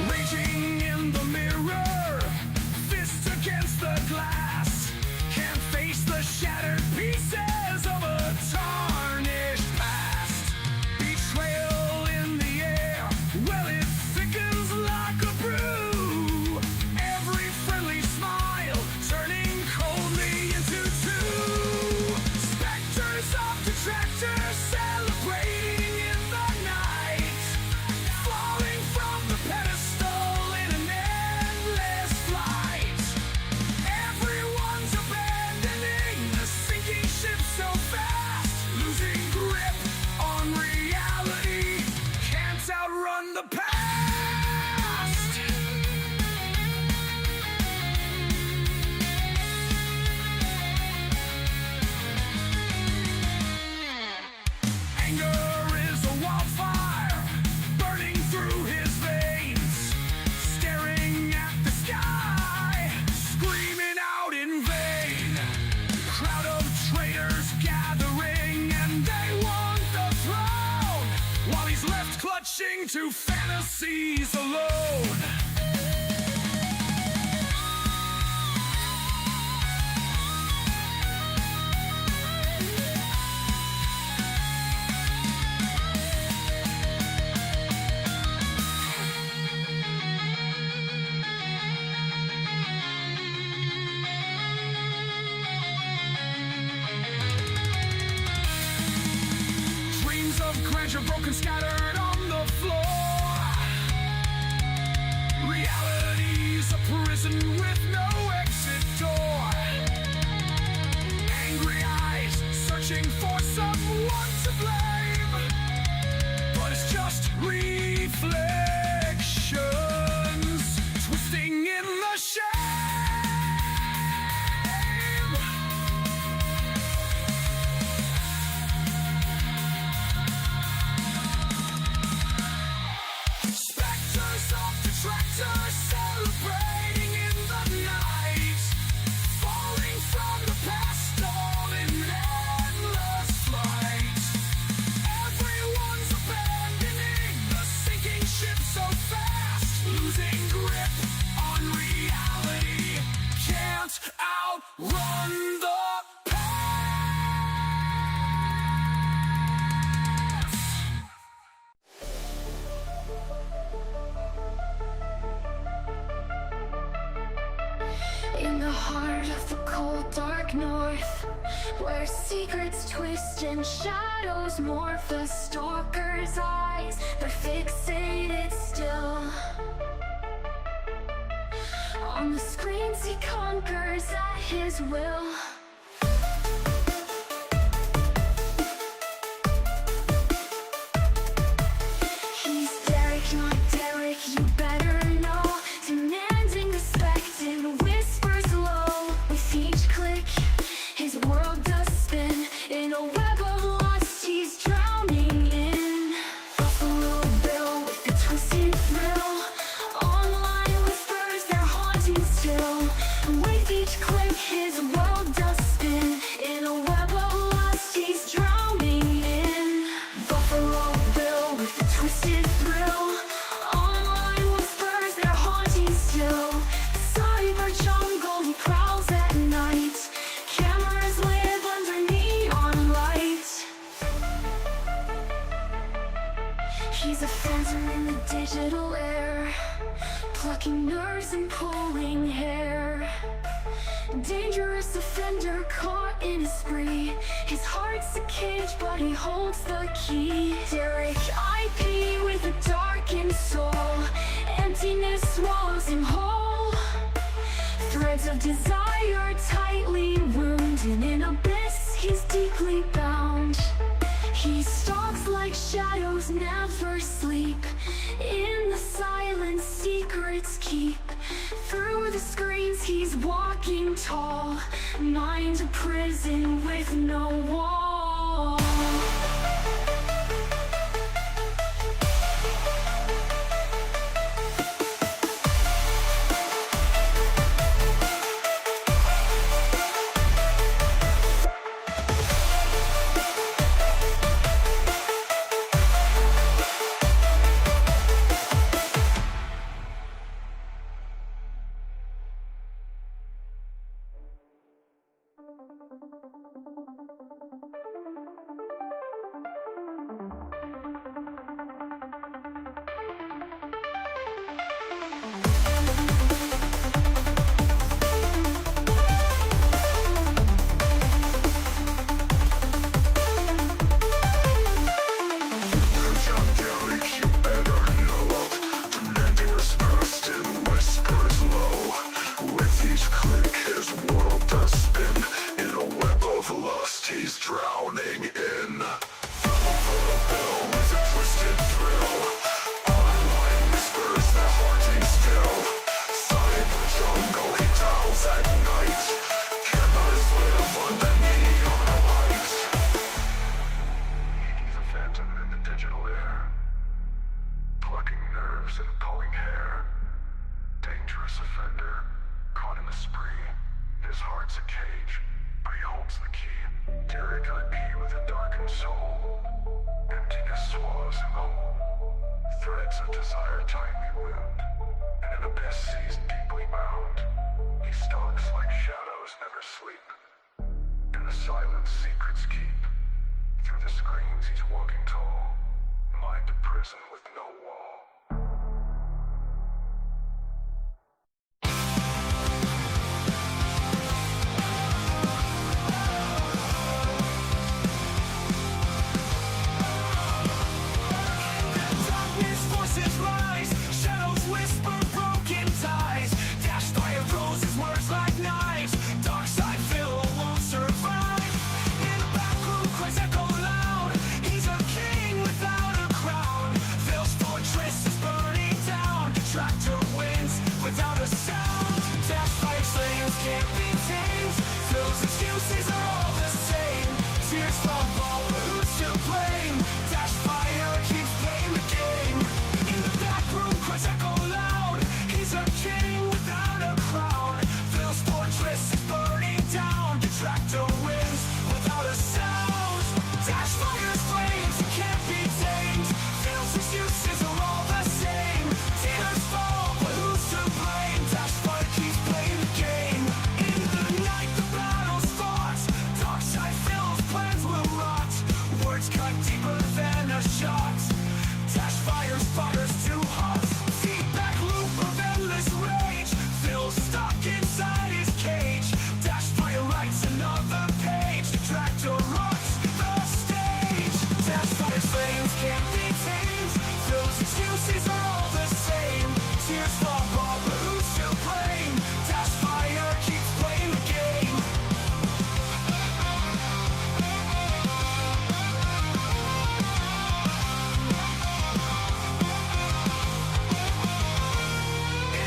Raging in the mirror, fist against the glass. Can't face the shattered pieces of a tarnished past. Betrayal in the air, well it thickens like a brew. Every friendly smile turning coldly into two. Specters of detractors celebrating in the night, falling from the pedestal in an endless flight. Everyone's abandoning the sinking ship so fast, losing grip on reality, can't outrun the past. Anger is a wildfire burning through his veins, staring at the sky, screaming out in vain. Crowd of traitors gathering and they want the throne, while he's left clutching to fantasies alone. Dreams of grandeur broken, scattered on the floor. Reality's a prison with no exit door. Angry eyes searching for someone to blame, but it's just reflections twisting in the shame. Specters of detractors celebrating in the night, falling from the pedestal in endless flight. Everyone's abandoning the sinking ship so fast, losing grip on reality, can't outrun the past. In the heart of the cold dark north, where secrets twist and shadows morph, the stalker's eyes, they're fixated still on the screens he conquers at his will. He's Derek, not Derek, you better know, demanding respect in whispers low. With each click, his world does spin in a web of lust he's drowning in. Buffalo Bill with the twisted thrill, online whispers they're haunting still. With each click, his world does spin in a web of lust he's drowning in. Buffalo Bill with the twisted thrill, online whispers they're haunting still. Cyber jungle he prowls at night, cameras live under neon light. He's a phantom in the digital air, plucking nerves and pulling hair. Dangerous offender caught in a spree, his heart's a cage but he holds the key. Derek IP with a darkened soul, emptiness swallows him whole. Threads of desire tightly wound, in an abyss he's deeply bound. He stalks like shadows never sleep, in the silence secrets keep. Through the screens he's walking tall, mind a prison with no wall. dangerous offender, caught in the spree. His heart's a cage, but he holds the key. Derek IP with a darkened soul. Emptiness swallows him whole. Threads of desire tie me wound, and an abyss sees deeply bound. He stalks like shadows never sleep. In the silence secrets keep. Through the screens he's walking tall. Mind a prison with no wall. Darkness forces rise, shadows whisper broken ties. Dashed by a roses, words like knives. Dark side Phil won't survive. In the back room, cries echo loud. He's a king without a crown. Phil's fortress is burning down. Tractor wins without a sound. Dashed by flames can't be tamed. Phil's excuses are all the same. Tears fall, but who's to blame? Dash fire keeps playing the game. In the back room, cries echo loud. He's a king without a crown. Phil's fortress is burning down. The tractor wins without a sound. Dash fire's flames, it can't be tamed. Phil's excuses are all the same. Tears fall, but who's to blame? Dash fire keeps playing the game. In the night, the battle's fought. Dark side Phil's plans will rot. Words cut deeper than a shot. Dash fire's too hot. Feedback loop of endless rage. Phil's stuck inside his cage. Dash fire writes another page. The tractor rocks the stage. Dash fire's flames can't be tamed. Phil's excuses are all the same. Tears fall, but who's to blame? Dash fire keeps playing the game.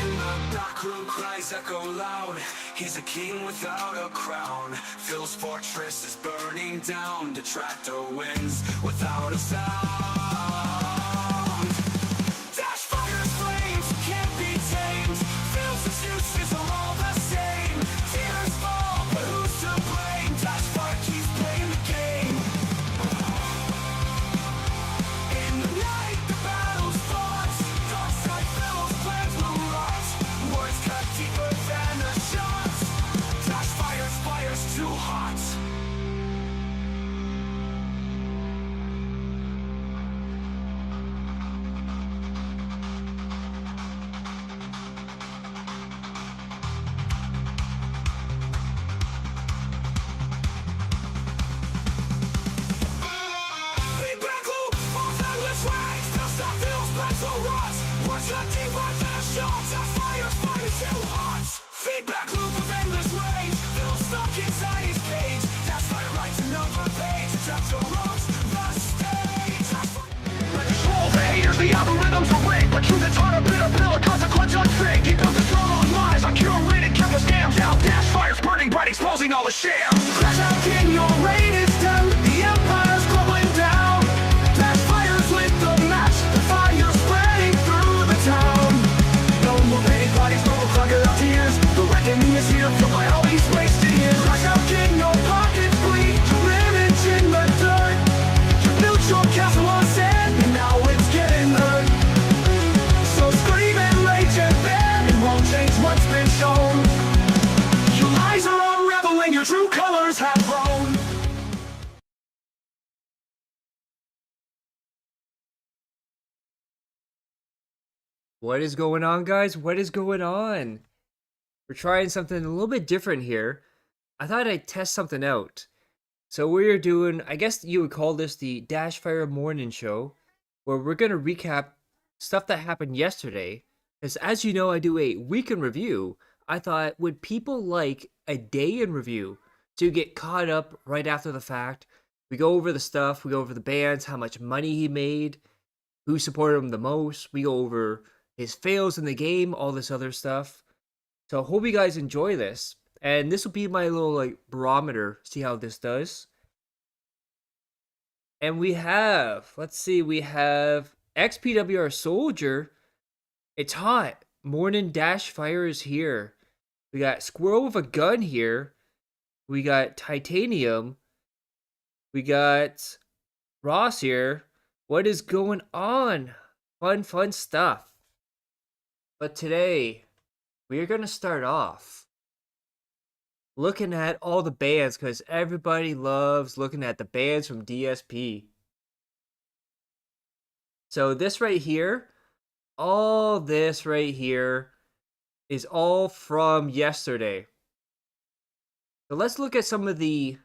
In the back room, cries echo loud. He's a king without a crown. Phil's fortress is burning down. The tractor wins without a sound. Dash fire's flames can't be tamed. Phil's excuses are all the same. Tears fall, but who's to blame? Dash fire keeps playing the game. In the night, the battle's fought. Dark side Phil's plans will rot. Words cut deeper than a shot. Dash fire's too hot. Feedback loop of endless rage. Phil's stuck, Phil's plans will rot. Words cut deeper than a shot. Dash fire's too hot. Feedback loop of endless rage. Phil's stuck inside his cage. Dash fire writes another page. The tractor rocks the stage. Let control the haters, the algorithms are rigged. But truth is hard, a bitter pill, a consequence unfake. He built his throne on lies, on curated, kept the scams out. Dash fire's burning bright, exposing all the shams. Crash out, king, your reign is done. The empire's crumbling down. Dash fire's lit the match. The fire's spreading through the town. No more paid bodies, no more crocodile tears. The reckoning is here, filled by all these wasted years. Crash out, king, your pockets bleed. Your image in the dirt. You built your castle on sand, and now it's getting hurt. So scream and rage and bend. It won't change what's been shown. Your lies are unraveling, your true colors have grown. What is going on, guys? What is going on? We're trying something a little bit different here. I thought I'd test something out. So we're doing, I guess you would call this the Dash Fire Morning Show, where we're going to recap stuff that happened yesterday. Because as you know, I do a week in review. I thought, would people like a day in review to get caught up right after the fact? We go over the stuff, we go over the bands, how much money he made, who supported him the most. We go over his fails in the game, all this other stuff. So I hope you guys enjoy this. And this will be my little barometer, see how this does. And we have, let's see, we have XPWR Soldier. It's hot. Morning Dash Fire is here. We got Squirrel with a gun here. We got Titanium. We got Ross here. What is going on? Fun stuff. But today, we are going to start off looking at all the bands because everybody loves looking at the bands from DSP. So this right here, all this right here is all from yesterday. So let's look at some of the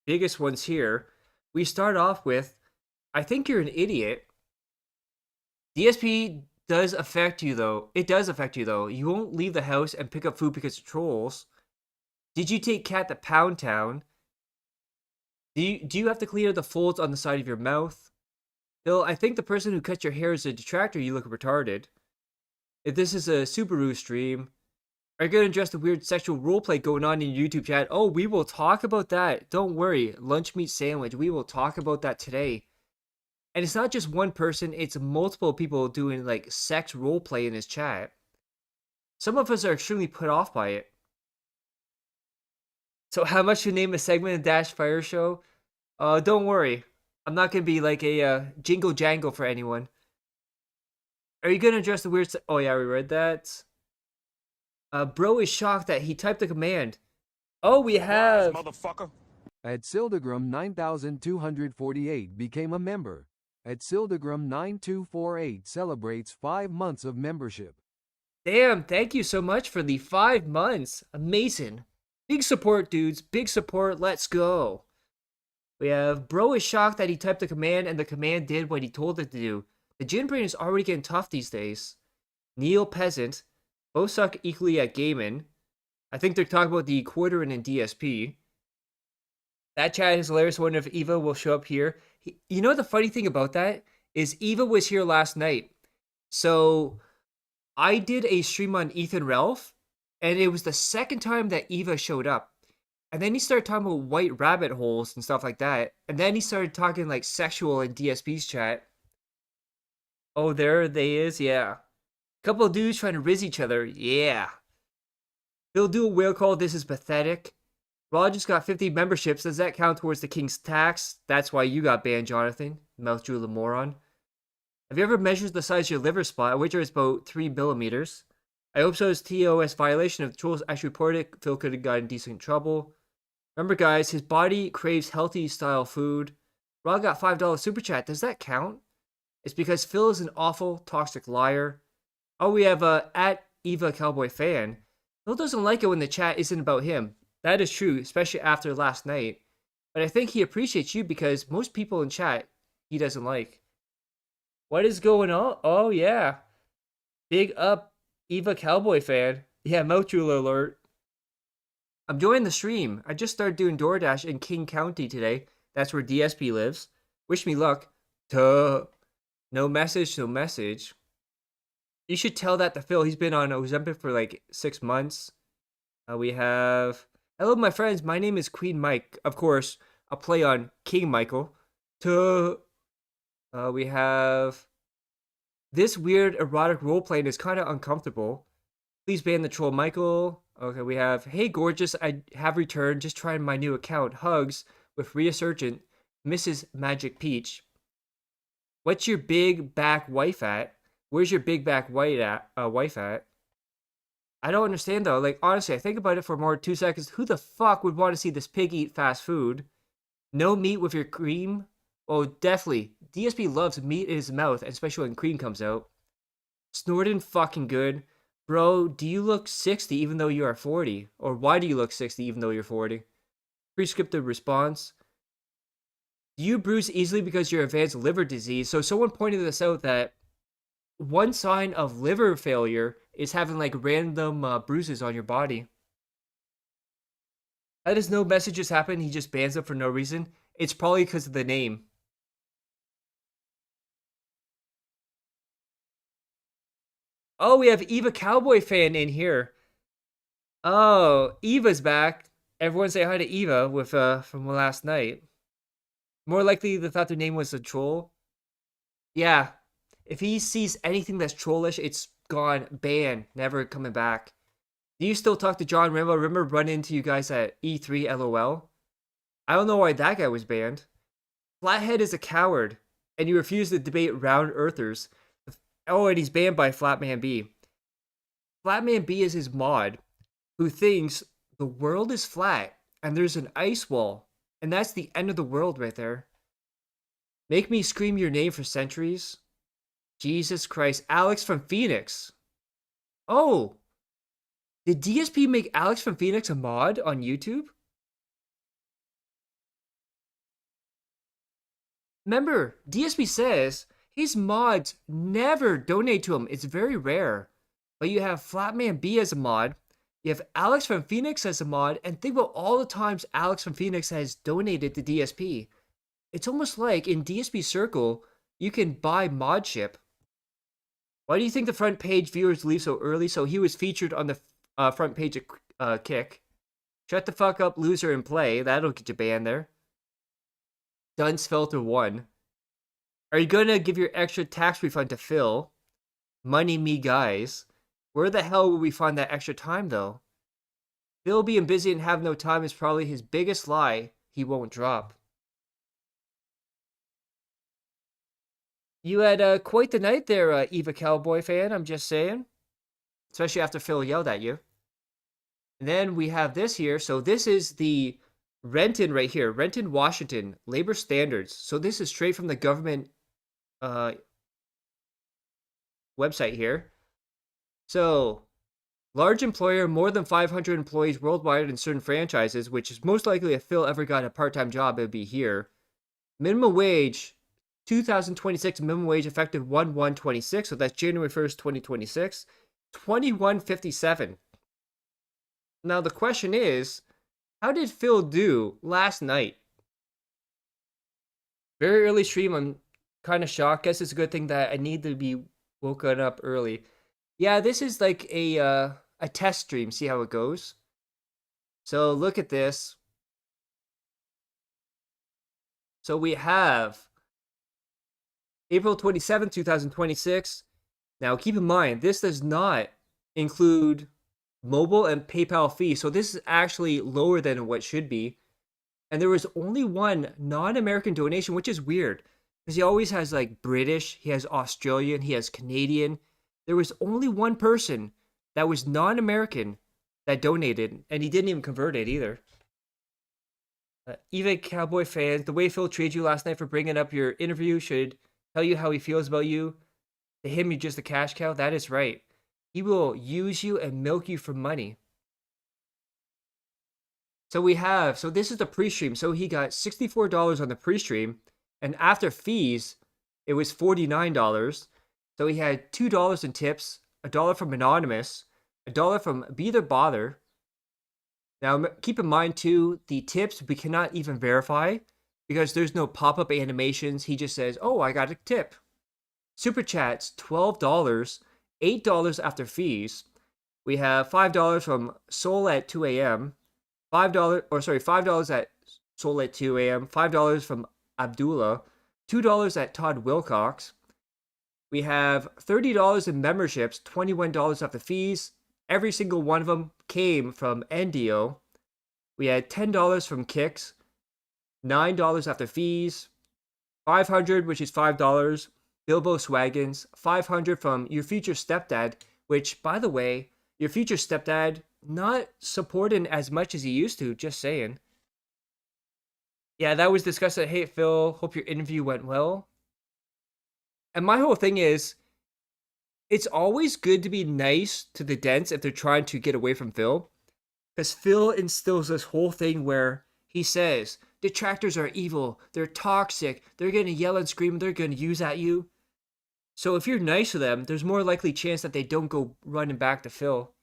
biggest ones here. We start off with, I Think You're an Idiot. DSP does affect you though. It does affect you though. You won't leave the house and pick up food because of trolls. Did you take Cat to Pound Town? Do you have to clear the folds on the side of your mouth? Bill, I think the person who cut your hair is a detractor. You look retarded. If this is a Subaru stream, are you going to address the weird sexual roleplay going on in your YouTube chat? Oh, we will talk about that. Don't worry. Lunch meat sandwich. We will talk about that today. And it's not just one person. It's multiple people doing like sex roleplay in his chat. Some of us are extremely put off by it. So how much to name a segment of Dash Fire Show? Don't worry. I'm not going to be like a jingle jangle for anyone. Are you going to address the weird... Oh yeah, we read that. Bro is shocked that he typed the command. Oh, we have... Motherfucker. At Sildagram 9248 became a member. At Sildagram 9248 celebrates 5 months of membership. Damn, thank you so much for the 5 months. Amazing. Big support, dudes. Big support. Let's go. We have Bro is shocked that he typed the command and the command did what he told it to do. The Gin Brain is already getting tough these days. Neil Peasant. Both suck equally at gaming. I think they're talking about the Quarterin and DSP. That chat is hilarious. I wonder if Eva will show up here. You know the funny thing about that is Eva was here last night. So I did a stream on Ethan Ralph, and it was the second time that Eva showed up. And then he started talking about white rabbit holes and stuff like that. And then he started talking like sexual in DSP's chat. Oh, there they is, yeah. Couple of dudes trying to riz each other, yeah. They'll do a whale call, this is pathetic. Rod just got 50 memberships, does that count towards the king's tax? That's why you got banned, Jonathan. Mouth drew the moron. Have you ever measured the size of your liver spot? I wager it's about 3 millimeters. I hope so. It's TOS violation. If the trolls actually reported it, Phil could have gotten decent trouble. Remember, guys, his body craves healthy style food. Rod got $5 super chat. Does that count? It's because Phil is an awful, toxic liar. Oh, we have at Eva Cowboy Fan. Phil doesn't like it when the chat isn't about him. That is true, especially after last night. But I think he appreciates you because most people in chat he doesn't like. What is going on? Oh, yeah. Big up Eva Cowboy Fan. Yeah, mouth drool alert. I'm joining the stream. I just started doing DoorDash in King County today. That's where DSP lives. Wish me luck. Tuh. No message, no message. You should tell that to Phil. He's been on Ozempic for like 6 months. We have... Hello, my friends. My name is Queen Mike. Of course, a play on King Michael. Tuh. We have... This weird erotic roleplaying is kind of uncomfortable. Please ban the troll Michael. Okay, we have... Hey, gorgeous. I have returned. Just trying my new account. Hugs with resurgent Mrs. Magic Peach. What's your big back wife at? Where's your big back wife at? I don't understand though. Like, honestly, I think about it for more than 2 seconds. Who the fuck would want to see this pig eat fast food? No meat with your cream? Oh, definitely. DSP loves meat in his mouth, especially when cream comes out. Snorting fucking good. Bro, do you look 60 even though you are 40? Or why do you look 60 even though you're 40? Prescriptive response. Do you bruise easily because you're advanced liver disease? So someone pointed this out that one sign of liver failure is having like random bruises on your body. How does no messages happen? He just bans them for no reason. It's probably because of the name. Oh, we have Eva Cowboy Fan in here. Oh, Eva's back. Everyone say hi to Eva with from last night. More likely they thought their name was a troll. Yeah. If he sees anything that's trollish, it's gone, banned, never coming back. Do you still talk to John Rambo? Remember running into you guys at E3 LOL? I don't know why that guy was banned. Flathead is a coward, and you refuse to debate round earthers. Oh, and he's banned by Flatman B. Flatman B is his mod, who thinks the world is flat, and there's an ice wall, and that's the end of the world right there. Make me scream your name for centuries. Jesus Christ. Alex from Phoenix. Oh, did DSP make Alex from Phoenix a mod on YouTube? Remember, DSP says his mods never donate to him. It's very rare. But you have Flatman B as a mod. You have Alex from Phoenix as a mod. And think about all the times Alex from Phoenix has donated to DSP. It's almost like in DSP Circle, you can buy modship. Why do you think the front page viewers leave so early? So he was featured on the front page of Kick. Shut the fuck up, loser, and play. That'll get you banned there. Dunce Filter 1. Are you gonna give your extra tax refund to Phil? Money me, guys. Where the hell will we find that extra time, though? Phil being busy and have no time is probably his biggest lie he won't drop. You had quite the night there, Eva Cowboy fan, I'm just saying. Especially after Phil yelled at you. And then we have this here. So this is the Renton right here. Renton, Washington. Labor standards. So this is straight from the government website here. So, large employer, more than 500 employees worldwide in certain franchises, which is most likely if Phil ever got a part-time job, it would be here. Minimum wage, 2026 minimum wage effective 1/1/26, so that's January 1st, 2026, $21.57. Now the question is, how did Phil do last night? Very early stream, I'm kind of shocked. Guess it's a good thing that I need to be woken up early. Yeah, this is like a test stream, see how it goes. So look at this. So we have April 27th, 2026. Now, keep in mind, this does not include mobile and PayPal fees. So this is actually lower than what should be. And there was only one non-American donation, which is weird. Because he always has like British, he has Australian, he has Canadian. There was only one person that was non-American that donated. And he didn't even convert it either. Even Cowboy fans, the way Phil treated you last night for bringing up your interview should tell you how he feels about you. To him, you're just a cash cow. That is right. He will use you and milk you for money. So this is the pre-stream. So he got $64 on the pre-stream. And after fees, it was $49. So he had $2 in tips, $1 from Anonymous, $1 from Be The Bother. Now, keep in mind, too, the tips we cannot even verify because there's no pop-up animations. He just says, oh, I got a tip. Super Chats, $12, $8 after fees. We have $5 from Soul at 2 a.m., $5 at Soul at 2 a.m., $5 from Abdullah, $2 at Todd Wilcox. We have $30 in memberships, $21 after fees. Every single one of them came from NDO. We had $10 from Kicks, $9 after fees, $500, which is $5, Bilbo Swaggins, $500 from Your Future Stepdad, which, by the way, Your Future Stepdad, not supporting as much as he used to, just saying. Yeah, that was discussed at Hey Phil, hope your interview went well. And my whole thing is, it's always good to be nice to the Dents if they're trying to get away from Phil. Because Phil instills this whole thing where he says, detractors are evil, they're toxic, they're going to yell and scream, they're going to use at you. So if you're nice to them, there's more likely chance that they don't go running back to Phil.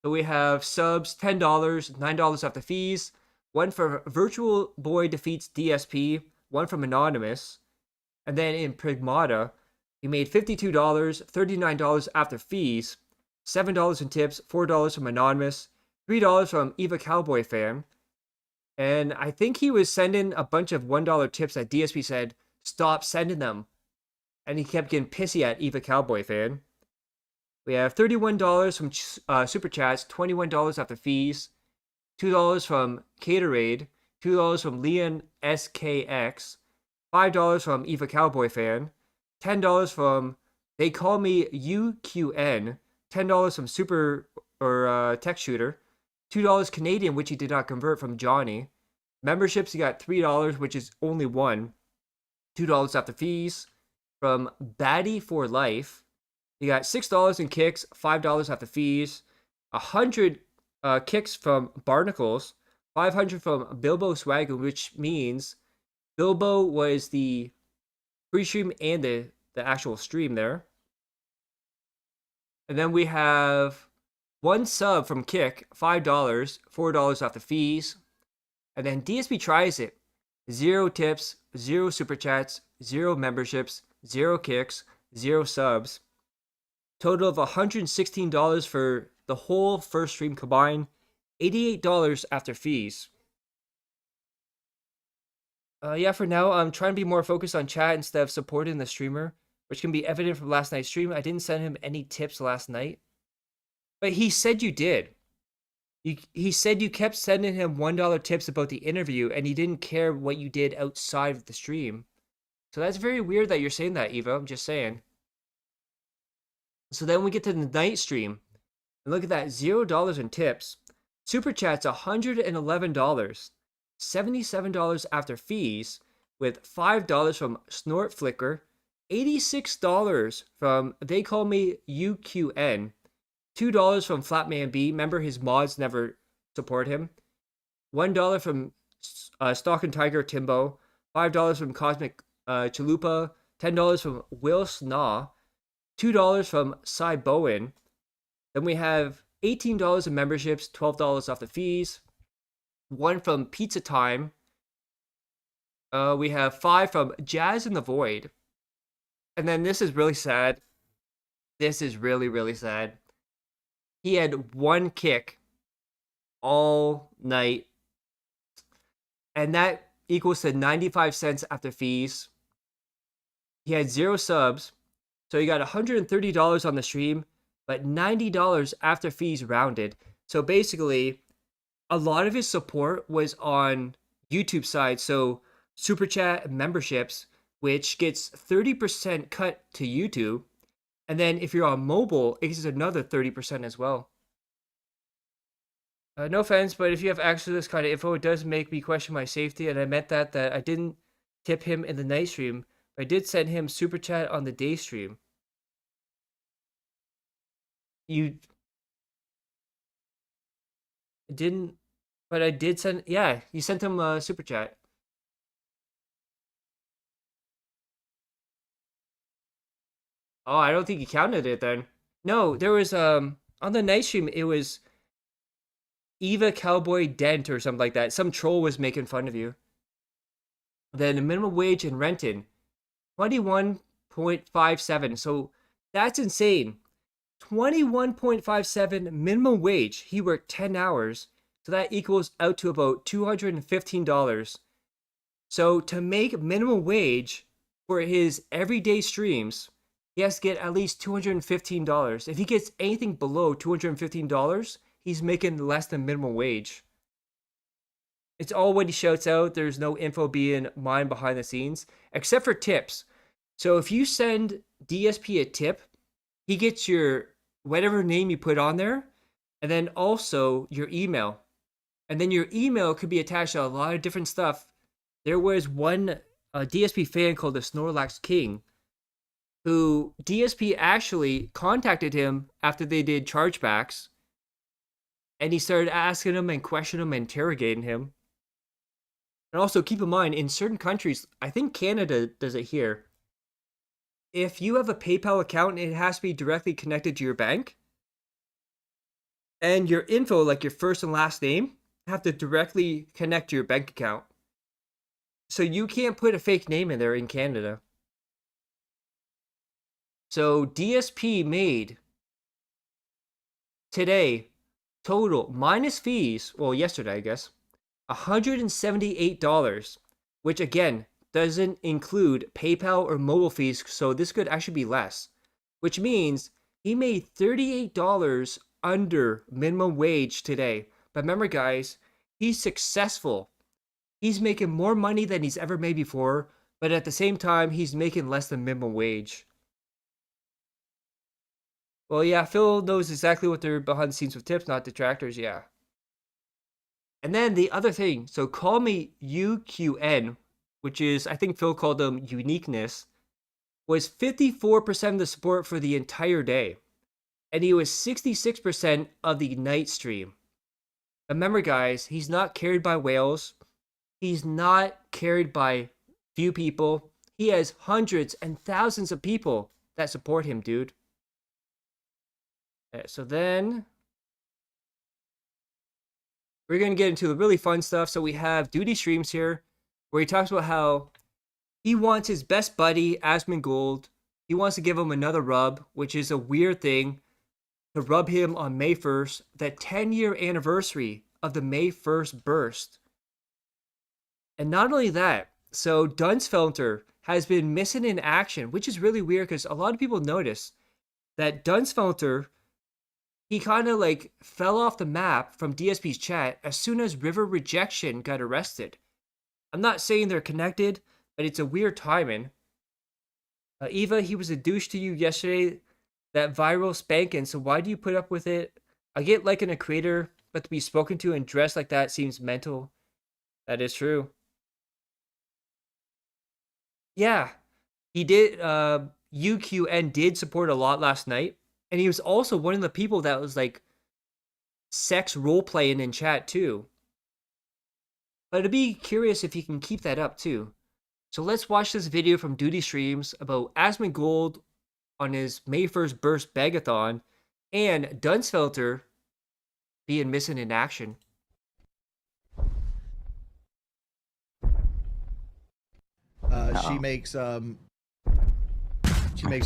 So we have subs, $10, $9 after fees, one for Virtual Boy Defeats DSP, one from Anonymous. And then in Pragmata, he made $52, $39 after fees, $7 in tips, $4 from Anonymous, $3 from Eva Cowboy Fan. And I think he was sending a bunch of $1 tips that DSP said, stop sending them. and he kept getting pissy at Eva Cowboy Fan. We have $31 from Super Chats, $21 after fees, $2 from Caterade, $2 from Leon SKX, $5 from Eva Cowboy Fan, $10 from They Call Me UQN, $10 from Super or Tech Shooter, $2 Canadian, which he did not convert, from Johnny. Memberships, he got $3, which is only one. $2 after fees from Batty for Life. You got $6 in kicks, $5 after fees, 100 kicks from Barnacles, 500 from Bilbo Swagon, which means Bilbo was the pre-stream and the actual stream there. And then we have one sub from Kick, $5, $4 off the fees. And then DSP tries it. 0 tips, 0 super chats, 0 memberships, 0 kicks, 0 subs. Total of $116 for the whole first stream combined. $88 after fees. Yeah, for now, I'm trying to be more focused on chat instead of supporting the streamer, which can be evident from last night's stream. I didn't send him any tips last night. But he said you did. He said you kept sending him $1 tips about the interview, and he didn't care what you did outside of the stream. So that's very weird that you're saying that, Eva. I'm just saying. So then we get to the night stream. And look at that, $0 in tips. Super Chat's $111. $77 after fees, with $5 from Snort Flicker, $86 from They Call Me UQN, $2 from Flatman B. Remember, his mods never support him. $1 from Stalk and Tiger Timbo, $5 from Cosmic Chalupa, $10 from Will Snaw, $2 from Cy Bowen. Then we have $18 in memberships, $12 off the fees. 1 from Pizza Time. We have 5 from Jazz in the Void. And then this is really sad. This is really, really sad. He had 1 kick all night. And that equals to 95 cents after fees. He had 0 subs. So he got $130 on the stream, but $90 after fees rounded. So basically, a lot of his support was on YouTube side, so Super Chat memberships, which gets 30% cut to YouTube. And then if you're on mobile, it gets another 30% as well. No offense, but if you have access to this kind of info, it does make me question my safety. And I meant that I didn't tip him in the night stream, but I did send him Super Chat on the day stream. You didn't, but I did send, yeah, you sent him a Super Chat. Oh, I don't think you counted it then. No, there was, on the night stream, it was Eva Cowboy Dent or something like that. Some troll was making fun of you. Then the minimum wage in Renton, 21.57. So that's insane. 21.57 minimum wage. He worked 10 hours. So that equals out to about $215. So to make minimum wage for his everyday streams, he has to get at least $215. If he gets anything below $215, he's making less than minimum wage. It's all what he shouts out. There's no info being mined behind the scenes, except for tips. So if you send DSP a tip, he gets your whatever name you put on there, and then also your email. And then your email could be attached to a lot of different stuff. There was one DSP fan called the Snorlax King, who DSP actually contacted him after they did chargebacks, and he started asking him and questioning him and interrogating him. And also keep in mind, in certain countries, I think Canada does it here, if you have a PayPal account, it has to be directly connected to your bank. And your info, like your first and last name, have to directly connect to your bank account. So you can't put a fake name in there in Canada. So DSP made today, total, minus fees, well, yesterday, I guess, $178, which again, doesn't include PayPal or mobile fees, so this could actually be less, which means he made $38 under minimum wage today. But remember, guys, he's successful. He's making more money than he's ever made before, but at the same time, he's making less than minimum wage. Well, yeah, Phil knows exactly what they're behind the scenes with tips, not detractors, yeah. And then the other thing, so call me UQN, which is, I think Phil called them uniqueness, was 54% of the support for the entire day. And he was 66% of the night stream. Remember, guys, he's not carried by whales. He's not carried by few people. He has hundreds and thousands of people that support him, dude. So then we're going to get into the really fun stuff. So we have Duty Streams here, where he talks about how he wants his best buddy, Asmongold. He wants to give him another rub, which is a weird thing, to rub him on May 1st, the 10-year anniversary of the May 1st burst. And not only that, so Dunsfelter has been missing in action, which is really weird because a lot of people notice that Dunsfelter, he kind of like fell off the map from DSP's chat as soon as River Rejection got arrested. I'm not saying they're connected, but it's a weird timing. Eva, he was a douche to you yesterday, that viral spanking, so why do you put up with it? I get liking a creator, but to be spoken to and dressed like that seems mental. That is true. Yeah, he did. UQN did support a lot last night, and he was also one of the people that was like sex role-playing in chat too. But I'd be curious if he can keep that up too. So let's watch this video from Duty Streams about Asmongold on his May 1st burst begathon and Dunsfelter being missing in action. She makes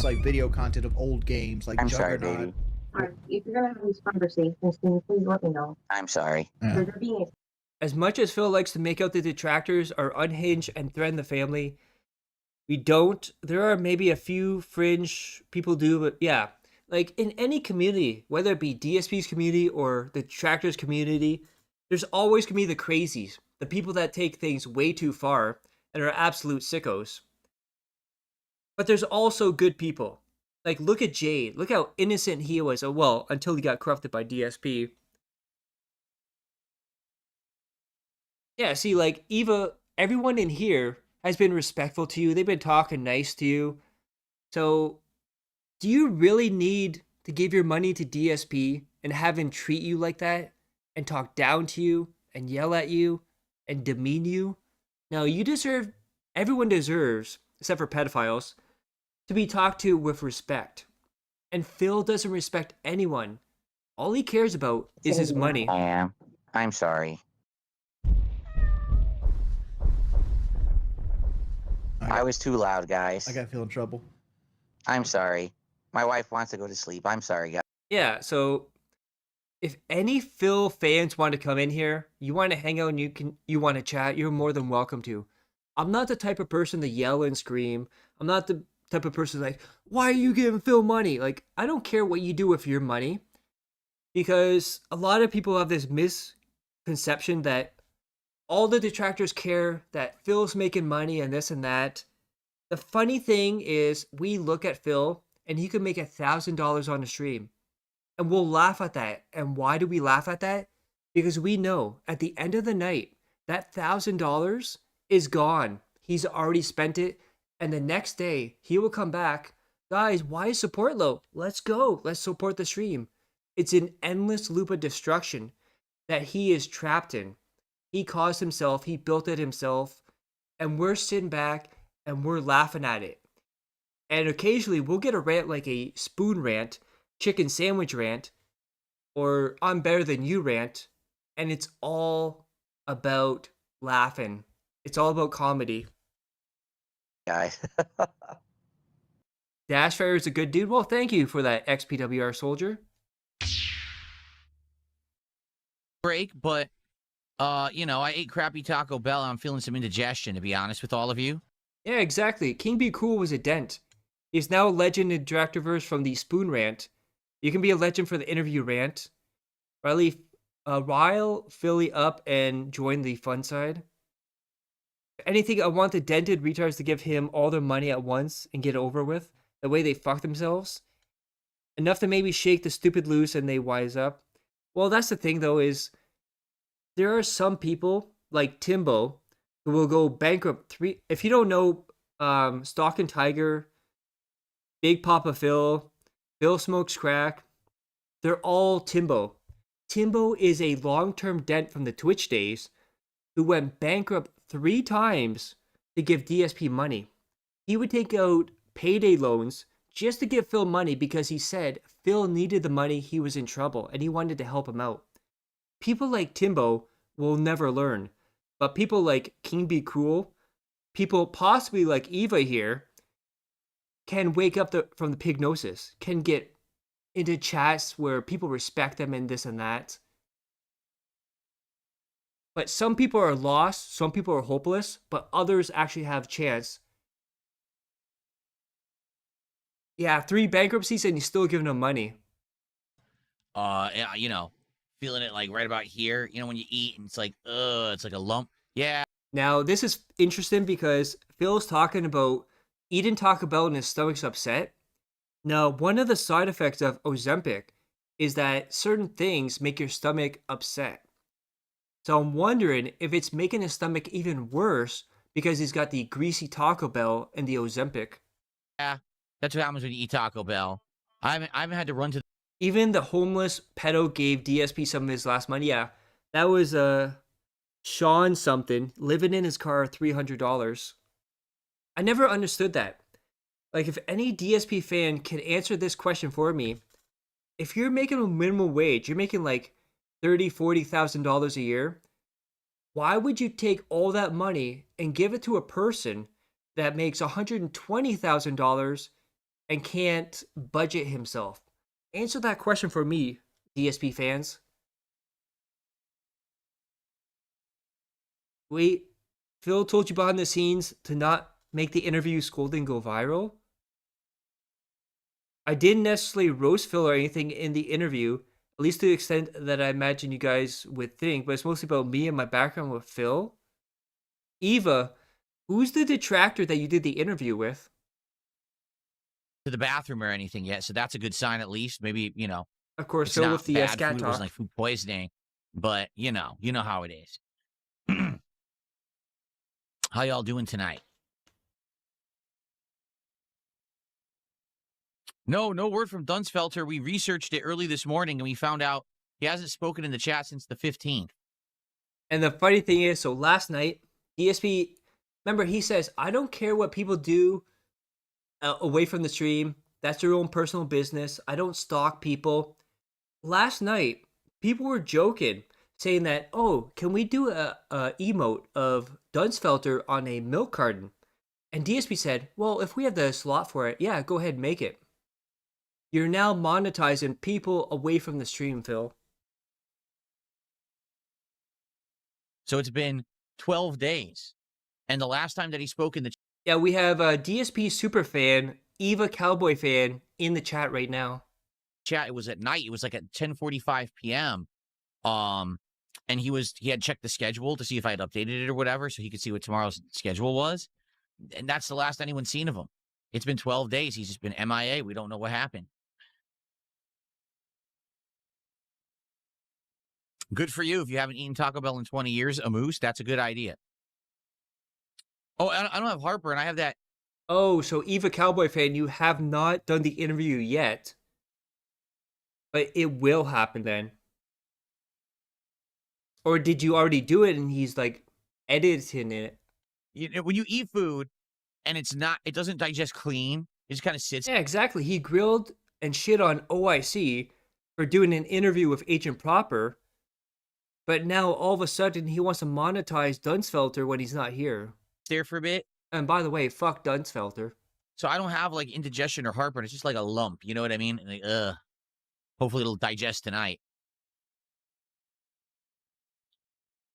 like video content of old games like I'm sorry, Juggernaut. baby. Alright, if you're gonna have these conversations, can you please let me know? I'm sorry. Yeah. They're being As much as Phil likes to make out the detractors are unhinged and threaten the family, we don't. There are maybe a few fringe people do, but yeah. Like in any community, whether it be DSP's community or the detractors community, there's always going to be the crazies. The people that take things way too far and are absolute sickos. But there's also good people. Like, look at Jade. Look how innocent he was. Oh, well, until he got corrupted by DSP. Yeah, see, like, Eva, everyone in here has been respectful to you. They've been talking nice to you. So, do you really need to give your money to DSP and have him treat you like that? And talk down to you? And yell at you? And demean you? No, you deserve... Everyone deserves, except for pedophiles, to be talked to with respect. And Phil doesn't respect anyone. All he cares about is his money. I am. I'm sorry. I was too loud, guys. I got Phil in trouble. I'm sorry. My wife wants to go to sleep. I'm sorry, guys. Yeah, so if any Phil fans want to come in here, you want to hang out and you want to chat, you're more than welcome to. I'm not the type of person to yell and scream. I'm not the type of person like, why are you giving Phil money? Like, I don't care what you do with your money. Because a lot of people have this misconception that all the detractors care that Phil's making money and this and that. The funny thing is, we look at Phil and he could make $1,000 on a stream. And we'll laugh at that. And why do we laugh at that? Because we know at the end of the night, that $1,000 is gone. He's already spent it. And the next day, he will come back. Guys, why is support low? Let's go. Let's support the stream. It's an endless loop of destruction that he is trapped in. He caused himself. He built it himself. And we're sitting back and we're laughing at it. And occasionally, we'll get a rant like a spoon rant, chicken sandwich rant, or I'm better than you rant. And it's all about laughing. It's all about comedy. Guys. Dashfire is a good dude. Well, thank you for that, XPWR soldier. Break, but you know, I ate crappy Taco Bell and I'm feeling some indigestion, to be honest with all of you. Yeah, exactly. King Be Cool was a dent. He's now a legend in Directorverse from the Spoon Rant. You can be a legend for the interview rant. Rile Philly up and join the fun side. If anything, I want the dented retards to give him all their money at once and get it over with. The way they fuck themselves. Enough to maybe shake the stupid loose and they wise up. Well, that's the thing though, is there are some people like Timbo who will go bankrupt three. If you don't know, Stock and Tiger, Big Papa Phil, Phil Smokes Crack, they're all Timbo. Timbo is a long-term dent from the Twitch days who went bankrupt 3 times to give DSP money. He would take out payday loans just to give Phil money because he said Phil needed the money, he was in trouble, and he wanted to help him out. People like Timbo will never learn, but people like King Be Cool, people possibly like Eva here, can wake up from the pignosis, can get into chats where people respect them and this and that. But some people are lost, some people are hopeless, but others actually have chance. Yeah, 3 bankruptcies and he's still giving them money. Yeah, you know, feeling it like right about here. You know, when you eat and it's like a lump. Yeah. Now, this is interesting because Phil's talking about eating Taco Bell and his stomach's upset. Now, one of the side effects of Ozempic is that certain things make your stomach upset. So I'm wondering if it's making his stomach even worse because he's got the greasy Taco Bell and the Ozempic. Yeah, that's what happens when you eat Taco Bell. I haven't had to run to. Even the homeless pedo gave DSP some of his last money. Yeah, that was Sean something living in his car, $300. I never understood that. Like, if any DSP fan can answer this question for me, if you're making a minimum wage, you're making like $30,000-$40,000 a year. Why would you take all that money and give it to a person that makes $120,000 and can't budget himself? Answer that question for me, DSP fans. Wait, Phil told you behind the scenes to not make the interview scolding go viral? I didn't necessarily roast Phil or anything in the interview, at least to the extent that I imagine you guys would think, but it's mostly about me and my background with Phil. Eva, who's the detractor that you did the interview with? To the bathroom or anything yet, so that's a good sign at least. Maybe, you know, Of course, it's Phil not with the bad scat food, it talk. wasn't like food poisoning, but you know how it is. How y'all doing tonight? No word from Dunsfelter. We researched it early this morning and we found out he hasn't spoken in the chat since the 15th. And the funny thing is, so last night, DSP, remember, he says, I don't care what people do away from the stream. That's their own personal business. I don't stalk people. Last night, people were joking, saying that, oh, can we do a emote of Dunsfelter on a milk carton? And DSP said, well, if we have the slot for it, yeah, go ahead and make it. You're now monetizing people away from the stream, Phil. So it's been 12 days. And the last time that he spoke in the Yeah, we have a DSP super fan, Eva Cowboy fan, in the chat right now. chat, it was at night. It was like at 10:45 p.m. And he had checked the schedule to see if I had updated it or whatever, so he could see what tomorrow's schedule was. And that's the last anyone's seen of him. It's been 12 days. He's just been MIA. We don't know what happened. Good for you. If you haven't eaten Taco Bell in 20 years, a moose, that's a good idea. Oh, I don't have heartburn. I have that. Oh, so Eva Cowboy fan, you have not done the interview yet. But it will happen then. Or did you already do it and he's like editing it? You know, when you eat food and it doesn't digest clean, it just kind of sits. Yeah, exactly. He grilled and shit on OIC for doing an interview with Agent Proper. But now all of a sudden he wants to monetize Dunsfelter when he's not here. There for a bit. And by the way, fuck Dunsfelter. So I don't have like indigestion or heartburn. It's just like a lump. You know what I mean? Like, hopefully it'll digest tonight.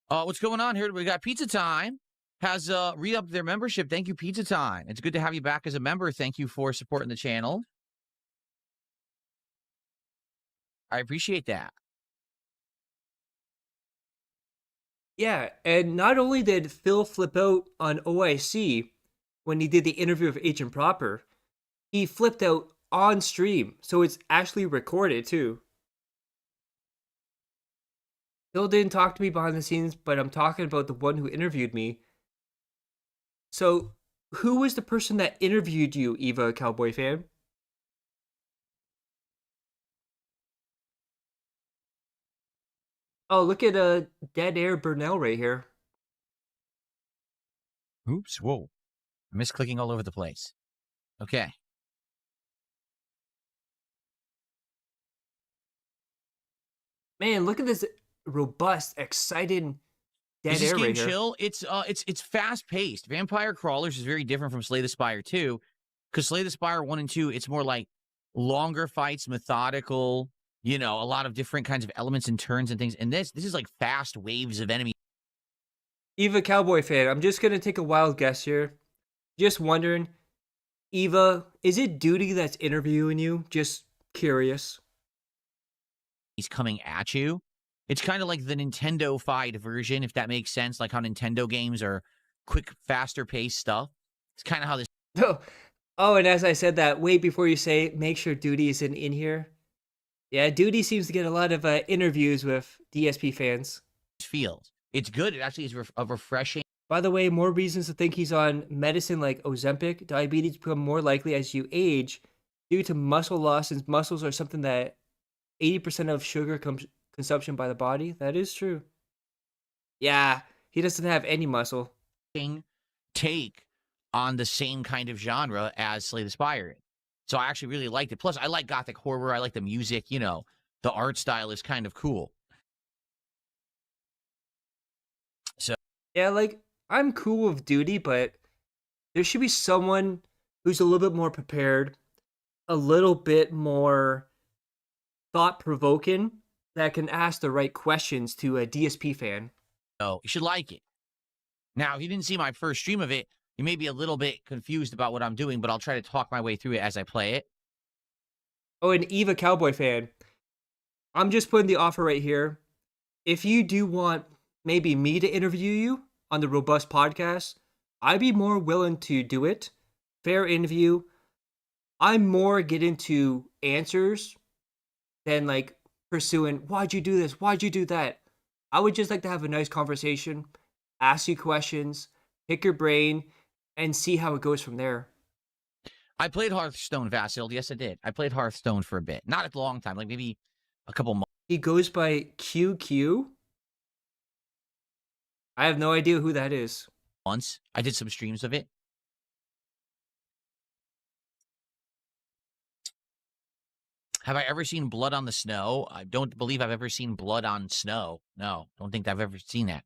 What's going on here? We got pizza time. has re-upped their membership. Thank you, Pizza Time. It's good to have you back as a member. Thank you for supporting the channel. I appreciate that. Yeah, and not only did Phil flip out on OIC when he did the interview with Agent Proper, he flipped out on stream, so it's actually recorded too. Phil didn't talk to me behind the scenes, but I'm talking about the one who interviewed me. So, who was the person that interviewed you, Eva Cowboy Fan? Oh, look at Dead Air Burnell right here. Oops, whoa. I misclicking all over the place. Okay. Man, look at this robust, excited Dead Is this Air game right here. chill? It's fast paced. Vampire Crawlers is very different from Slay the Spire 2, because Slay the Spire 1 and 2, it's more like longer fights, methodical, you know, a lot of different kinds of elements and turns and things. And this is like fast waves of enemy. Eva Cowboy Fan, I'm just gonna take a wild guess here. Just wondering, Eva, is it Duty that's interviewing you? Just curious. He's coming at you. It's kind of like the Nintendo-fied version, if that makes sense, like how Nintendo games are quick, faster paced stuff. It's kind of how this Oh, oh, and as I said that, wait before you say, make sure Duty isn't in here. Yeah, Duty seems to get a lot of interviews with DSP fans. feels. It's good. It actually is a refreshing. By the way, more reasons to think he's on medicine like Ozempic. Diabetes become more likely as you age due to muscle loss, since muscles are something that 80% of sugar consumption by the body. That is true. Yeah, he doesn't have any muscle. Take on the same kind of genre as Slay the Spire. So I actually really liked it. Plus, I like gothic horror. I like the music. You know, the art style is kind of cool. So Yeah, like, I'm cool with Duty, but there should be someone who's a little bit more prepared, a little bit more thought-provoking, that can ask the right questions to a DSP fan. you should like it. Now, if you didn't see my first stream of it, you may be a little bit confused about what I'm doing, but I'll try to talk my way through it as I play it. Oh, and Eva Cowboy Fan, I'm just putting the offer right here. If you do want maybe me to interview you on the Robust podcast, I'd be more willing to do it. Fair interview. I'm more get into answers than like pursuing, why'd you do this? Why'd you do that? I would just like to have a nice conversation, ask you questions, pick your brain, and see how it goes from there. I played Hearthstone, Vasil. Yes, I did. I played Hearthstone for a bit. Not a long time, like maybe a couple months. He goes by QQ. I have no idea who that is. I did some streams of it. Have I ever seen blood on the snow? I don't believe I've ever seen blood on snow. No, don't think I've ever seen that.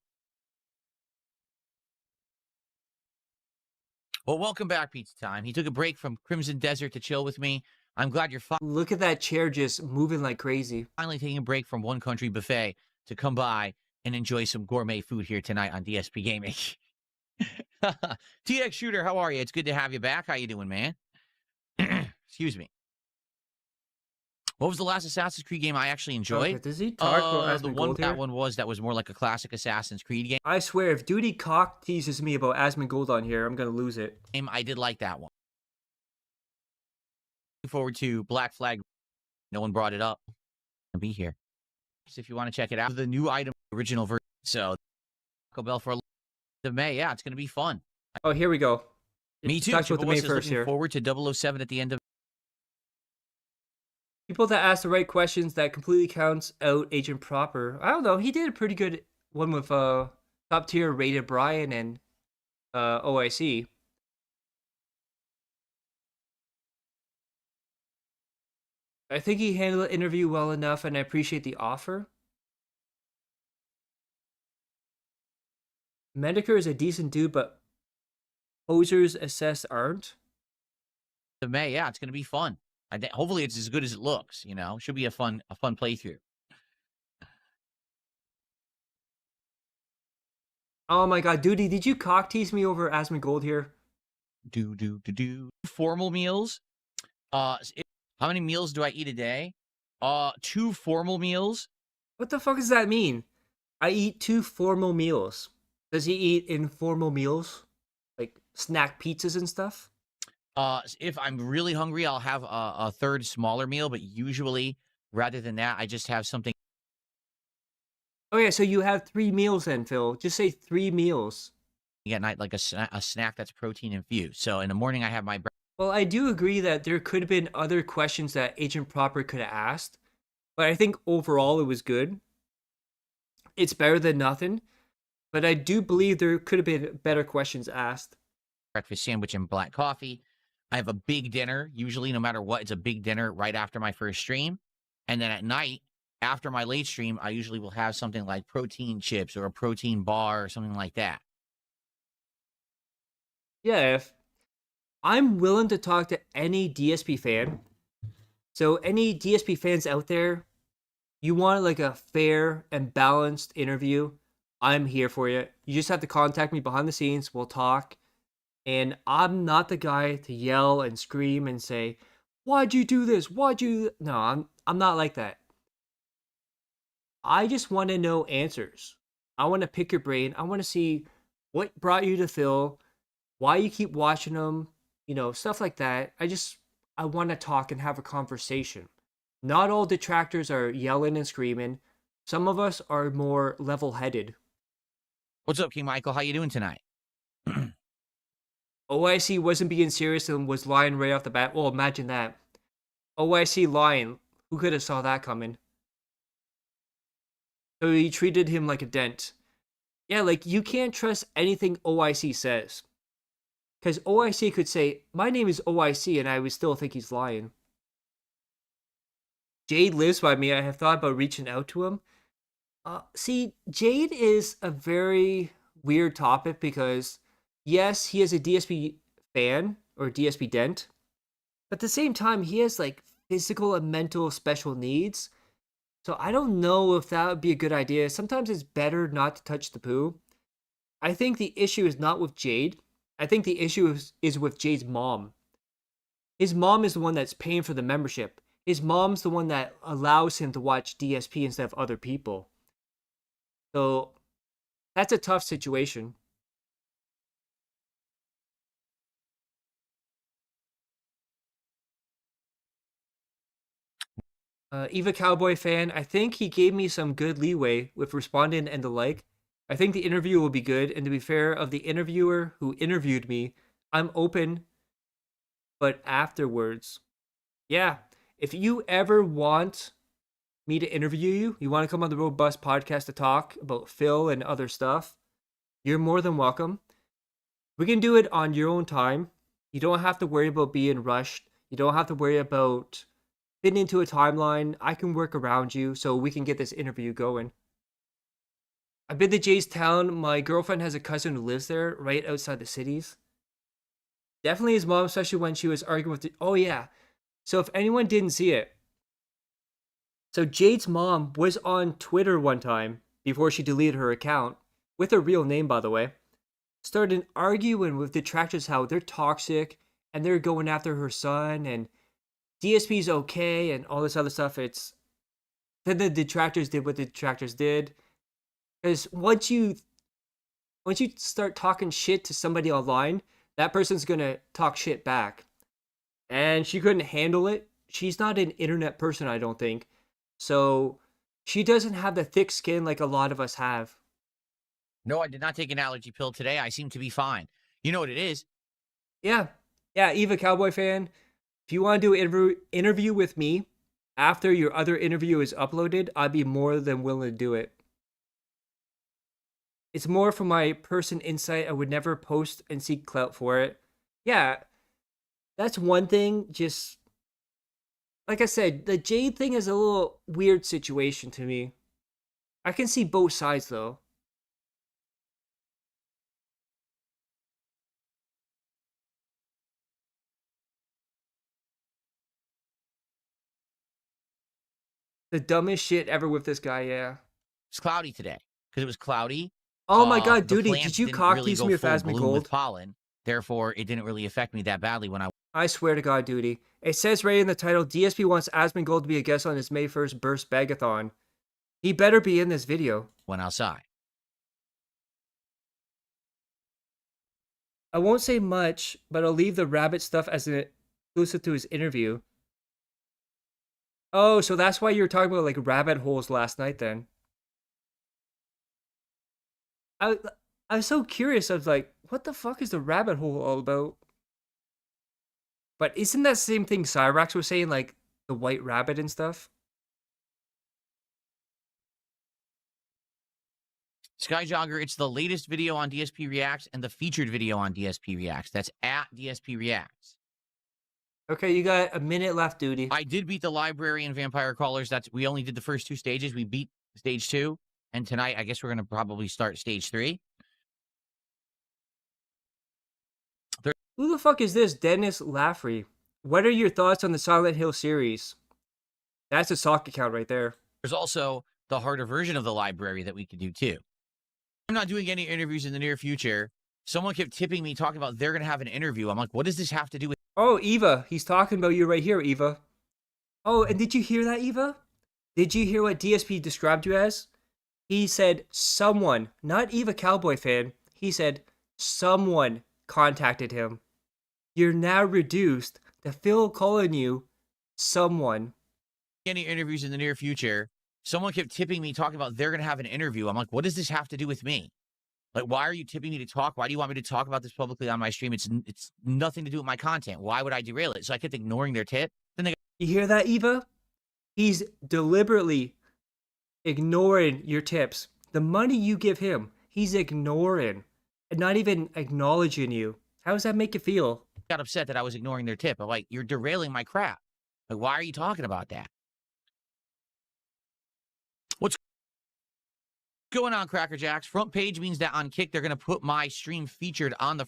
Well, welcome back, Pizza Time. He took a break from Crimson Desert to chill with me. I'm glad you're Look at that chair just moving like crazy. finally taking a break from One Country Buffet to come by and enjoy some gourmet food here tonight on DSP Gaming. TX Shooter, how are you? It's good to have you back. How you doing, man? Excuse me. What was the last Assassin's Creed game I actually enjoyed? Okay, does he talk about the Asmongold one here? that was more like a classic Assassin's Creed game. I swear, if Duty cock teases me about Asmongold on here, I'm gonna lose it. I did like that one. Looking forward to Black Flag. No one brought it up. I'll be here. So if you want to check it out, the new item, original version. So Taco Bell for the May. Yeah, it's going to be fun. Oh, here we go. Me too. Talk about the Triple main West is first looking here. forward to 007 at the end of. People that ask the right questions that completely counts out Agent Proper. I don't know. He did a pretty good one with top tier rated Brian and OIC. I think he handled the interview well enough, and I appreciate the offer. Medicare is a decent dude, but posers assessed aren't. The May, yeah, it's going to be fun. Hopefully, it's as good as it looks. You know, should be a fun playthrough. Oh my god, Duty, did you cock tease me over Asmongold here? Formal meals. How many meals do I eat a day? 2 formal meals. What the fuck does that mean? I eat 2 formal meals. Does he eat informal meals? Like snack pizzas and stuff? If I'm really hungry, I'll have a third smaller meal, but usually, rather than that, I just have something Okay, so you have 3 meals then, Phil. Just say 3 meals. at night, like a snack that's protein infused. So in the morning, I have my Well, I do agree that there could have been other questions that Agent Proper could have asked, but I think overall it was good. It's better than nothing, but I do believe there could have been better questions asked. breakfast sandwich and black coffee. I have a big dinner. Usually, no matter what, it's a big dinner right after my first stream. And then at night, after my late stream, I usually will have something like protein chips or a protein bar or something like that. Yeah, if I'm willing to talk to any DSP fan. So any DSP fans out there, you want like a fair and balanced interview, I'm here for you. You just have to contact me behind the scenes. We'll talk. And I'm not the guy to yell and scream and say, "Why'd you do this? Why'd you?" No, I'm not like that. I just want to know answers. I want to pick your brain. I want to see what brought you to Phil, why you keep watching them, stuff like that. I want to talk and have a conversation. Not all detractors are yelling and screaming. Some of us are more level-headed. What's up, King Michael? How you doing tonight? OIC wasn't being serious and was lying right off the bat. Well, imagine that. OIC lying. Who could have saw that coming? So he treated him like a dent. Yeah, like you can't trust anything OIC says. Because OIC could say, "My name is OIC," and I would still think he's lying. Jade lives by me. I have thought about reaching out to him. See, Jade is a very weird topic because, yes, he is a DSP fan or DSP dent, but at the same time, he has like physical and mental special needs. So I don't know if that would be a good idea. Sometimes it's better not to touch the poo. I think the issue is not with Jade. I think the issue is with Jade's mom. His mom is the one that's paying for the membership. His mom's the one that allows him to watch DSP instead of other people. So that's a tough situation. Eva Cowboy fan, I think he gave me some good leeway with responding and the like. I think the interview will be good, and to be fair of the interviewer who interviewed me, I'm open, but afterwards. Yeah, if you ever want me to interview you, you want to come on the Robust podcast to talk about Phil and other stuff, you're more than welcome. We can do it on your own time. You don't have to worry about being rushed. You don't have to worry about fitting into a timeline. I can work around you so we can get this interview going. I've been to Jay's town. My girlfriend has a cousin who lives there, right outside the cities. Definitely his mom, especially when she was arguing with oh yeah. So if anyone didn't see it, so Jade's mom was on Twitter one time before she deleted her account, with her real name by the way, started arguing with detractors how they're toxic and they're going after her son and DSP's okay and all this other stuff. It's then the detractors did what the detractors did. Because once you start talking shit to somebody online, that person's gonna talk shit back. And she couldn't handle it. She's not an internet person, I don't think. So she doesn't have the thick skin like a lot of us have. No, I did not take an allergy pill today. I seem to be fine. You know what it is? Yeah. Yeah, Eva Cowboy fan. If you want to do an interview with me after your other interview is uploaded, I'd be more than willing to do it. It's more for my person insight. I would never post and seek clout for it. Yeah, that's one thing. Just like I said, the Jade thing is a little weird situation to me. I can see both sides though. The dumbest shit ever with this guy, yeah. It's cloudy today because it was cloudy. Oh my god, The Duty, plants did you didn't cock really tease go me with full bloom with Phasmigold? pollen. Therefore, it didn't really affect me that badly when I swear to God, Duty. It says right in the title, DSP wants Asmongold to be a guest on his May 1st Burst Bagathon. He better be in this video. went outside. I won't say much, but I'll leave the rabbit stuff as an exclusive to his interview. Oh, so that's why you were talking about like rabbit holes last night then. I I was so curious. I was like, what the fuck is the rabbit hole all about? But isn't that same thing Cyrax was saying, like the white rabbit and stuff? Skyjogger, it's the latest video on DSP Reacts and the featured video on DSP Reacts. That's at DSP Reacts. Okay, you got a minute left, Duty. I did beat the library and vampire callers. We only did the first 2 stages. We beat stage 2, and tonight I guess we're gonna probably start stage 3. Who the fuck is this, Dennis Laffrey? What are your thoughts on the Silent Hill series? That's a sock account right there. There's also the harder version of the library that we could do too. I'm not doing any interviews in the near future. Someone kept tipping me, talking about they're gonna have an interview. I'm like, what does this have to do with? Oh, Eva. He's talking about you right here, Eva. Oh, and did you hear that, Eva? Did you hear what DSP described you as? He said someone, not Eva Cowboy fan. He said someone contacted him. You're now reduced to Phil calling you someone. Any interviews in the near future. Someone kept tipping me, talking about they're gonna have an interview. I'm like, what does this have to do with me? Like, why are you tipping me to talk? Why do you want me to talk about this publicly on my stream? It's nothing to do with my content. Why would I derail it? So I kept ignoring their tip. Then they You hear that, Eva? He's deliberately ignoring your tips. The money you give him, he's ignoring and not even acknowledging you. How does that make you feel? got upset that I was ignoring their tip. I'm like, you're derailing my crap. Like, why are you talking about that? What's going on, Cracker Jacks? Front page means that on Kick, they're going to put my stream featured on the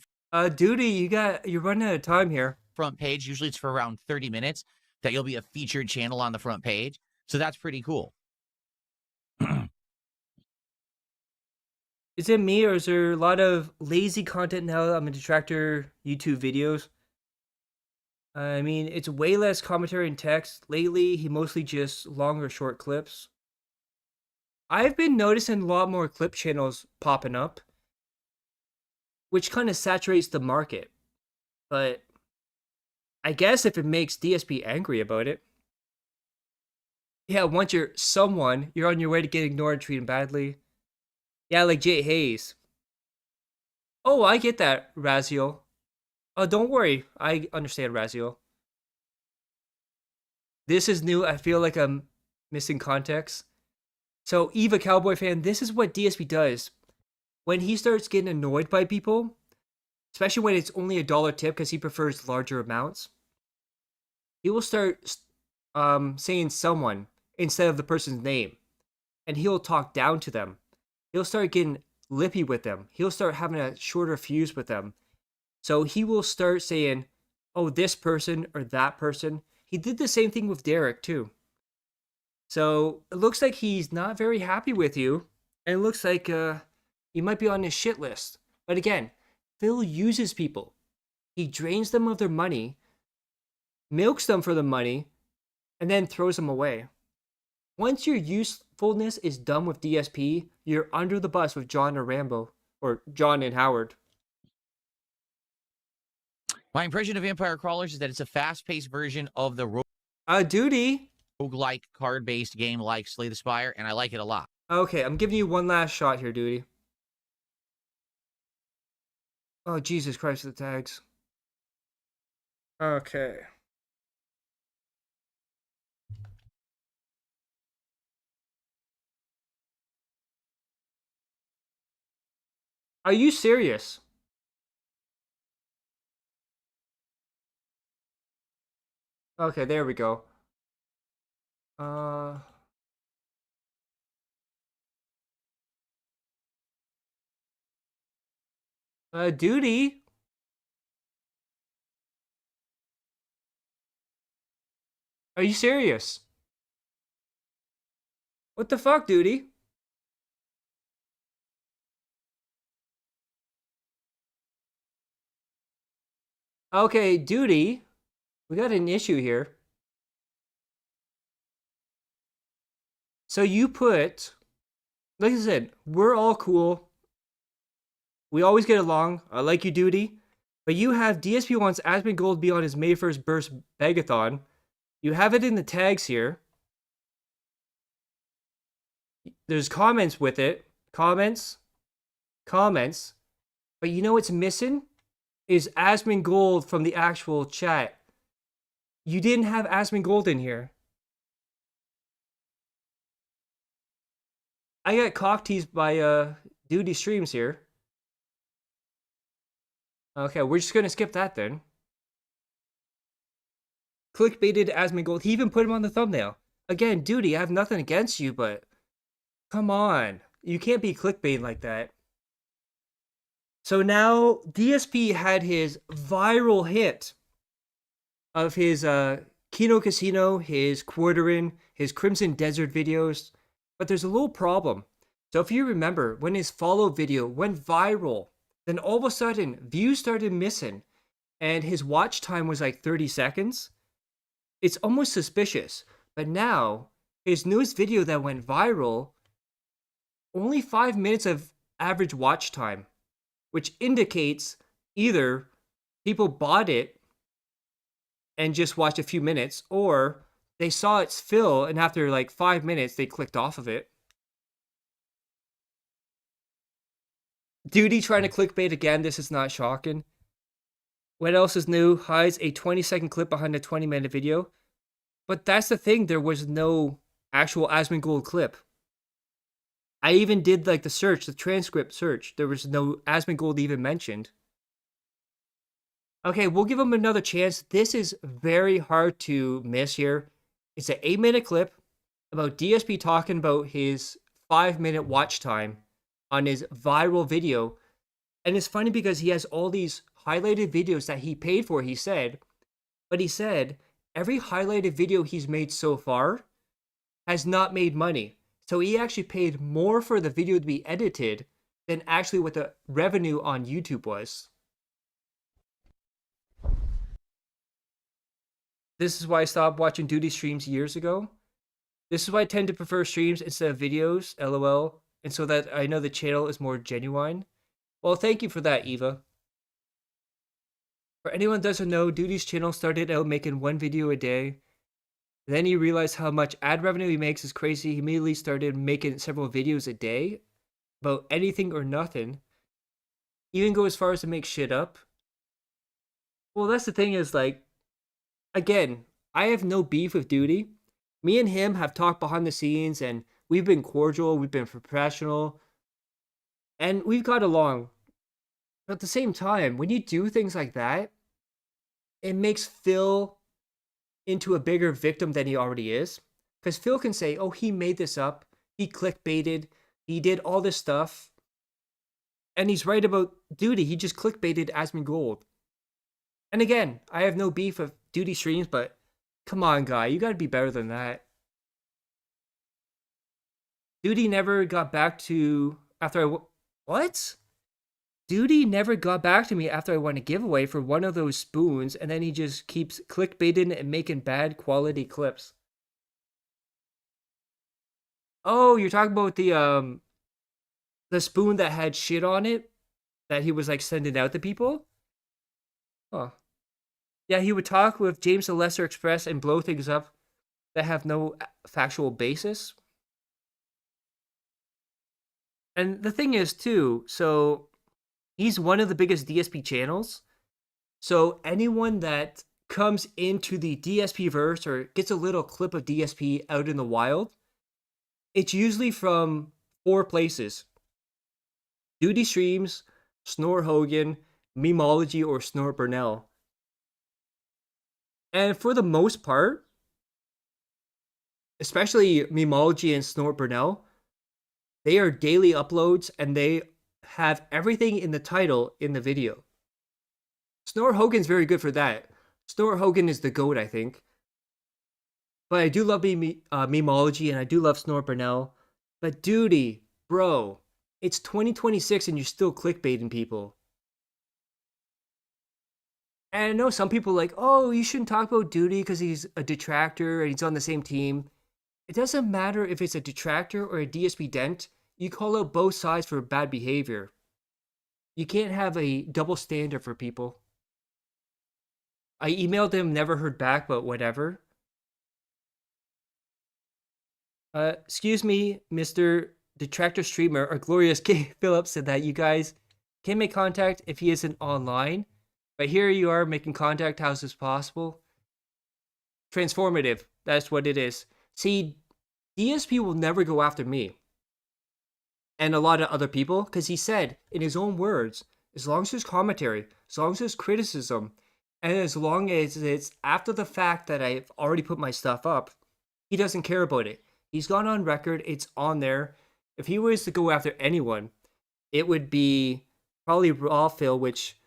Duty, you're running out of time here. front page. Usually it's for around 30 minutes that you'll be a featured channel on the front page. So that's pretty cool. Is it me or is there a lot of lazy content now that I'm a detractor YouTube videos? I mean, it's way less commentary and text. Lately, he mostly just longer short clips. I've been noticing a lot more clip channels popping up, which kind of saturates the market. But I guess if it makes DSP angry about it. Yeah, once you're someone, you're on your way to get ignored and treated badly. Yeah, like Jay Hayes. Oh, I get that, Raziel. Oh, don't worry. I understand, Raziel. This is new. I feel like I'm missing context. So, Eva Cowboy fan, this is what DSP does. When he starts getting annoyed by people, especially when it's only $1 tip because he prefers larger amounts, he will start saying someone instead of the person's name. And he'll talk down to them. He'll start getting lippy with them. He'll start having a shorter fuse with them. So he will start saying, oh, this person or that person. He did the same thing with Derek, too. So it looks like he's not very happy with you. And it looks like you might be on his shit list. But again, Phil uses people. He drains them of their money, milks them for the money, and then throws them away. Once your usefulness is done with DSP, you're under the bus with John or Rambo, or John and Howard. My impression of Vampire Crawlers is that it's a fast-paced version of the Duty. roguelike card-based game like Slay the Spire, and I like it a lot. Okay, I'm giving you one last shot here, Duty. Oh, Jesus Christ, the tags. Okay. Are you serious? Okay, there we go. Duty? Are you serious? What the fuck, Duty? Okay, Duty. We got an issue here. So you put, like I said, we're all cool. We always get along. I like you, Duty. But you have DSP wants Aspen Gold be on his May 1st burst begathon. You have it in the tags here. There's comments with it. Comments. But you know what's missing? Is Aspen Gold from the actual chat. You didn't have Aspen Gold in here. I got cock teased by Duty Streams here. Okay, we're just gonna skip that then. Clickbaited Aspen Gold. He even put him on the thumbnail. Again, Duty, I have nothing against you, but come on. You can't be clickbait like that. So now DSP had his viral hit of his Kino Casino, his Quarterin, his Crimson Desert videos. But there's a little problem. So if you remember, when his follow video went viral, then all of a sudden views started missing and his watch time was like 30 seconds. It's almost suspicious. But now, his newest video that went viral, only 5 minutes of average watch time, which indicates either people bought it and just watched a few minutes, or they saw its fill and after like 5 minutes, they clicked off of it. Duty trying to clickbait again. This is not shocking. What else is new? Hides a 20-second clip behind a 20-minute video. But that's the thing. There was no actual Aspen Gold clip. I even did like the search, the transcript search. There was no Aspen Gold even mentioned. Okay, we'll give him another chance. This is very hard to miss here. It's an 8-minute clip about DSP talking about his 5-minute watch time on his viral video. And it's funny because he has all these highlighted videos that he paid for, he said. But he said every highlighted video he's made so far has not made money. So he actually paid more for the video to be edited than actually what the revenue on YouTube was. This is why I stopped watching Duty streams years ago. This is why I tend to prefer streams instead of videos, lol. And so that I know the channel is more genuine. Well, thank you for that, Eva. For anyone who doesn't know, Duty's channel started out making one video a day. Then he realized how much ad revenue he makes is crazy. He immediately started making several videos a day about anything or nothing. Even go as far as to make shit up. Well, that's the thing is, like, again, I have no beef with Duty. Me and him have talked behind the scenes and we've been cordial, we've been professional, and we've got along. But at the same time, when you do things like that, it makes Phil into a bigger victim than he already is. Because Phil can say, oh, he made this up, he clickbaited, he did all this stuff. And he's right about Duty, he just clickbaited Aspen Gold. And again, I have no beef with Duty streams, but come on, guy, you gotta be better than that. Duty never got back to after what? Duty never got back to me after I won a giveaway for one of those spoons, and then he just keeps clickbaiting and making bad quality clips. Oh, you're talking about the spoon that had shit on it that he was like sending out to people? Huh. Yeah, he would talk with James the Lesser Express and blow things up that have no factual basis. And the thing is, too, so he's one of the biggest DSP channels. So anyone that comes into the DSP verse or gets a little clip of DSP out in the wild, it's usually from 4 places. Duty Streams, Snore Hogan, Memology, or Snort Burnell. And for the most part, especially Memology and Snort Burnell, they are daily uploads and they have everything in the title in the video. Snort Hogan's very good for that. Snort Hogan is the GOAT, I think. But I do love Memology and I do love Snort Burnell. But Duty, bro, it's 2026 and you're still clickbaiting people. And I know some people like, oh, you shouldn't talk about Duty because he's a detractor and he's on the same team. It doesn't matter if it's a detractor or a DSP dent. You call out both sides for bad behavior. You can't have a double standard for people. I emailed him, never heard back, but whatever. Excuse me, Mr. Detractor Streamer, or Glorious K. Phillips said that you guys can make contact if he isn't online. But here you are making contact. How is this possible? Transformative. That's what it is. See, DSP will never go after me. And a lot of other people, because he said, in his own words, as long as there's commentary, as long as there's criticism, and as long as it's after the fact that I've already put my stuff up, he doesn't care about it. He's gone on record, it's on there. If he was to go after anyone, it would be probably Raw Phil, which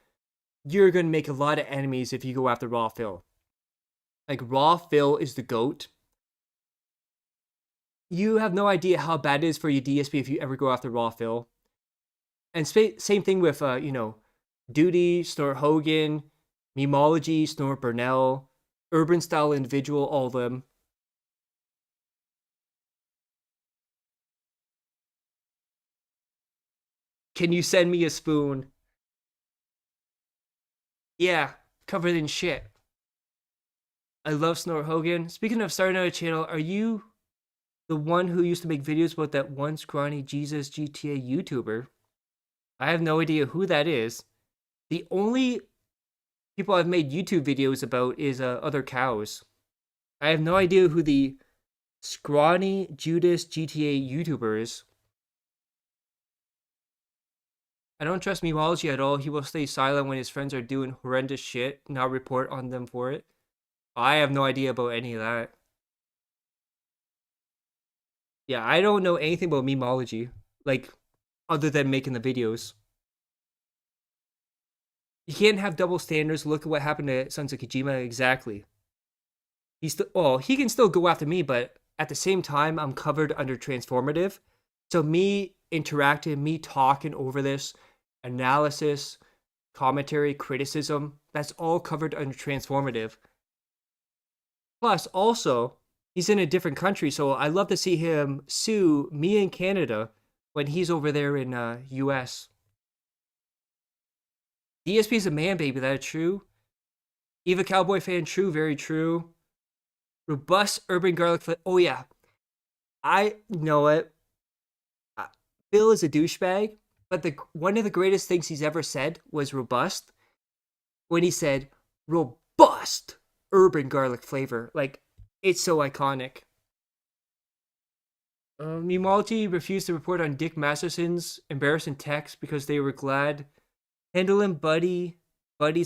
you're going to make a lot of enemies if you go after Raw Phil. Like, Raw Phil is the GOAT. You have no idea how bad it is for your DSP if you ever go after Raw Phil. And same thing with, Duty, Snort Hogan, Memology, Snort Burnell, Urban Style Individual, all of them. Can you send me a spoon? Yeah, covered in shit. I love Snort Hogan. Speaking of starting out a channel, are you the one who used to make videos about that one scrawny Jesus GTA YouTuber? I have no idea who that is. The only people I've made YouTube videos about is other cows. I have no idea who the scrawny Judas GTA YouTuber is. I don't trust Memology at all. He will stay silent when his friends are doing horrendous shit, not report on them for it. I have no idea about any of that. Yeah, I don't know anything about Memology, like, other than making the videos. You can't have double standards. Look at what happened to Sons of Kojima. Exactly. He can still go after me, but at the same time, I'm covered under transformative. So me interacting, me talking over this, analysis, commentary, criticism, that's all covered under transformative. Plus, also, he's in a different country, so I love to see him sue me in Canada when he's over there in US. DSP is a man, baby, that's true. Eva Cowboy fan, true, very true. Robust urban garlic flavor. Oh, yeah. I know it. Bill is a douchebag, but one of the greatest things he's ever said was robust. When he said, robust urban garlic flavor. Like, it's so iconic. Memology refused to report on Dick Masterson's embarrassing text because they were glad. Handle and buddies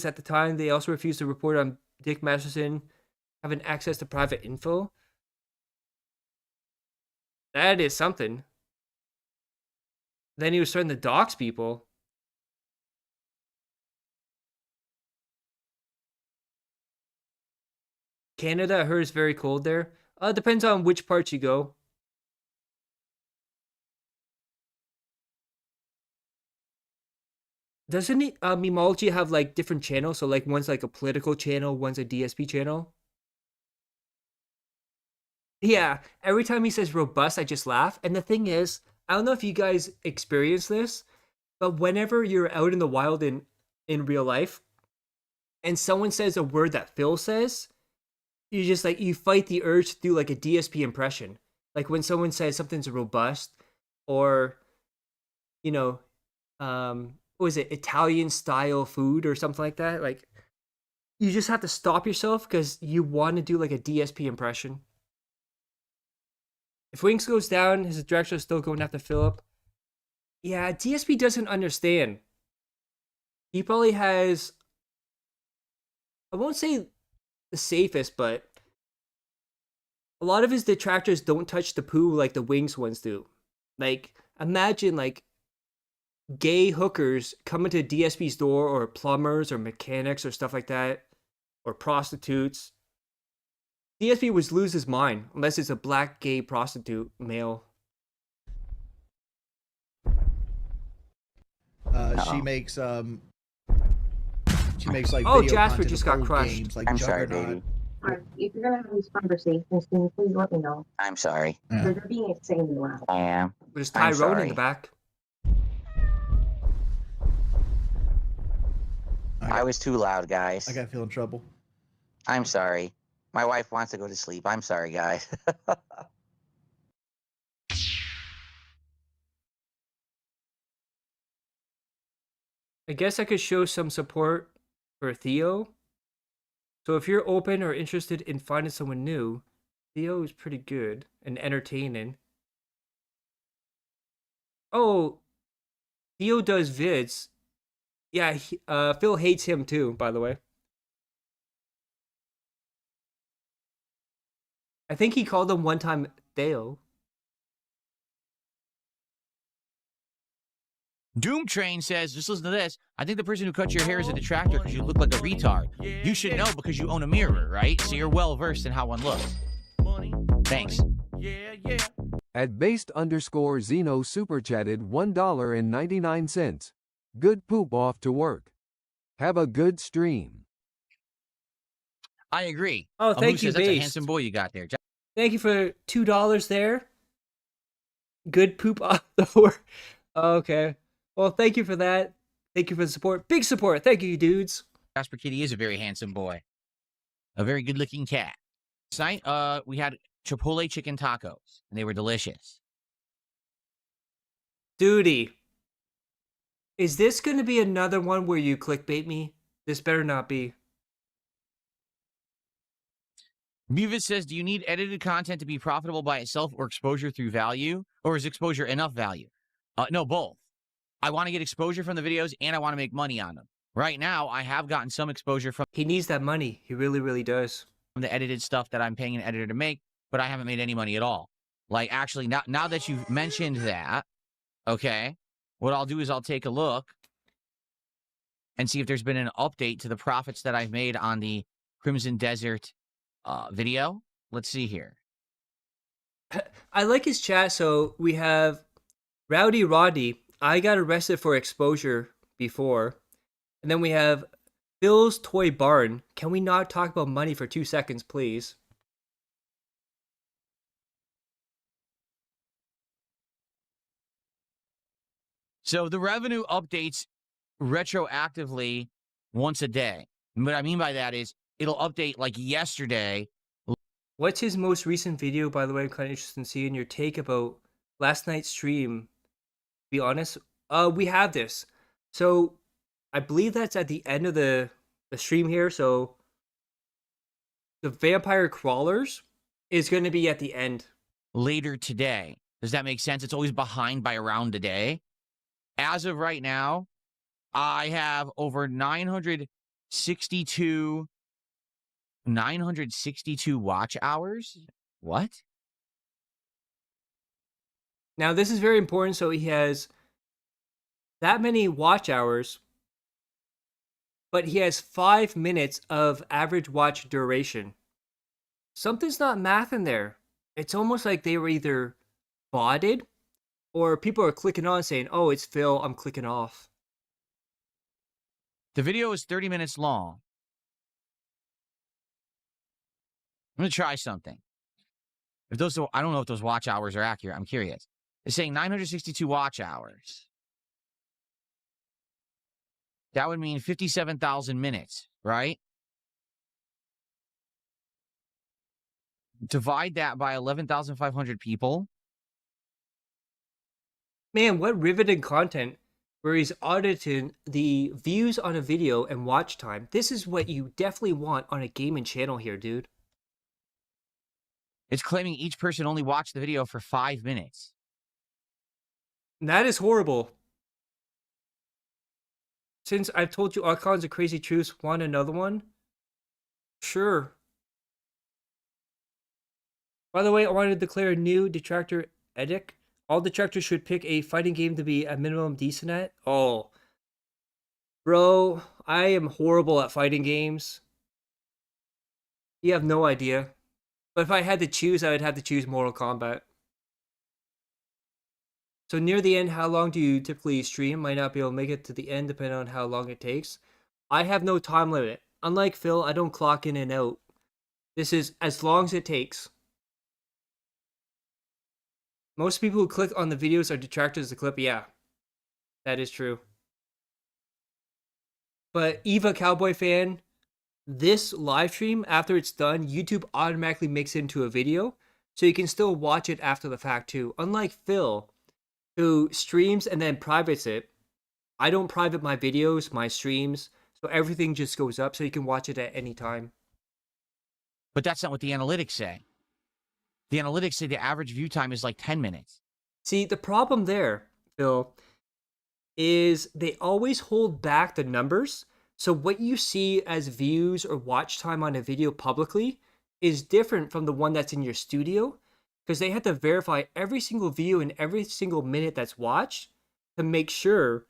at the time, they also refused to report on Dick Masterson having access to private info. That is something. Then he was starting to dox people. Canada, I heard, is very cold there. Depends on which parts you go. Doesn't Memology have like different channels? So like one's like a political channel, one's a DSP channel. Yeah, every time he says robust, I just laugh. And the thing is, I don't know if you guys experience this, but whenever you're out in the wild in real life, and someone says a word that Phil says, you just like, you fight the urge to do like a DSP impression. Like when someone says something's robust, or, you know, what was it, Italian style food or something like that. Like, you just have to stop yourself because you want to do like a DSP impression. If Winks goes down, his direction is still going after Philip. Yeah, DSP doesn't understand. He probably has, I won't say the safest, but a lot of his detractors don't touch the poo like the Wings ones do. Like, imagine like gay hookers coming to DSP's door, or plumbers or mechanics or stuff like that, or prostitutes. DSP would lose his mind unless it's a black gay prostitute male. She makes He makes like Oh, video Jasper content just of got old crushed. games like I'm sorry, Juggernaut. baby. Alright, if you're gonna have these conversations, can you please let me know? I'm sorry. Yeah. Because they're being insanely loud. I am. There's I'm Tyrone in the sorry. back. I was too loud, guys. I gotta feel in trouble. I'm sorry. My wife wants to go to sleep. I'm sorry, guys. I guess I could show some support for Theo. So if you're open or interested in finding someone new, Theo is pretty good and entertaining. Oh, Theo does vids. Yeah, Phil hates him too, by the way. I think he called him one time Theo. Doom Train says, just listen to this. I think the person who cut your hair is a detractor because you look like a retard. You should know because you own a mirror, right? So you're well versed in how one looks. Thanks. At based_Zeno super chatted $1.99. Good poop off to work. Have a good stream. I agree. Oh, thank you, says, that's a Based. handsome boy you got there. Thank you for $2 there. Good poop off the work. Okay. Well, thank you for that. Thank you for the support. Big support. Thank you, dudes. Jasper Kitty is a very handsome boy. A very good-looking cat. Tonight, we had Chipotle chicken tacos, and they were delicious. Duty. Is this going to be another one where you clickbait me? This better not be. Beavis says, do you need edited content to be profitable by itself or exposure through value? Or is exposure enough value? No, both. I want to get exposure from the videos and I want to make money on them. Right now, I have gotten some exposure from He needs that money. He really, really does. the edited stuff that I'm paying an editor to make, but I haven't made any money at all. Like, actually, now that you've mentioned that, okay, what I'll do is I'll take a look and see if there's been an update to the profits that I've made on the Crimson Desert video. Let's see here. I like his chat. So we have Rowdy Roddy. I got arrested for exposure before. And then we have Phil's Toy Barn. Can we not talk about money for 2 seconds, please? So the revenue updates retroactively once a day. And what I mean by that is it'll update like yesterday. What's his most recent video, by the way? I'm kind of interested in seeing your take about last night's stream. Be honest. We have this. So I believe that's at the end of the stream here. So the Vampire Crawlers is going to be at the end. Later today. Does that make sense? It's always behind by around a day. As of right now, I have over 962 watch hours. What? Now, this is very important. So he has that many watch hours, but he has 5 minutes of average watch duration. Something's not math in there. It's almost like they were either botted or people are clicking on saying, oh, it's Phil, I'm clicking off. The video is 30 minutes long. I'm going to try something. If those, I don't know if those watch hours are accurate. I'm curious. It's saying 962 watch hours. That would mean 57,000 minutes, right? Divide that by 11,500 people. Man, what riveting content where he's auditing the views on a video and watch time. This is what you definitely want on a gaming channel here, dude. It's claiming each person only watched the video for 5 minutes. That is horrible. Since I've told you all kinds of crazy truths, want another one? Sure. By the way, I want to declare a new detractor edict. All detractors should pick a fighting game to be at minimum decent at. Oh. Bro, I am horrible at fighting games. You have no idea. But if I had to choose, I would have to choose Mortal Kombat. So near the end, how long do you typically stream? Might not be able to make it to the end depending on how long it takes. I have no time limit. Unlike Phil, I don't clock in and out. This is as long as it takes. Most people who click on the videos are detractors of the clip. Yeah, that is true. But Eva Cowboy fan, this live stream, after it's done, YouTube automatically makes it into a video. So you can still watch it after the fact too. Unlike Phil, who streams and then privates it. I don't private my videos, my streams. So everything just goes up so you can watch it at any time. But that's not what the analytics say. The analytics say the average view time is like 10 minutes. See, the problem there, Phil, is they always hold back the numbers. So what you see as views or watch time on a video publicly is different from the one that's in your studio, because they have to verify every single view and every single minute that's watched to make sure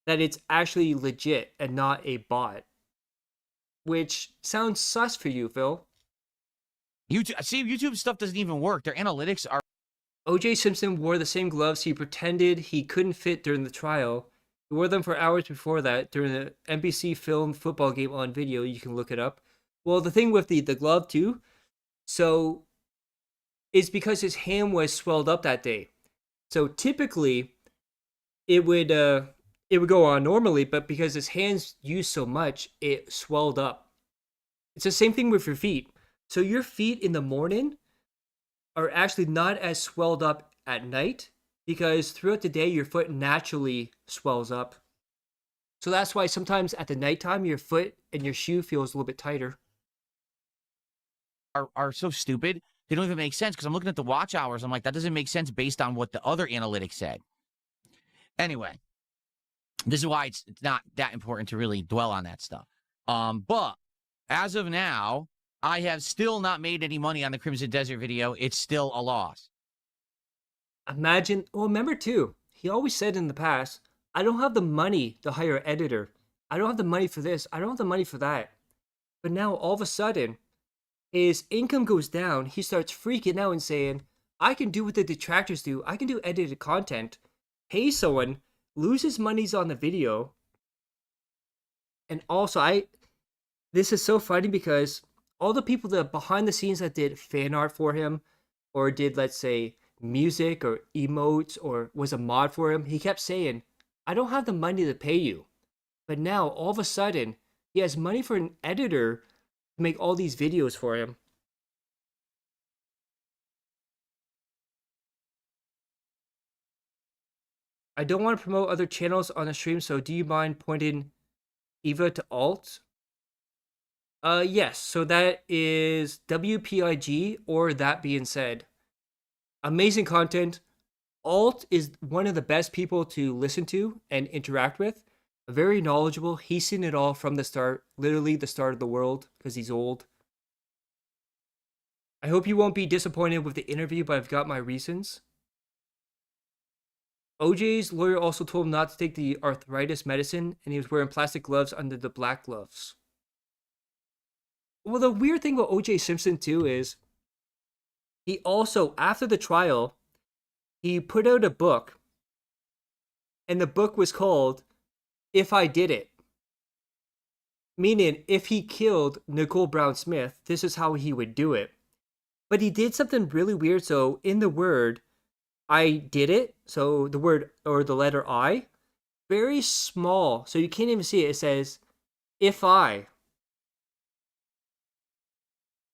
that it's actually legit and not a bot. Which sounds sus for you, Phil. YouTube stuff doesn't even work. Their analytics are... O.J. Simpson wore the same gloves he pretended he couldn't fit during the trial. He wore them for hours before that during the NBC film football game on video. You can look it up. Well, the thing with the glove too, so it's because his hand was swelled up that day. So typically it would go on normally, but because his hands used so much, it swelled up. It's the same thing with your feet. So your feet in the morning are actually not as swelled up at night because throughout the day, your foot naturally swells up. So that's why sometimes at the nighttime, your foot and your shoe feels a little bit tighter. Are so stupid. They don't even make sense because I'm looking at the watch hours. I'm like, that doesn't make sense based on what the other analytics said. Anyway, this is why it's not that important to really dwell on that stuff. But as of now, I have still not made any money on the Crimson Desert video. It's still a loss. Imagine, well, remember too, he always said in the past, I don't have the money to hire an editor. I don't have the money for this. I don't have the money for that. But now all of a sudden, his income goes down. He starts freaking out and saying, I can do what the detractors do. I can do edited content. Pay someone, lose his monies on the video. And also, this is so funny because all the people that behind the scenes that did fan art for him or did, let's say, music or emotes or was a mod for him, he kept saying, I don't have the money to pay you. But now, all of a sudden, he has money for an editor to make all these videos for him. I don't want to promote other channels on the stream, so do you mind pointing Eva to alt? Yes, so that is WPIG, or that being said. Amazing content. Alt is one of the best people to listen to and interact with. Very knowledgeable. He's seen it all from the start, literally the start of the world, because he's old. I hope you won't be disappointed with the interview, but I've got my reasons. OJ's lawyer also told him not to take the arthritis medicine, and he was wearing plastic gloves under the black gloves. Well, the weird thing about O.J. Simpson, too, is he also, after the trial, he put out a book, and the book was called If I Did It. Meaning, if he killed Nicole Brown Smith, this is how he would do it. But he did something really weird, so in the word, I did it, so the word, or the letter I, very small, so you can't even see it, it says, if I.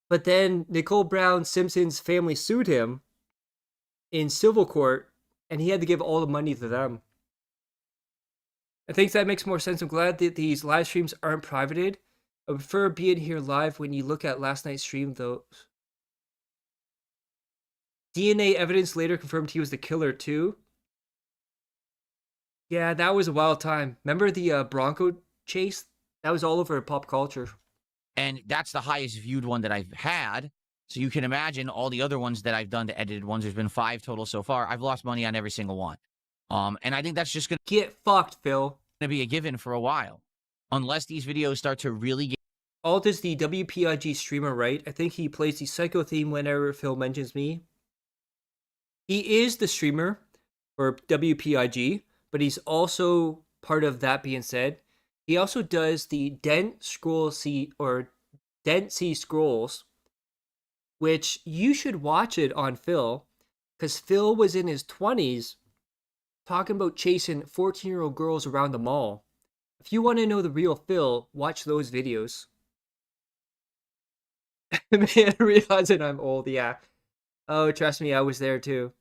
But then Nicole Brown Simpson's family sued him in civil court, and he had to give all the money to them. I think that makes more sense. I'm glad that these live streams aren't privated. I prefer being here live when you look at last night's stream, though. DNA evidence later confirmed he was the killer, too. Yeah, that was a wild time. Remember the Bronco chase? That was all over pop culture. And that's the highest viewed one that I've had. So you can imagine all the other ones that I've done, the edited ones. There's been 5 total so far. I've lost money on every single one. And I think that's just going to Get fucked, Phil. be a given for a while. Unless these videos start to really get... Alt is the WPIG streamer, right? I think he plays the Psycho theme whenever Phil mentions me. He is the streamer for WPIG, but he's also part of That Being Said. He also does the Dent Scroll C or Dent C Scrolls, which you should watch it on Phil, because Phil was in his 20s talking about chasing 14-year-old girls around the mall. If you want to know the real Phil, watch those videos. Man, realizing I'm old, yeah. Oh, trust me, I was there too.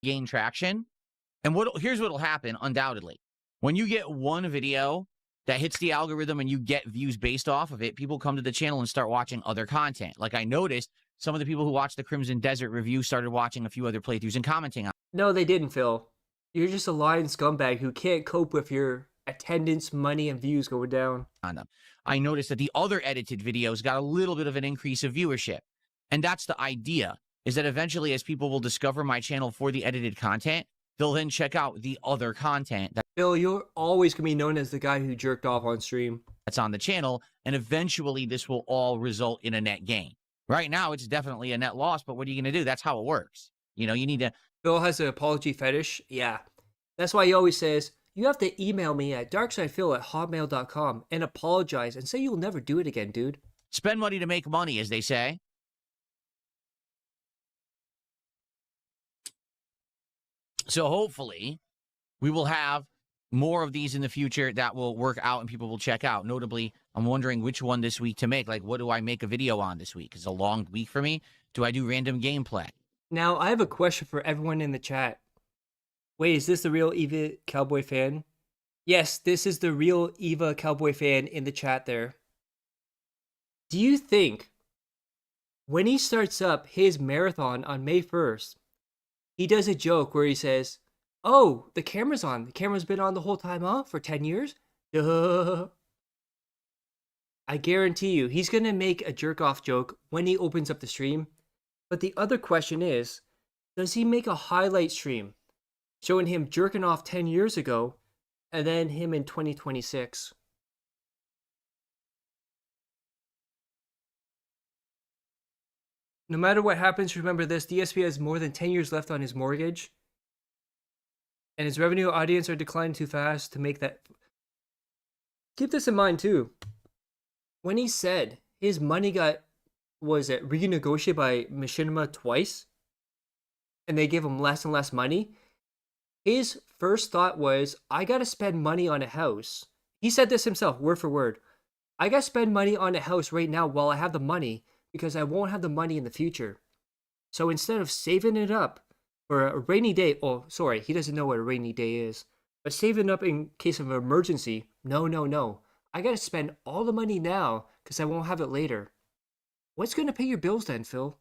Gain traction. And here's what'll happen, undoubtedly. When you get one video that hits the algorithm and you get views based off of it, people come to the channel and start watching other content. Like I noticed some of the people who watched the Crimson Desert review started watching a few other playthroughs and commenting on No, they didn't, Phil. You're just a lying scumbag who can't cope with your attendance, money, and views going down. them. I noticed that the other edited videos got a little bit of an increase of viewership. And that's the idea, is that eventually as people will discover my channel for the edited content, they'll then check out the other content Phil, you're always going to be known as the guy who jerked off on stream. that's on the channel, and eventually this will all result in a net gain. Right now, it's definitely a net loss, but what are you going to do? That's how it works. You know, you need to... Phil has an apology fetish. Yeah. That's why he always says, you have to email me at darksidephil@hotmail.com and apologize and say you'll never do it again, dude. spend money to make money, as they say. So hopefully, we will have more of these in the future that will work out and people will check out. Notably, I'm wondering which one this week to make. Like, what do I make a video on this week? It's a long week for me. Do I do random gameplay? Now, I have a question for everyone in the chat. Wait, is this the real Eva Cowboy fan? Yes, this is the real Eva Cowboy fan in the chat there. Do you think when he starts up his marathon on May 1st, he does a joke where he says, oh, the camera's on. The camera's been on the whole time, huh? For 10 years? Duh. I guarantee you, he's going to make a jerk-off joke when he opens up the stream. But the other question is, does he make a highlight stream showing him jerking off 10 years ago and then him in 2026? No matter what happens, remember this, DSP has more than 10 years left on his mortgage. And his revenue audience are declining too fast to make that. Keep this in mind too. When he said his money got, was it renegotiated by Machinima twice, and they gave him less and less money, his first thought was, I gotta spend money on a house. He said this himself, word for word. I gotta spend money on a house right now while I have the money, because I won't have the money in the future. So instead of saving it up for a rainy day, oh, sorry, he doesn't know what a rainy day is, but saving up in case of an emergency, no. I gotta spend all the money now because I won't have it later. What's gonna pay your bills then, Phil?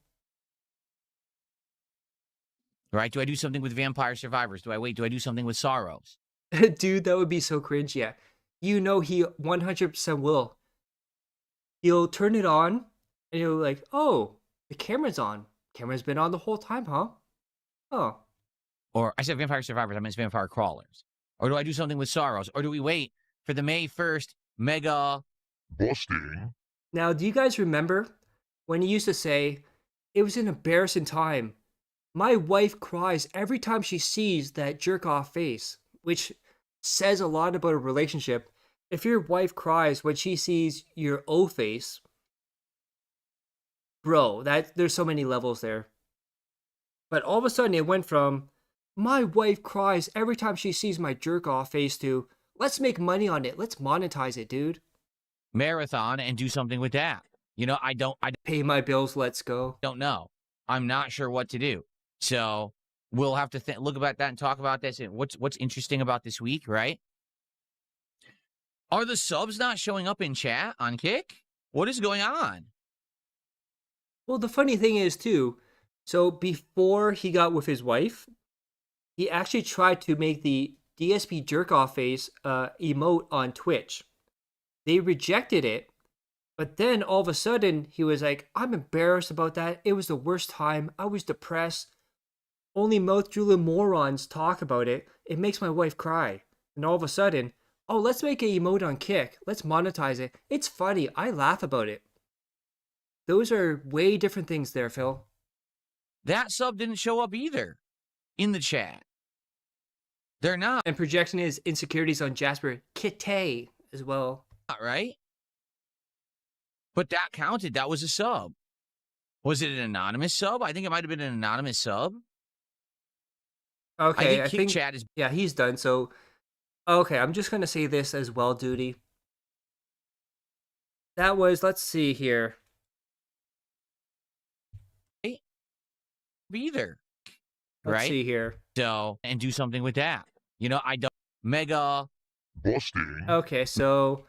Right? Do I do something with Vampire Survivors? Do I wait? Do I do something with Sorrows? Dude, that would be so cringe, yeah. You know he 100% will. He'll turn it on, and he'll like, oh, the camera's on. Camera's been on the whole time, huh? Oh. Or I said Vampire Survivors, I meant Vampire Crawlers. Or do I do something with Sorrows? Or do we wait for the May 1st mega Busting. Now, do you guys remember when he used to say, it was an embarrassing time. My wife cries every time she sees that jerk-off face, which says a lot about a relationship. If your wife cries when she sees your O face, bro, there's so many levels there. But all of a sudden it went from, my wife cries every time she sees my jerk-off face to, let's make money on it. Let's monetize it, dude. marathon and do something with that. You know, I Pay my bills, let's go. don't know. I'm not sure what to do. So we'll have to look about that and talk about this. And what's interesting about this week, right? Are the subs not showing up in chat on Kick? What is going on? Well, the funny thing is, too, so before he got with his wife, he actually tried to make the DSP jerk-off face emote on Twitch. They rejected it, but then all of a sudden, he was like, I'm embarrassed about that. It was the worst time. I was depressed. Only mouth-drooling morons talk about it. It makes my wife cry. And all of a sudden, oh, let's make an emote on Kick. Let's monetize it. It's funny. I laugh about it. Those are way different things there, Phil. That sub didn't show up either in the chat. They're not, And projecting his insecurities on Jasper Kitte as well. right? But that counted. That was a sub. Was it an anonymous sub? I think it might have been an anonymous sub. Okay, I think Kick Chat is yeah, he's done. So, okay, I'm just gonna say this as well, Duty. That was, let's see here. either. Let's Right? see here. So, and do something with that. You know, I don't. Mega. Busting. Okay, so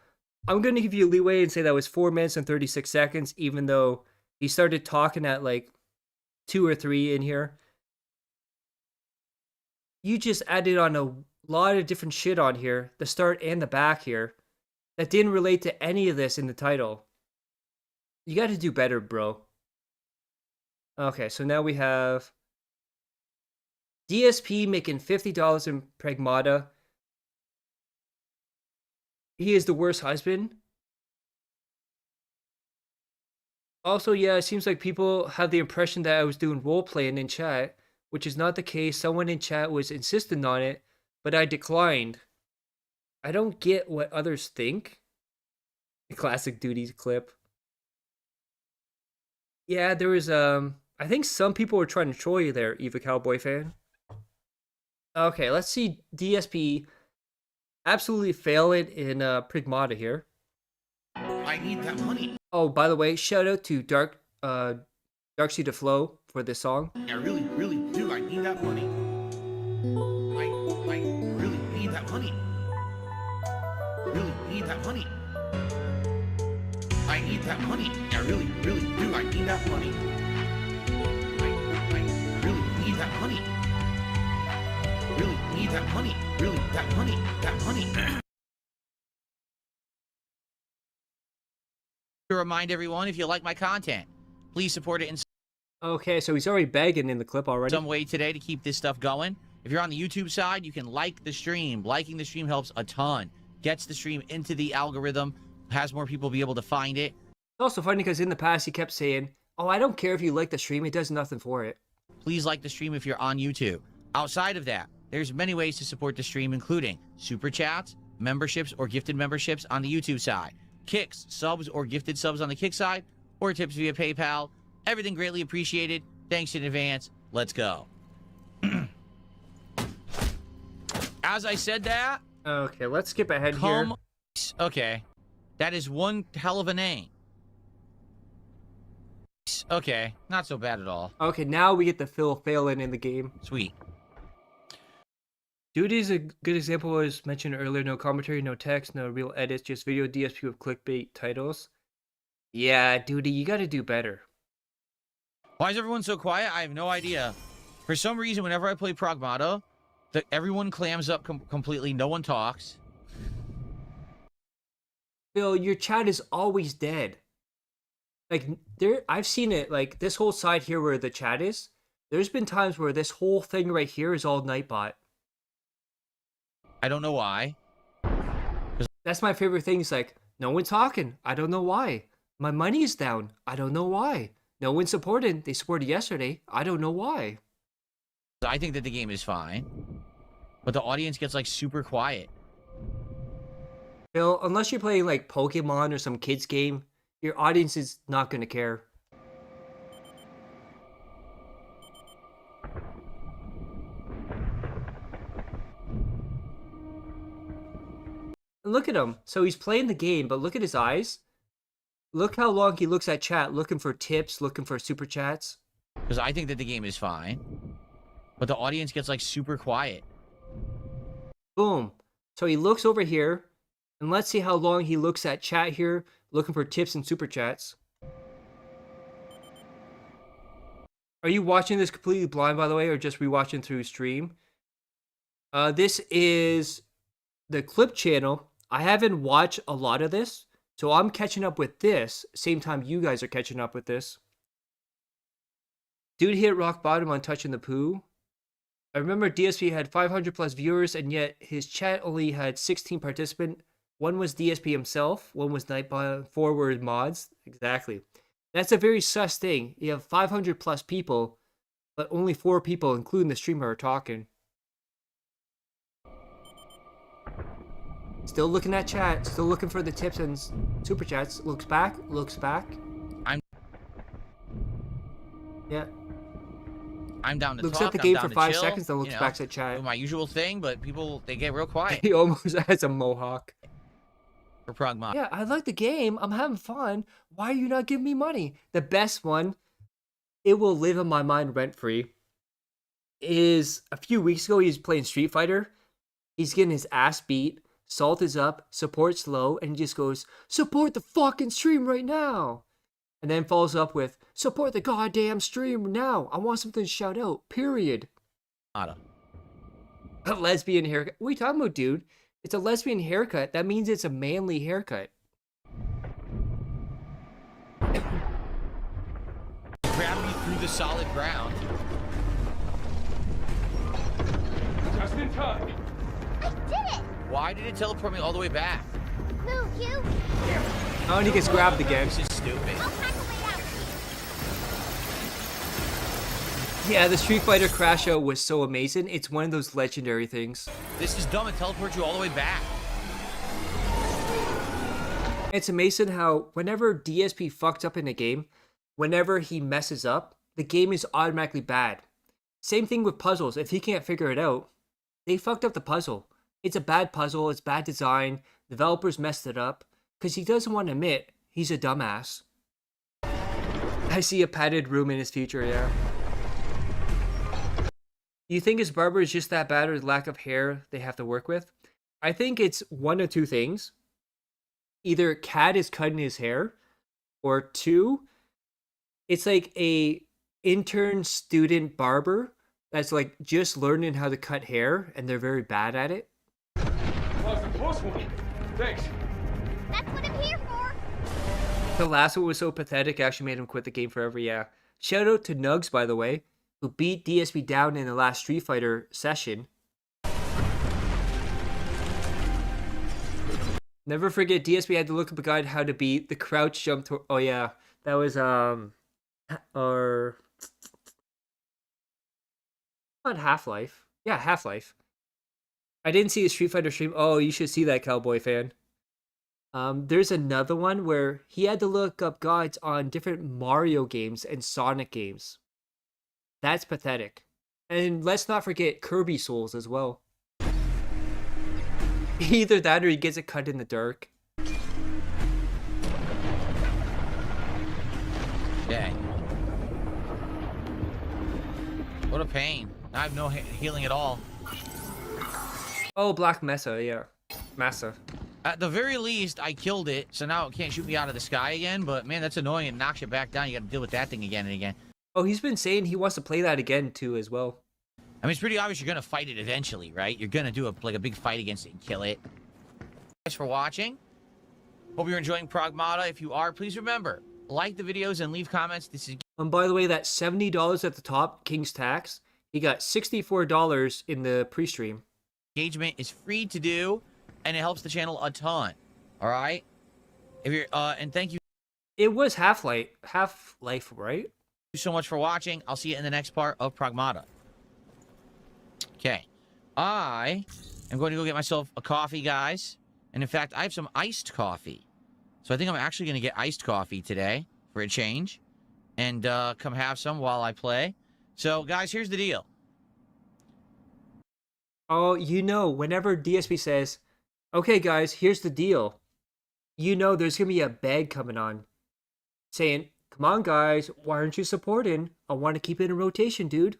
I'm gonna give you leeway and say that was 4 minutes and 36 seconds, even though he started talking at like 2 or 3 in here. You just added on a lot of different shit on here, the start and the back here, that didn't relate to any of this in the title. You gotta do better, bro. Okay, so now we have DSP making $50 in Pragmata. He is the worst husband. Also, yeah, it seems like people have the impression that I was doing roleplaying in chat, which is not the case. Someone in chat was insistent on it, but I declined. I don't get what others think. Classic duties clip. Yeah, there was I think some people were trying to troll you there, Eva Cowboy fan. Okay, let's see DSP absolutely failing in Pragmata here. I need that money. Oh, by the way, shout out to Dark Seed of Flow for this song. I really, really do. I need that money. I really need that money. Really need that money. I need that money. I really, really do. I need that money. I really need that money. Really need that money. Really, that money. That money. To remind everyone, if you like my content, please support it in Okay, so he's already begging in the clip already. some way today to keep this stuff going. If you're on the YouTube side, you can like the stream. Liking the stream helps a ton. Gets the stream into the algorithm, has more people be able to find it. It's also funny because in the past he kept saying, oh, I don't care if you like the stream, it does nothing for it. Please like the stream if you're on YouTube. Outside of that, there's many ways to support the stream, including super chats, memberships, or gifted memberships on the YouTube side, kicks, subs, or gifted subs on the kick side, or tips via PayPal. Everything greatly appreciated. Thanks in advance. Let's go. As I said that, Okay, let's skip ahead here. Okay. That is one hell of a name. Okay, not so bad at all. Okay, now we get the Phil Phelan in the game. Sweet. Duty is a good example, as mentioned earlier. No commentary, no text, no real edits, just video DSP with clickbait titles. Yeah, Duty, you gotta do better. Why is everyone so quiet? I have no idea. For some reason, whenever I play Pragmata, everyone clams up completely. No one talks. Phil, your chat is always dead. Like, I've seen it, like, this whole side here where the chat is, there's been times where this whole thing right here is all Nightbot. I don't know why. That's my favorite thing. Is like, no one's talking. I don't know why. My money is down. I don't know why. No one's supported. They supported yesterday. I don't know why. I think that the game is fine. But the audience gets, like, super quiet. Phil, unless you're playing, like, Pokemon or some kids game, your audience is not going to care. Look at him. So he's playing the game, but look at his eyes. Look how long he looks at chat, looking for tips, looking for super chats. Because I think that the game is fine. But the audience gets, like, super quiet. Boom. So he looks over here, and let's see how long he looks at chat here, looking for tips and super chats. Are you watching this completely blind, by the way, or just rewatching through stream? This is the clip channel. I haven't watched a lot of this, so I'm catching up with this, same time you guys are catching up with this. Dude hit rock bottom on touching the poo. I remember DSP had 500 plus viewers, and yet his chat only had 16 participants. One was DSP himself, one was Nightbot, 4 were mods. Exactly. That's a very sus thing. You have 500 plus people, but only 4 people, including the streamer, are talking. Still looking at chat. Still looking for the tips and super chats. Looks back. Looks back. Yeah. I'm down to Looks talk. at the I'm game down for to 5 chill, seconds, then you looks know, back at chat. do my usual thing, but people, they get real quiet He almost has a mohawk. for Pragmata. Yeah, I like the game. I'm having fun. Why are you not giving me money? The best one, it will live in my mind rent free, is a few weeks ago he was playing Street Fighter. He's getting his ass beat. Salt is up, support's low, and he just goes, support the fucking stream right now. And then follows up with, support the goddamn stream now. I want something to shout out, period. A lesbian haircut. What are you talking about, dude? It's a lesbian haircut. That means it's a manly haircut. Grab me through the solid ground. Just in time. I did it! Why did it teleport me all the way back? Move, you! Oh, and he gets grabbed again. This is stupid. I'll find a way out. Yeah, the Street Fighter crash out was so amazing. It's one of those legendary things. This is dumb. It teleports you all the way back. It's amazing how whenever DSP fucked up in a game, whenever he messes up, the game is automatically bad. Same thing with puzzles. If he can't figure it out, they fucked up the puzzle. It's a bad puzzle. It's bad design. Developers messed it up because he doesn't want to admit he's a dumbass. I see a padded room in his future, yeah. Do you think his barber is just that bad or the lack of hair they have to work with? I think it's one of two things. Either Cat is cutting his hair, or two, it's like a intern student barber that's like just learning how to cut hair and they're very bad at it. That was a close one. Thanks. That's what I'm here for. The last one was so pathetic, it actually made him quit the game forever, yeah. Shout out to Nugs, by the way, who beat DSP down in the last Street Fighter session. Never forget, DSP had to look up a guide how to beat the crouch jump to... Oh yeah, that was, or... Not Half-Life. Yeah, Half-Life. I didn't see a Street Fighter stream. Oh, you should see that, Cowboy fan. There's another one where he had to look up guides on different Mario games and Sonic games. That's pathetic. And let's not forget Kirby Souls as well. Either that or he gets it cut in the dark. Dang. What a pain. I have no healing at all. Oh, Black Mesa, yeah. Massa. At the very least, I killed it, so now it can't shoot me out of the sky again, but man, that's annoying. It knocks you back down. You gotta deal with that thing again and again. Oh, he's been saying he wants to play that again too as well. I mean, it's pretty obvious you're gonna fight it eventually, right? You're gonna do a big fight against it and kill it. Thanks for watching. Hope you're enjoying Pragmata. If you are, please remember, like the videos and leave comments. This is... And by the way, that $70 at the top, King's Tax, he got $64 in the pre-stream. Engagement is free to do, and it helps the channel a ton. All right? If you're, and thank you It was Half-Life, right? so much for watching. I'll see you in the next part of Pragmata. Okay. I am going to go get myself a coffee, guys. And in fact, I have some iced coffee. So I think I'm actually going to get iced coffee today for a change. And come have some while I play. So, guys, here's the deal. Oh, you know, whenever DSP says, okay, guys, here's the deal. You know there's going to be a bag coming on. Saying, come on, guys, why aren't you supporting? I want to keep it in rotation, dude.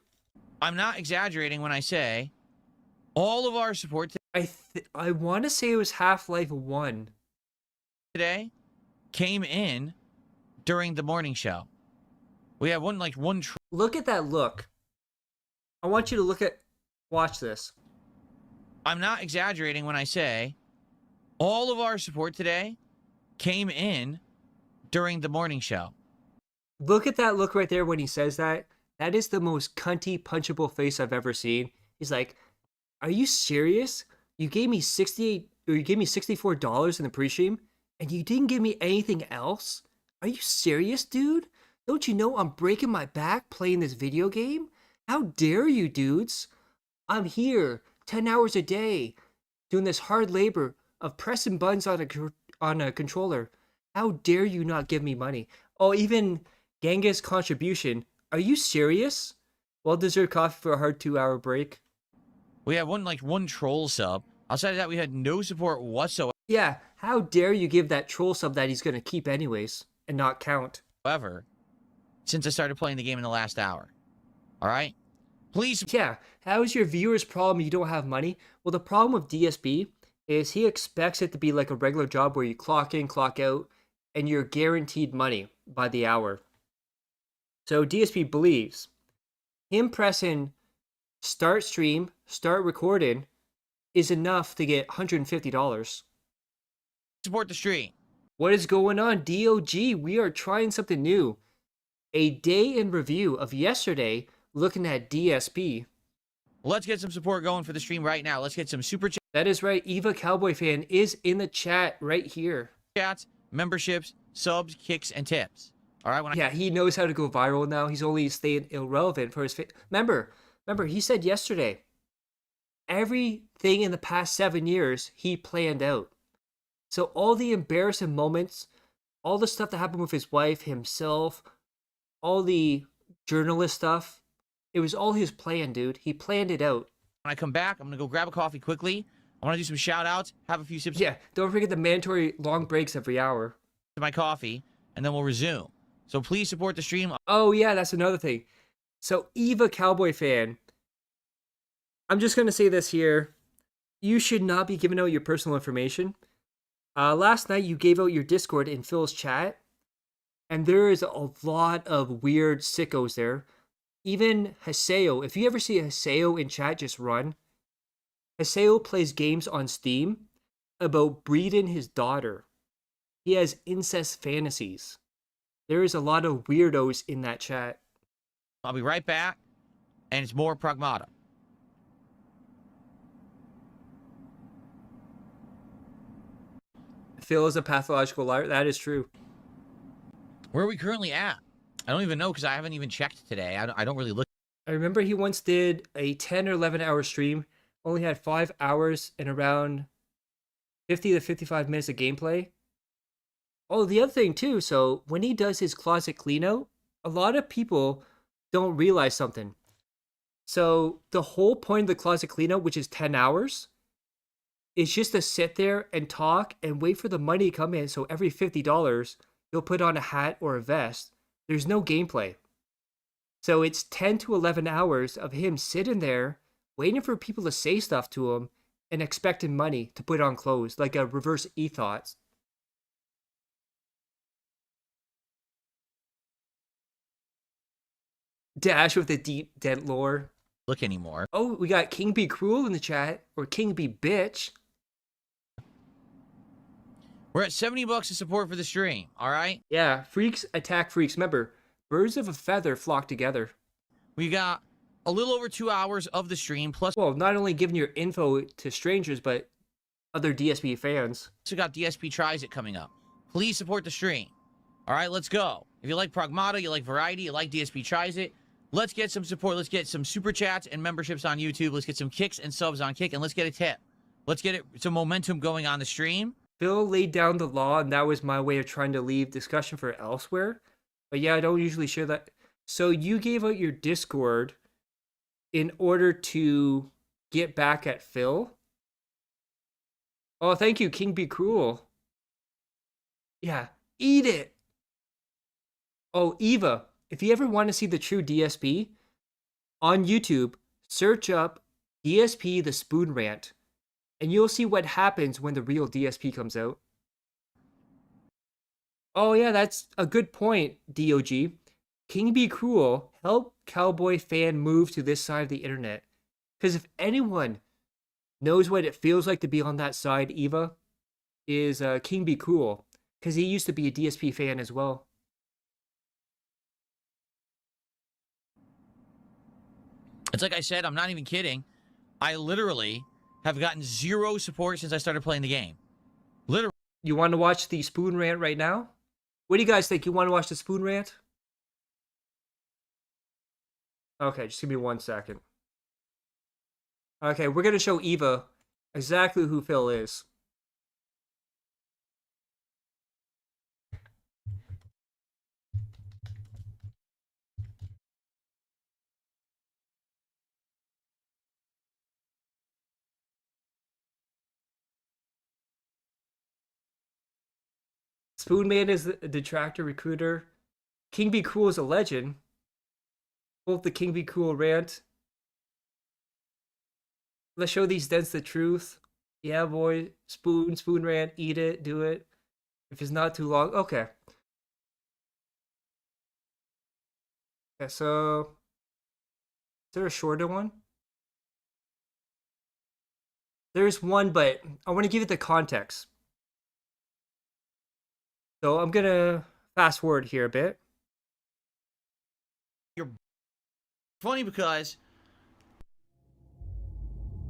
I'm not exaggerating when I say all of our support I want to say it was Half-Life 1. today came in during the morning show. We have one Look at that look. I want you to watch this. I'm not exaggerating when I say all of our support today came in during the morning show. Look at that look right there when he says that. That is the most cunty, punchable face I've ever seen. He's like, are you serious? You gave me $64 in the pre-stream, and you didn't give me anything else? Are you serious, dude? Don't you know I'm breaking my back playing this video game? How dare you, dudes? I'm here 10 hours a day doing this hard labor. of pressing buttons on a controller. How dare you not give me money? Oh, even Genghis contribution. Are you serious? Well deserved coffee for a hard 2-hour break. We had one troll sub. Outside of that, we had no support whatsoever. Yeah, how dare you give that troll sub that he's gonna keep anyways and not count? Since I started playing the game in the last hour. All right? Please. Yeah, how is your viewer's problem you don't have money? Well, the problem with DSP is he expects it to be like a regular job where you clock in, clock out, and you're guaranteed money by the hour. So DSP believes him pressing start stream, start recording is enough to get $150. Support the stream. What is going on, DOG? We are trying something new. A day in review of yesterday looking at DSP. Let's get some support going for the stream right now. Let's get some super That is right. Eva Cowboy Fan is in the chat right here. chats, memberships, subs, kicks, and tips. All right? Yeah, he knows how to go viral now. He's only staying irrelevant for his Remember, he said yesterday, everything in the past 7 years, he planned out. So all the embarrassing moments, all the stuff that happened with his wife, himself, all the journalist stuff, it was all his plan, dude. He planned it out. When I come back, I'm going to go grab a coffee quickly. I want to do some shout outs, have a few sips Yeah, don't forget the mandatory long breaks every hour. of my coffee, and then we'll resume. So please support the stream. Oh, yeah, that's another thing. So, Eva Cowboy Fan, I'm just going to say this here. You should not be giving out your personal information. Last night, you gave out your Discord in Phil's chat, and there is a lot of weird sickos there. Even Haseo, if you ever see Haseo in chat, just run. Haseo plays games on Steam about breeding his daughter. He has incest fantasies. There is a lot of weirdos in that chat. I'll be right back, and it's more Pragmata. Phil is a pathological liar. That is true. Where are we currently at? I don't even know because I haven't even checked today. I don't really look. I remember he once did a 10 or 11 hour stream, only had 5 hours and around 50 to 55 minutes of gameplay. Oh, the other thing too, so when he does his closet clean out, a lot of people don't realize something. So the whole point of the closet clean out, which is 10 hours, is just to sit there and talk and wait for the money to come in. So every $50, you'll put on a hat or a vest. There's no gameplay. So it's 10 to 11 hours of him sitting there, waiting for people to say stuff to him and expecting money to put on clothes, like a reverse ethos. Dash with the deep dent lore. Look anymore. Oh, we got King Be Cruel in the chat, or King Be Bitch. We're at $70 of support for the stream. All right. Yeah, freaks attack freaks. Remember, birds of a feather flock together. We got a little over 2 hours of the stream, plus Well, not only giving your info to strangers, but other DSP fans. we got DSP Tries It coming up. Please support the stream. All right, let's go. If you like Pragmata, you like Variety, you like DSP Tries It, let's get some support. Let's get some super chats and memberships on YouTube. Let's get some kicks and subs on Kick, and let's get a tip. Let's get some momentum going on the stream. Phil laid down the law, and that was my way of trying to leave discussion for elsewhere. But yeah, I don't usually share that. So you gave out your Discord in order to get back at Phil? Oh, thank you, King Be Cruel. Yeah, eat it. Oh, Eva, if you ever want to see the true DSP, on YouTube, search up DSP the Spoon Rant, and you'll see what happens when the real DSP comes out. Oh yeah, that's a good point, DOG. King Be Cruel, help Cowboy Fan move to this side of the internet. Because if anyone knows what it feels like to be on that side, Eva, is King Be Cruel. Because he used to be a DSP fan as well. It's like I said, I'm not even kidding. I literally have gotten 0 support since I started playing the game. Literally. You want to watch the Spoon Rant right now? What do you guys think? You want to watch the Spoon Rant? Okay, just give me 1 second. Okay, we're going to show Eva exactly who Phil is. Spoonman is the detractor recruiter. King Be Cool is a legend. Both the King Be Cool rant. Let's show these dents the truth. Yeah, boy. Spoon rant. Eat it. Do it. If it's not too long. Okay. Okay, so... Is there a shorter one? There's one, but I want to give it the context. So I'm going to fast forward here a bit. You're funny because...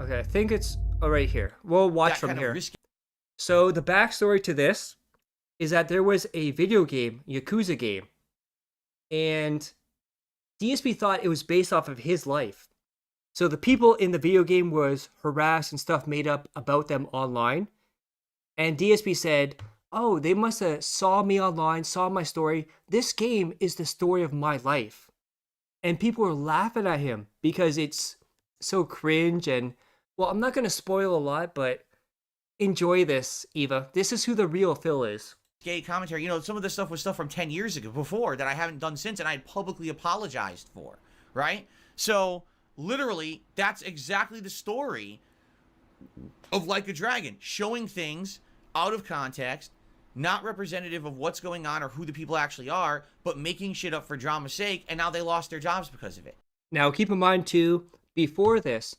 Okay, I think it's right here. We'll watch from here. So the backstory to this is that there was a video game, Yakuza game, and DSP thought it was based off of his life. So the people in the video game was harassed and stuff made up about them online. And DSP said, oh, they must have saw me online, saw my story. This game is the story of my life. And people were laughing at him because it's so cringe. And, well, I'm not going to spoil a lot, but enjoy this, Eva. This is who the real Phil is. Gay commentary, you know, some of this stuff was stuff from 10 years ago, before, that I haven't done since, and I had publicly apologized for, right? So, literally, that's exactly the story of Like a Dragon, showing things out of context, not representative of what's going on or who the people actually are, but making shit up for drama's sake, and now they lost their jobs because of it. Now, keep in mind, too, before this,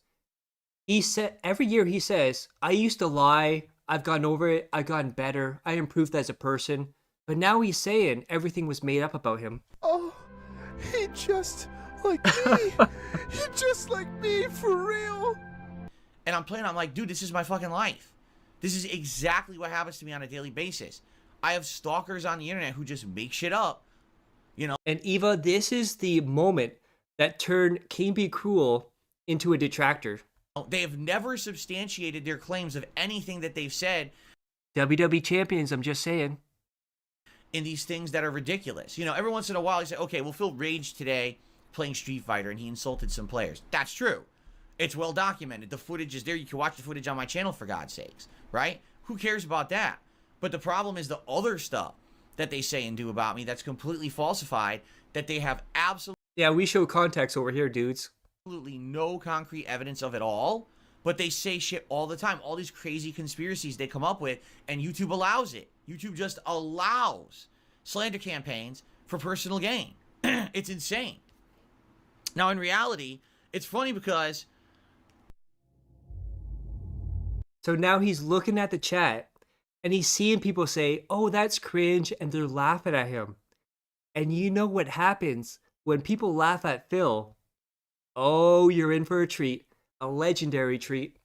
he said, every year he says, I used to lie, I've gotten over it, I've gotten better, I improved as a person, but now he's saying everything was made up about him. Oh, he just like me. He just like me, for real. And I'm like, dude, this is my fucking life. This is exactly what happens to me on a daily basis. I have stalkers on the internet who just make shit up, you know. And Eva, this is the moment that turned King Be Cruel into a detractor. They have never substantiated their claims of anything that they've said. WWE champions, I'm just saying. In these things that are ridiculous. You know, every once in a while you say, okay, well, Phil raged today playing Street Fighter and he insulted some players. That's true. It's well documented. The footage is there. You can watch the footage on my channel, for God's sakes, right? Who cares about that? But the problem is the other stuff that they say and do about me that's completely falsified, that they have absolutely... Yeah, we show context over here, dudes. Absolutely no concrete evidence of it all, but they say shit all the time. All these crazy conspiracies they come up with, and YouTube allows it. YouTube just allows slander campaigns for personal gain. It's insane. Now, in reality, it's funny because... So now he's looking at the chat, and he's seeing people say, oh, that's cringe, and they're laughing at him. And you know what happens when people laugh at Phil? Oh, you're in for a treat. A legendary treat.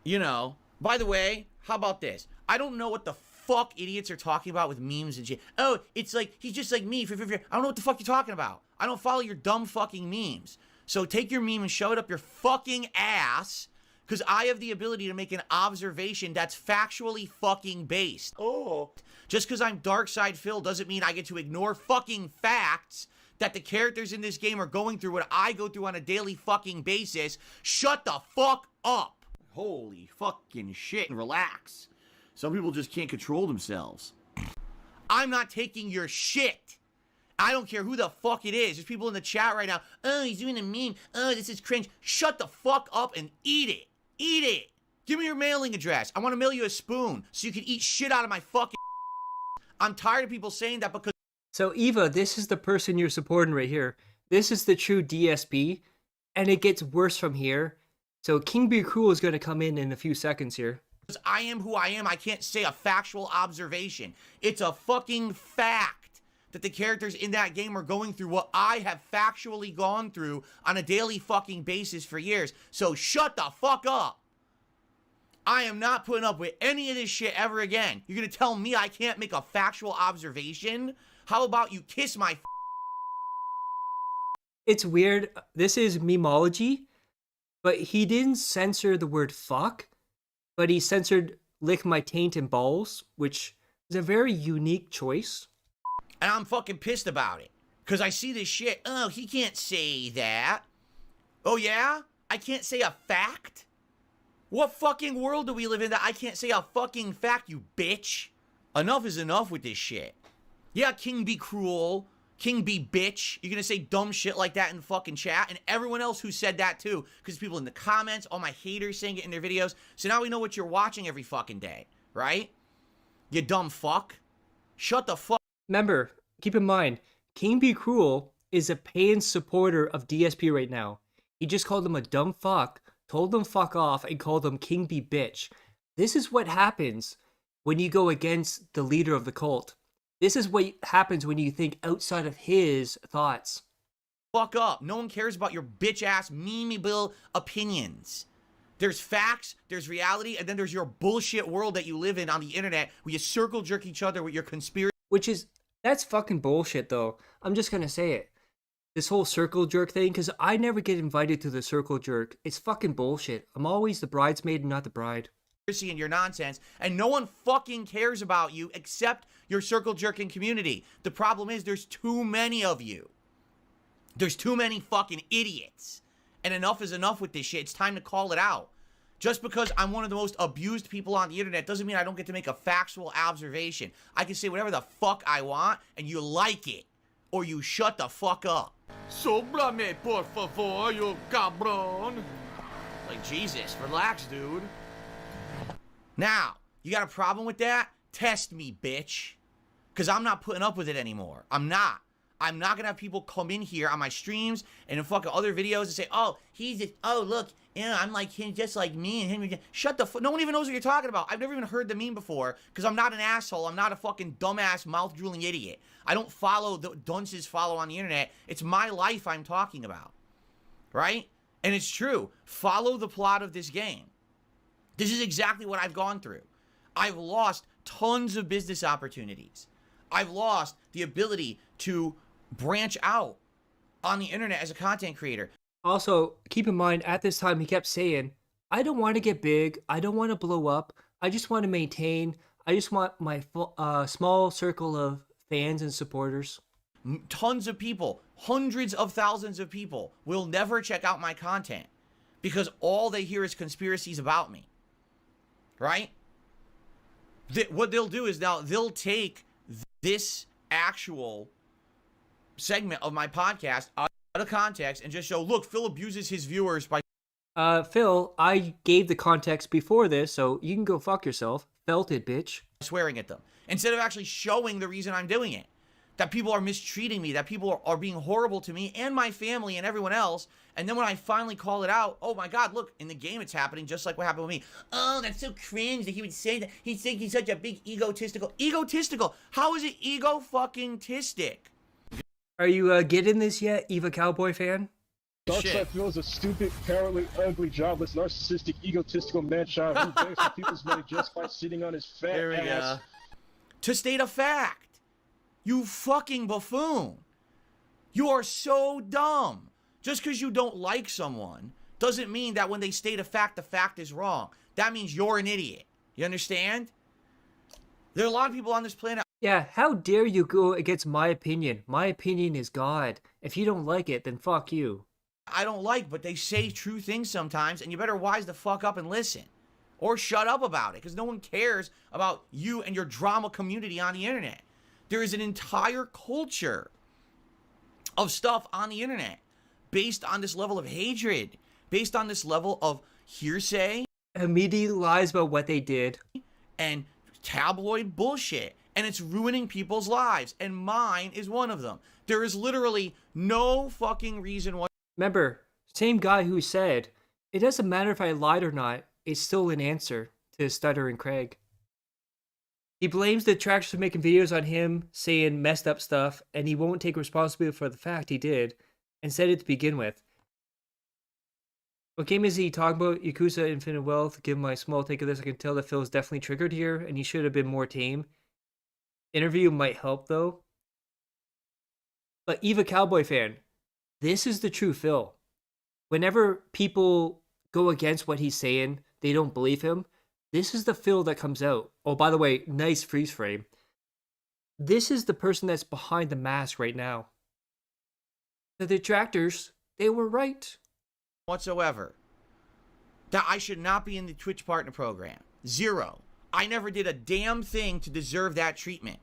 You know, by the way, how about this? I don't know what the fuck idiots are talking about with memes and shit. Oh, it's like, he's just like me. I don't know what the fuck you're talking about. I don't follow your dumb fucking memes. So take your meme and shove it up your fucking ass, because I have the ability to make an observation that's factually fucking based. Oh. Just because I'm Darkside Phil doesn't mean I get to ignore fucking facts that the characters in this game are going through what I go through on a daily fucking basis. Shut the fuck up. Holy fucking shit. Relax. Some people just can't control themselves. I'm not taking your shit. I don't care who the fuck it is. There's people in the chat right now. Oh, he's doing a meme. Oh, this is cringe. Shut the fuck up and eat it. Eat it. Give me your mailing address. I want to mail you a spoon so you can eat shit out of my fucking... I'm tired of people saying that because... So, Eva, this is the person you're supporting right here. This is the true DSP, and it gets worse from here. So, King Be Cool is going to come in a few seconds here. Because I am who I am, I can't say a factual observation. It's a fucking fact that the characters in that game are going through what I have factually gone through on a daily fucking basis for years. So, shut the fuck up. I am not putting up with any of this shit ever again. You're going to tell me I can't make a factual observation? How about you kiss my... It's weird. This is memology, but he didn't censor the word fuck, but he censored lick my taint and balls, which is a very unique choice. And I'm fucking pissed about it. Because I see this shit. Oh, he can't say that. Oh, yeah? I can't say a fact? What fucking world do we live in that I can't say a fucking fact, you bitch? Enough is enough with this shit. Yeah, King be cruel. King be bitch. You're gonna say dumb shit like that in fucking chat, and everyone else who said that too, because people in the comments, all my haters saying it in their videos. So now we know what you're watching every fucking day, right? You dumb fuck. Shut the fuck. Remember, keep in mind, King Be Cruel is a paying supporter of DSP right now. He just called him a dumb fuck, told him fuck off, and called him King Be Bitch. This is what happens when you go against the leader of the cult. This is what happens when you think outside of his thoughts. Fuck up. No one cares about your bitch ass memeable opinions. There's facts, there's reality, and then there's your bullshit world that you live in on the internet where you circle jerk each other with your conspiracy. That's fucking bullshit though. I'm just gonna say it. This whole circle jerk thing, because I never get invited to the circle jerk. It's fucking bullshit. I'm always the bridesmaid and not the bride. And your nonsense, and no one fucking cares about you except your circle jerking community. The problem is there's too many of you. There's too many fucking idiots. And enough is enough with this shit. It's time to call it out. Just because I'm one of the most abused people on the internet doesn't mean I don't get to make a factual observation. I can say whatever the fuck I want, and you like it. Or you shut the fuck up. Sóbrame, por favor, you cabrón. Like, Jesus, relax, dude. Now, you got a problem with that? Test me, bitch. Because I'm not putting up with it anymore. I'm not. I'm not going to have people come in here on my streams and in fucking other videos and say, oh, he's just, oh, look, you know, I'm like him, just like me and him. Shut the fuck. No one even knows what you're talking about. I've never even heard the meme before because I'm not an asshole. I'm not a fucking dumbass, mouth-drooling idiot. I don't follow the dunces follow on the internet. It's my life I'm talking about. Right? And it's true. Follow the plot of this game. This is exactly what I've gone through. I've lost tons of business opportunities. I've lost the ability to branch out on the internet as a content creator. Also, keep in mind, at this time, he kept saying, I don't want to get big. I don't want to blow up. I just want to maintain. I just want my small circle of fans and supporters. Tons of people, hundreds of thousands of people will never check out my content because all they hear is conspiracies about me. Right? What they'll do is now they'll take this actual segment of my podcast out of context and just show, look, Phil abuses his viewers by... Phil, I gave the context before this, so you can go fuck yourself. Felt it, bitch. Swearing at them. Instead of actually showing the reason I'm doing it. That people are mistreating me, that people are being horrible to me and my family and everyone else. And then when I finally call it out, oh my God, look, in the game it's happening just like what happened with me. Oh, that's so cringe that he would say that. He'd think he's such a big egotistical. Egotistical? How is it ego-fucking-tistic? Are you getting this yet, Eva Cowboy fan? Darkside Phil is a stupid, cowardly, ugly, jobless, narcissistic, egotistical man-child who begs for people's money just by sitting on his fat There we ass. go. To state a fact. You fucking buffoon. You are so dumb. Just because you don't like someone doesn't mean that when they state a fact, the fact is wrong. That means you're an idiot. You understand? There are a lot of people on this planet. Yeah, how dare you go against my opinion? My opinion is God. If you don't like it, then fuck you. I don't like, but they say true things sometimes, and you better wise the fuck up and listen. Or shut up about it, because no one cares about you and your drama community on the internet. There is an entire culture of stuff on the internet based on this level of hatred, based on this level of hearsay. Immediately lies about what they did. And tabloid bullshit. And it's ruining people's lives. And mine is one of them. There is literally no fucking reason why. Remember, same guy who said, it doesn't matter if I lied or not, it's still an answer to Stutter and Craig. He blames the detractors for making videos on him, saying messed up stuff, and he won't take responsibility for the fact he did, and said it to begin with. What game is he talking about? Yakuza Infinite Wealth. Give my small take of this. I can tell that Phil is definitely triggered here, and he should have been more tame. Interview might help, though. But Eva Cowboy fan, this is the true Phil. Whenever people go against what he's saying, they don't believe him. This is the Phil that comes out. Oh, by the way, nice freeze frame. This is the person that's behind the mask right now. The detractors, they were right. Whatsoever. that I should not be in the Twitch partner program. 0. I never did a damn thing to deserve that treatment.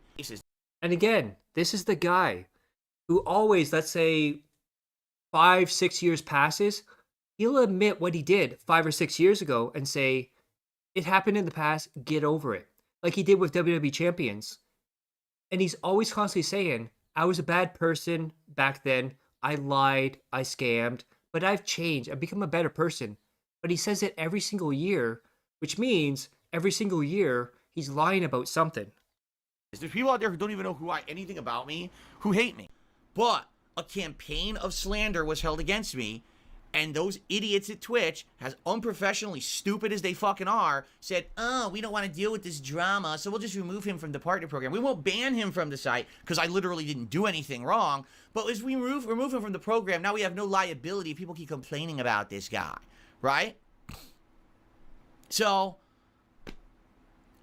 And again, this is the guy who always, let's say, 5-6 years passes, he'll admit what he did 5 or 6 years ago and say, it happened in the past, get over it. Like he did with WWE Champions. And he's always constantly saying, I was a bad person back then. I lied, I scammed, but I've changed. I've become a better person. But he says it every single year, which means every single year he's lying about something. There's people out there who don't even know anything about me, who hate me. But a campaign of slander was held against me, and those idiots at Twitch, as unprofessionally stupid as they fucking are, said, oh, we don't want to deal with this drama, so we'll just remove him from the partner program. We won't ban him from the site, because I literally didn't do anything wrong, but as we remove him from the program, now we have no liability. People keep complaining about this guy, right? So,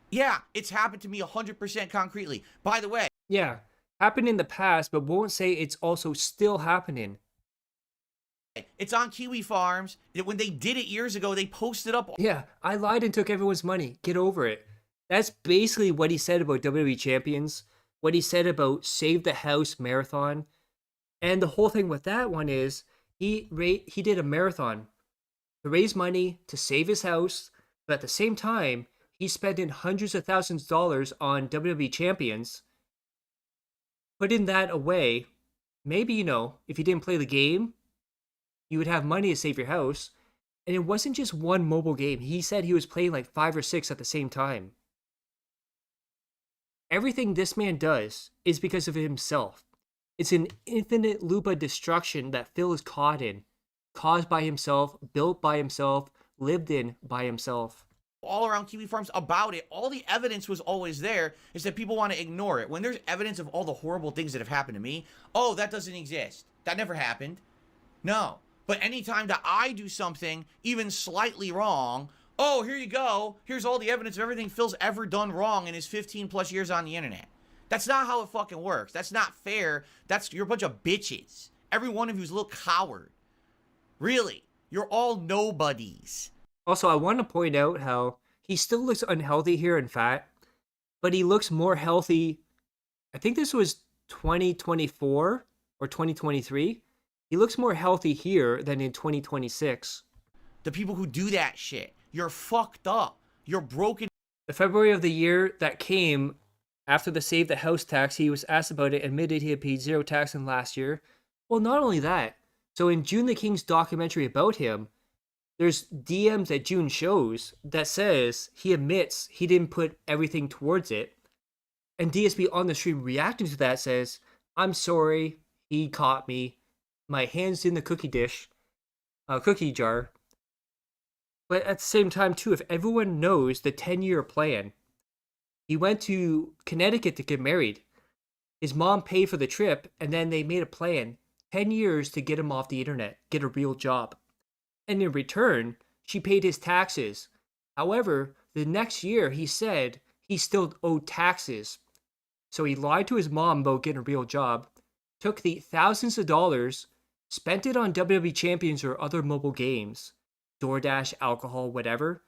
yeah, it's happened to me 100% concretely. By the way. Yeah, happened in the past, but won't say it's also still happening. It's on Kiwi Farms. When they did it years ago, they posted up. Yeah, I lied and took everyone's money. Get over it. That's basically what he said about WWE Champions, what he said about Save the House Marathon. And the whole thing with that one is he did a marathon to raise money to save his house, but at the same time, he's spending hundreds of thousands of dollars on WWE Champions. Putting that away, maybe, if you didn't play the game, you would have money to save your house. And it wasn't just one mobile game. He said he was playing like 5 or 6 at the same time. Everything this man does is because of himself. It's an infinite loop of destruction that Phil is caught in. Caused by himself, built by himself, lived in by himself. All around Kiwi Farms about it. All the evidence was always there. Is that people want to ignore it. When there's evidence of all the horrible things that have happened to me, oh, that doesn't exist. That never happened. No. But anytime that I do something even slightly wrong, oh, here you go. Here's all the evidence of everything Phil's ever done wrong in his 15 plus years on the internet. That's not how it fucking works. That's not fair. You're a bunch of bitches. Every one of you's a little coward. Really. You're all nobodies. Also, I want to point out how he still looks unhealthy here and fat, but he looks more healthy. I think this was 2024 or 2023. He looks more healthy here than in 2026. The people who do that shit, you're fucked up. You're broken. The February of the year that came after the Save the House tax, he was asked about it, admitted he had paid 0 tax in last year. Well, not only that. So in June the King's documentary about him, there's DMs that June shows that says he admits he didn't put everything towards it. And DSP on the stream reacting to that says, I'm sorry, he caught me. My hand's in the cookie jar. But at the same time, too, if everyone knows the 10-year plan, he went to Connecticut to get married. His mom paid for the trip, and then they made a plan, 10 years to get him off the internet, get a real job. And in return, she paid his taxes. However, the next year, he said he still owed taxes. So he lied to his mom about getting a real job, took the thousands of dollars, spent it on WWE Champions or other mobile games, DoorDash, alcohol, whatever,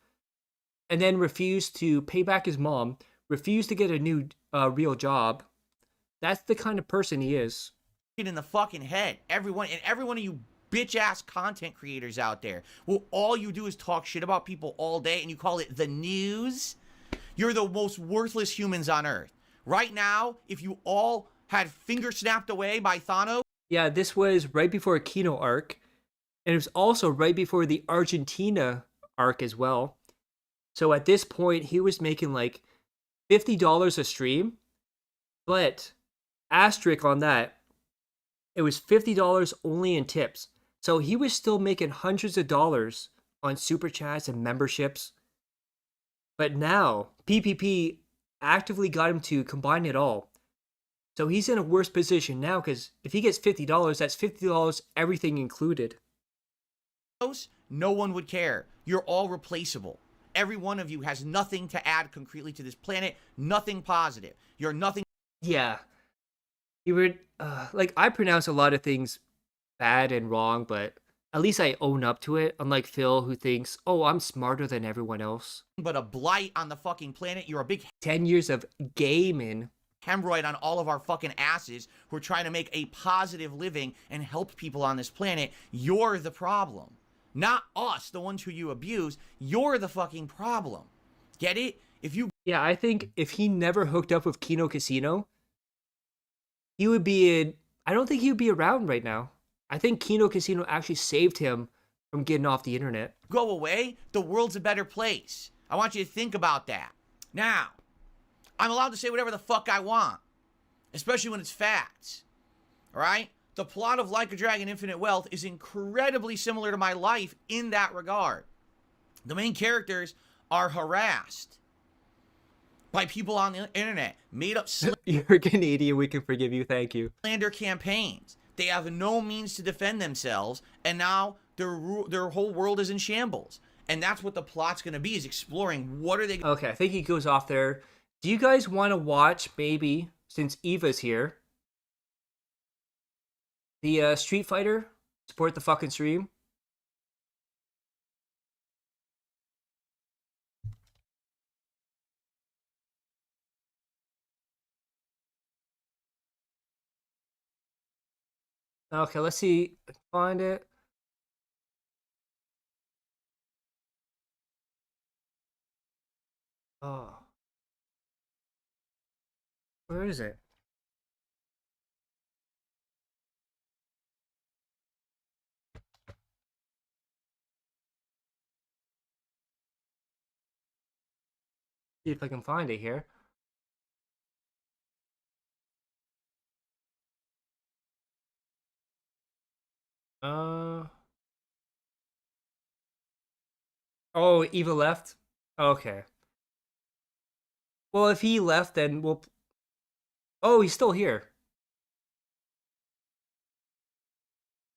and then refused to pay back his mom, refused to get a new real job. That's the kind of person he is. In the fucking head. Every one of you bitch-ass content creators out there. Well, all you do is talk shit about people all day and you call it the news. You're the most worthless humans on earth. Right now, if you all had finger snapped away by Thanos. Yeah, this was right before Kino arc. And it was also right before the Argentina arc as well. So at this point, he was making like $50 a stream. But asterisk on that, it was $50 only in tips. So he was still making hundreds of dollars on super chats and memberships. But now, PPP actively got him to combine it all. So he's in a worse position now because if he gets $50, that's $50 everything included. No one would care. You're all replaceable. Every one of you has nothing to add concretely to this planet. Nothing positive. You're nothing. Yeah. You would, I pronounce a lot of things bad and wrong, but At least I own up to it, unlike Phil, who thinks, oh, I'm smarter than everyone else. but a blight on the fucking planet. You're a big 10 years of gaming. hemorrhoid on all of our fucking asses who are trying to make a positive living and help people on this planet. You're the problem. Not us, the ones who you abuse. You're the fucking problem. Get it? If you... Yeah, I think if he never hooked up with Kino Casino, he would be in... I don't think he would be around right now. I think Kino Casino actually saved him from getting off the internet. go away, the world's a better place. I want you to think about that. Now, I'm allowed to say whatever the fuck I want, especially when it's facts. All right? The plot of Like a Dragon Infinite Wealth is incredibly similar to my life in that regard. The main characters are harassed by people on the internet, made up You're Canadian, we can forgive you, thank you. slander campaigns. They have no means to defend themselves, and now their whole world is in shambles. And that's what the plot's going to be, is exploring what are they... Okay, I think he goes off there. Do you guys want to watch, maybe, since Eva's here, the Street Fighter? Support the fucking stream? Okay, let's see. Find it. Oh. Where is it? See if I can find it here. Oh, Eva left? Okay. Well, if he left, then we'll... Oh, he's still here.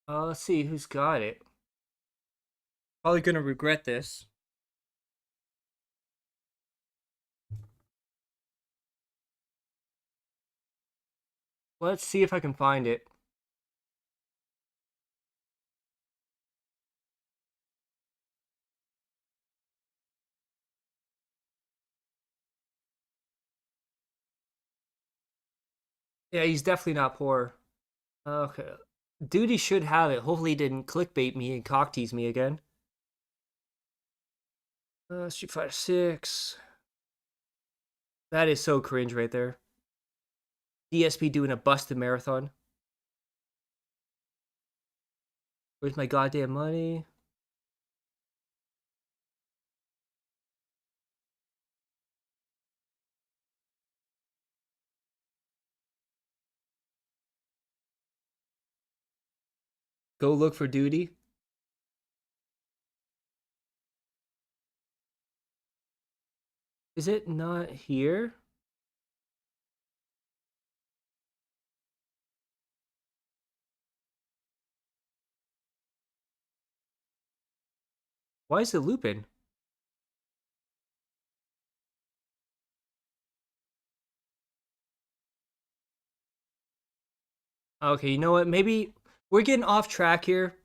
Let's see who's got it. Probably gonna regret this. Let's see if I can find it. Yeah, he's definitely not poor. Okay. Duty should have it. Hopefully he didn't clickbait me and cock tease me again. Street Fighter 6. That is so cringe right there. DSP doing a busted marathon. Where's my goddamn money? Go look for Duty. Is it not here? Why is it looping? Okay, you know what? Maybe we're getting off track here.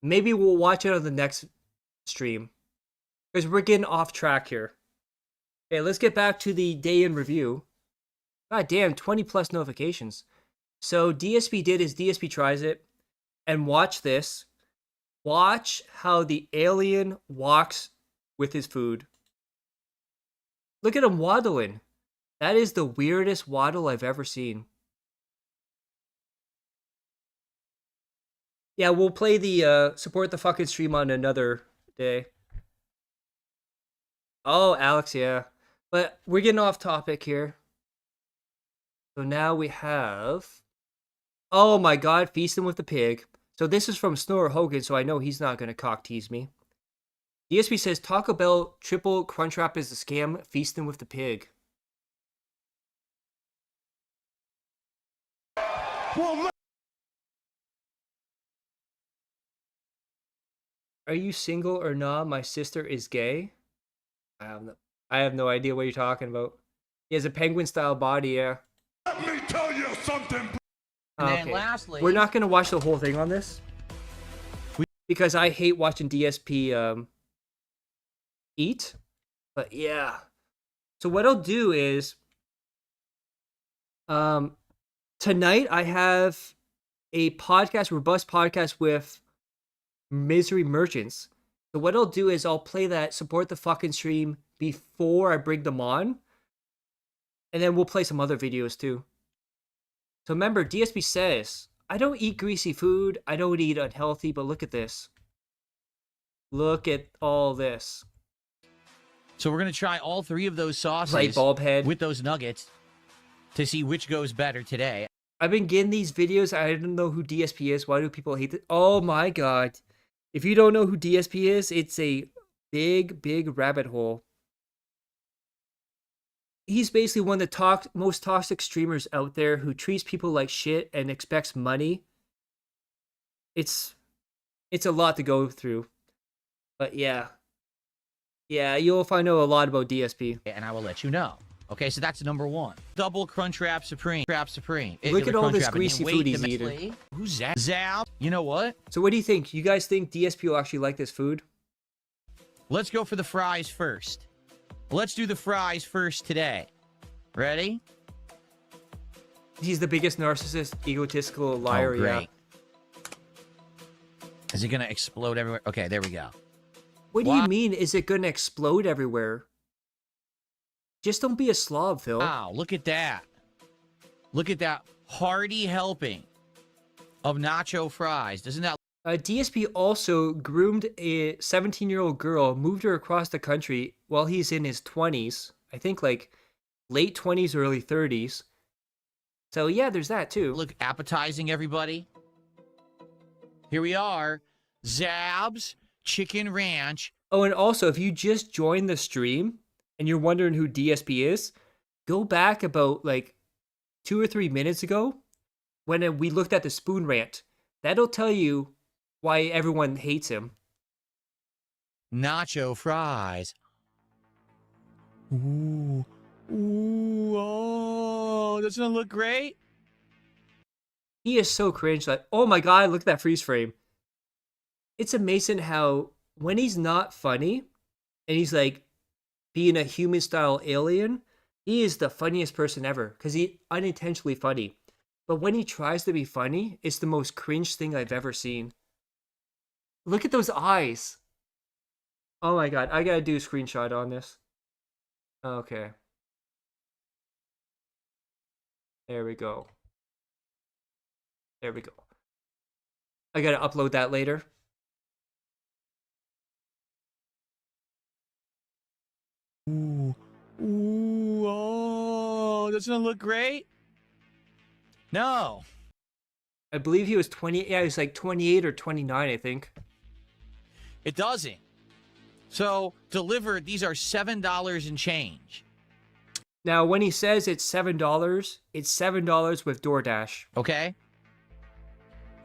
Maybe we'll watch it on the next stream. Because we're getting off track here. Okay, let's get back to the day in review. God damn, 20 plus notifications. So DSP did his DSP tries it. And watch this. Watch how the alien walks with his food. Look at him waddling. That is the weirdest waddle I've ever seen. Yeah, we'll play the support the fucking stream on another day. Oh, Alex, yeah. But we're getting off topic here. So now we have... Oh my god, Feasting with the Pig. So this is from Snore Hogan, so I know he's not going to cock tease me. DSP says, Taco Bell triple Crunchwrap is a scam. Feasting with the Pig. Are you single or not? My sister is gay. I have no idea what you're talking about. He has a penguin-style body, yeah. Let me tell you something. And then Okay. lastly... We're not going to watch the whole thing on this. because I hate watching DSP eat. But yeah. So what I'll do is tonight I have a podcast, robust podcast with Misery Merchants. So what I'll do is I'll play that support the fucking stream before I bring them on. And then we'll play some other videos too. So remember, DSP says, I don't eat greasy food, I don't eat unhealthy, but look at this. Look at all this. So we're going to try all 3 of those sauces Light bulb head. with those nuggets to see which goes better today. I've been getting these videos, I don't know who DSP is, why do people hate it? Oh my god. If you don't know who DSP is, it's a big rabbit hole. He's basically one of the most toxic streamers out there who treats people like shit and expects money. It's a lot to go through. But yeah. Yeah, you'll find out a lot about DSP. And I will let you know. Okay, so that's number 1. Double Crunchwrap Supreme. Look at all this greasy food he's eating. Who's that? Zap. You know what? So what do you think? You guys think DSP will actually like this food? Let's go for the fries first. Let's do the fries first today. Ready? He's the biggest narcissist, egotistical liar, Oh, great. yeah. Is it going to explode everywhere? Okay, there we go. What do you mean, is it going to explode everywhere? Just don't be a slob, Phil. Wow, look at that. Look at that hearty helping of nacho fries. Doesn't that... DSP also groomed a 17-year-old girl, moved her across the country while he's in his 20s. I think like late 20s, early 30s. So yeah, there's that too. Look appetizing, everybody. Here we are. Zab's Chicken Ranch. Oh, and also, if you just joined the stream and you're wondering who DSP is, go back about like 2 or 3 minutes ago when we looked at the spoon rant. That'll tell you why everyone hates him. Nacho fries. Ooh. Ooh. Oh, doesn't it look great? He is so cringe. Like, oh my god, look at that freeze frame. It's amazing how when he's not funny and he's like being a human style alien, he is the funniest person ever because he's unintentionally funny. But when he tries to be funny, it's the most cringe thing I've ever seen. Look at those eyes. Oh my god, I gotta do a screenshot on this. Okay. There we go. There we go. I gotta upload that later. Ooh. Ooh. Oh, doesn't it look great? No. I believe he was 20. Yeah, he was like 28 or 29, I think. It doesn't. So, delivered, these are $7 and change. Now, when he says it's $7, it's $7 with DoorDash. Okay?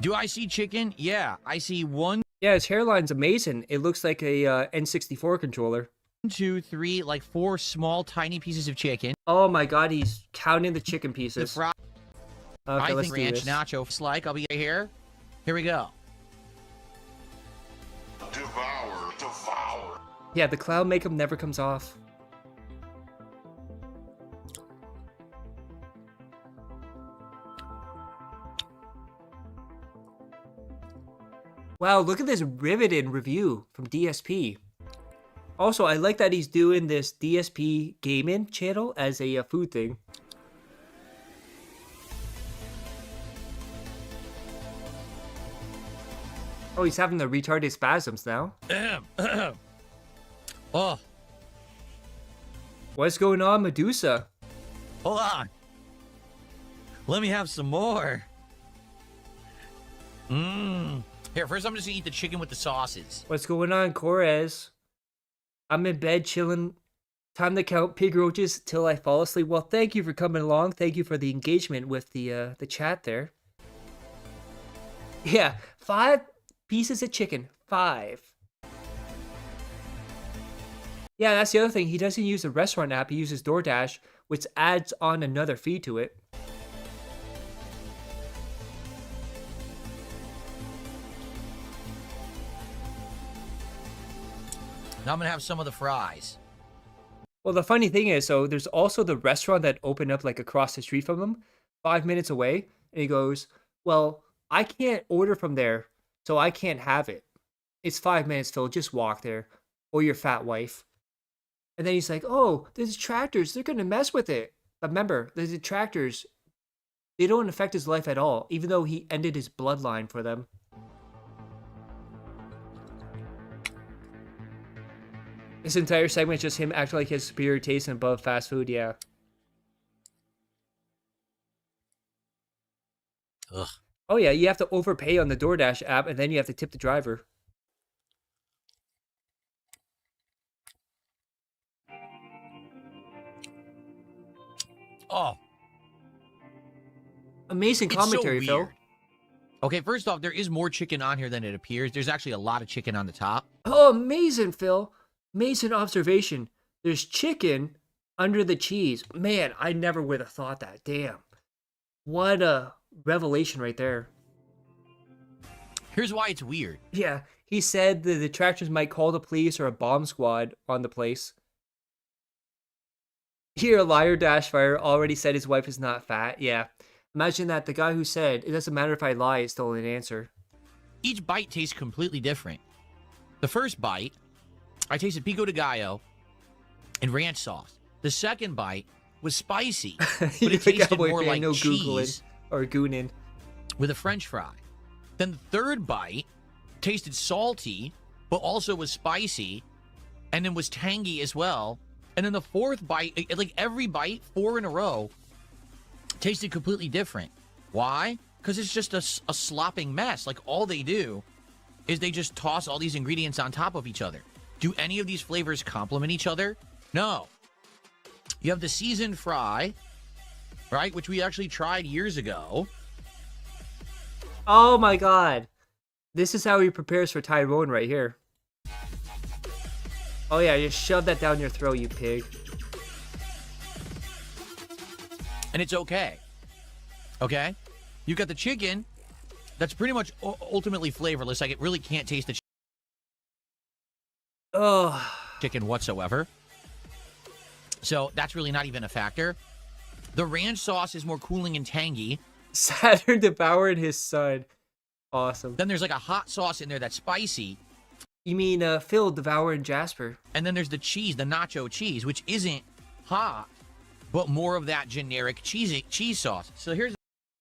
Do I see chicken? Yeah, I see 1, Yeah, his hairline's amazing. It looks like a N64 controller. 2, 3, like 4 small, tiny pieces of chicken. Oh my god, he's counting the chicken The pieces. fry. Okay, I let's think do ranch this. nacho like. I'll be here. Here we go. Devour, devour. Yeah, the cloud makeup never comes off. Wow, look at this riveting review from DSP. Also, I like that he's doing this DSP gaming channel as a food thing. Oh, he's having the retarded spasms now. Oh, What's going on, Medusa? hold on. Let me have some more. Mmm. Here, first I'm just gonna eat the chicken with the sauces. What's going on, Corez? I'm in bed chilling. Time to count pig roaches till I fall asleep. Well, thank you for coming along. Thank you for the engagement with the chat there. Yeah, 5 pieces of chicken. 5. Yeah, that's the other thing. He doesn't use the restaurant app. He uses DoorDash, which adds on another fee to it. Now I'm gonna have some of the fries. Well, the funny thing is, so there's also the restaurant that opened up like across the street from him, 5 minutes away. And he goes, well, I can't order from there, so I can't have it. It's 5 minutes, Phil. Just walk there. Or your fat wife. And then he's like, oh, the detractors, they're going to mess with it. But remember, the detractors, they don't affect his life at all, even though he ended his bloodline for them. This entire segment is just him acting like he has superior taste and above fast food, yeah. Ugh. Oh yeah, you have to overpay on the DoorDash app, and then you have to tip the driver. Oh. Amazing commentary, so Phil. Okay, first off, there is more chicken on here than it appears. There's actually a lot of chicken on the top. Oh, amazing, Phil. Amazing observation. There's chicken under the cheese. Man, I never would have thought that. Damn. What a revelation right there. Here's why it's weird. Yeah, he said the detractors might call the police or a bomb squad on the place. Here, liar Dashfire already said his wife is not fat. Yeah. Imagine that the guy who said, it doesn't matter if I lie, is still an answer. Each bite tastes completely different. The first bite, I tasted pico de gallo and ranch sauce. The second bite was spicy, but it tasted more like cheese or goonin with a French fry. Then the third bite tasted salty, but also was spicy, and then was tangy as well. And then the fourth bite, like every bite, 4 in a row, tasted completely different. Why? Because it's just a slopping mess. Like, all they do is they just toss all these ingredients on top of each other. Do any of these flavors complement each other? No. You have the seasoned fry, right, which we actually tried years ago. Oh my god. This is how he prepares for Tyrone right here. Oh yeah, just shove that down your throat, you pig. And it's okay. Okay? You got the chicken that's pretty much ultimately flavorless. Like, it really can't taste the chicken whatsoever. So that's really not even a factor. The ranch sauce is more cooling and tangy. Saturn devoured his son. Awesome. Then there's like a hot sauce in there that's spicy. You mean Phil devouring Jasper. And then there's the cheese, the nacho cheese, which isn't hot, but more of that generic cheese sauce. So here's...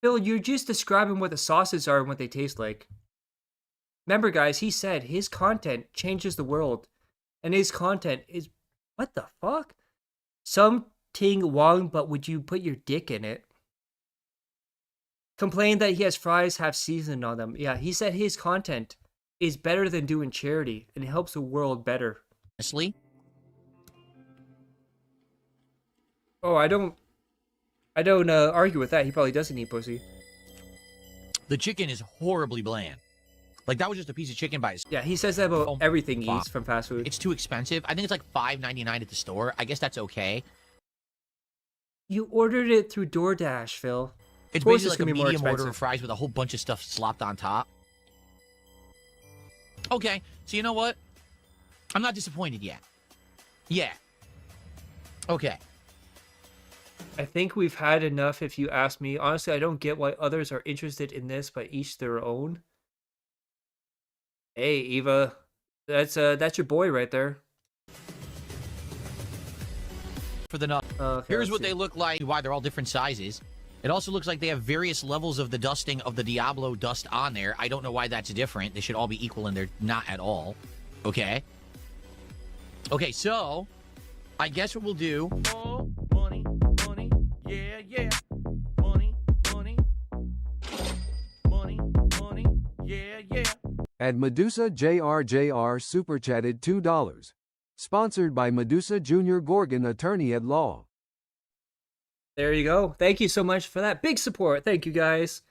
Phil, you're just describing what the sauces are and what they taste like. Remember, guys, he said his content changes the world. And his content is... What the fuck? Something wrong, but would you put your dick in it? Complain that he has fries half seasoned on them. Yeah, he said his content is better than doing charity and it helps the world better. Honestly? Oh, I don't argue with that. He probably doesn't eat pussy. The chicken is horribly bland. Like, that was just a piece of chicken by itself. Yeah, he says that about everything he eats from fast food. It's too expensive. I think it's like $5.99 at the store. I guess that's okay. You ordered it through DoorDash, Phil. It's basically like a medium order of fries with a whole bunch of stuff slopped on top. Okay, so you know what? I'm not disappointed yet. Yeah. Okay. I think we've had enough if you ask me. Honestly, I don't get why others are interested in this, but each their own. Hey, Eva. That's your boy right there. For the nut. Okay, here's what they look like, why they're all different sizes. It also looks like they have various levels of the dusting of the Diablo dust on there. I don't know why that's different. They should all be equal, and they're not at all. Okay? Okay, so I guess what we'll do... Oh, money, money, yeah, yeah. Money, money. Money, money, yeah, yeah. At Medusa JRJR super chatted $2. Sponsored by Medusa Jr. Gorgon Attorney at Law. There you go. Thank you so much for that big support. Thank you, guys.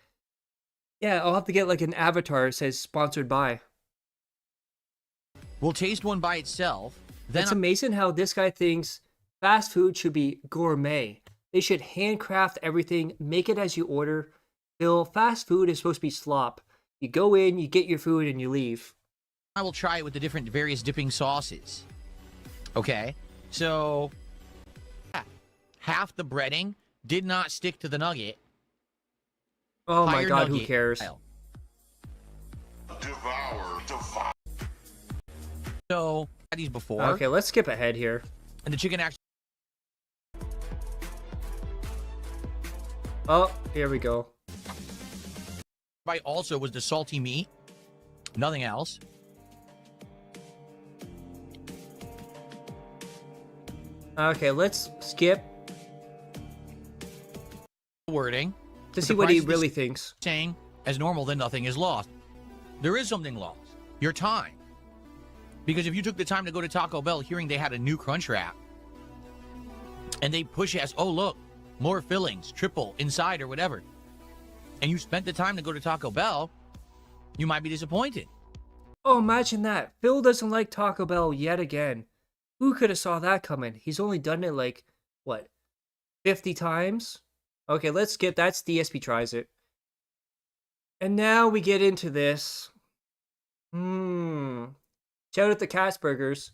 Yeah, I'll have to get like an avatar that says sponsored by. We'll taste one by itself. Then it's amazing how this guy thinks fast food should be gourmet. They should handcraft everything, make it as you order. Bill, fast food is supposed to be slop. You go in, you get your food, and you leave. I will try it with the different various dipping sauces. Okay, so half the breading did not stick to the nugget. Oh my Higher god, who nugget cares? style. Devour. So had these before, Okay, let's skip ahead here. and the chicken actually Oh, here we go. also was the salty meat, nothing else. Okay, let's skip Wording to With see the what he price of really this- thinks. saying as normal, then nothing is lost. There is something lost. Your time. Because if you took the time to go to Taco Bell hearing they had a new crunch wrap and they push it as, oh, look, more fillings, triple, inside or whatever, and you spent the time to go to Taco Bell, you might be disappointed. Oh, imagine that. Phil doesn't like Taco Bell yet again. Who could have saw that coming? He's only done it like, what, 50 times? Okay, let's skip. That's DSP tries it. And now we get into this. Shout out to Catsburgers.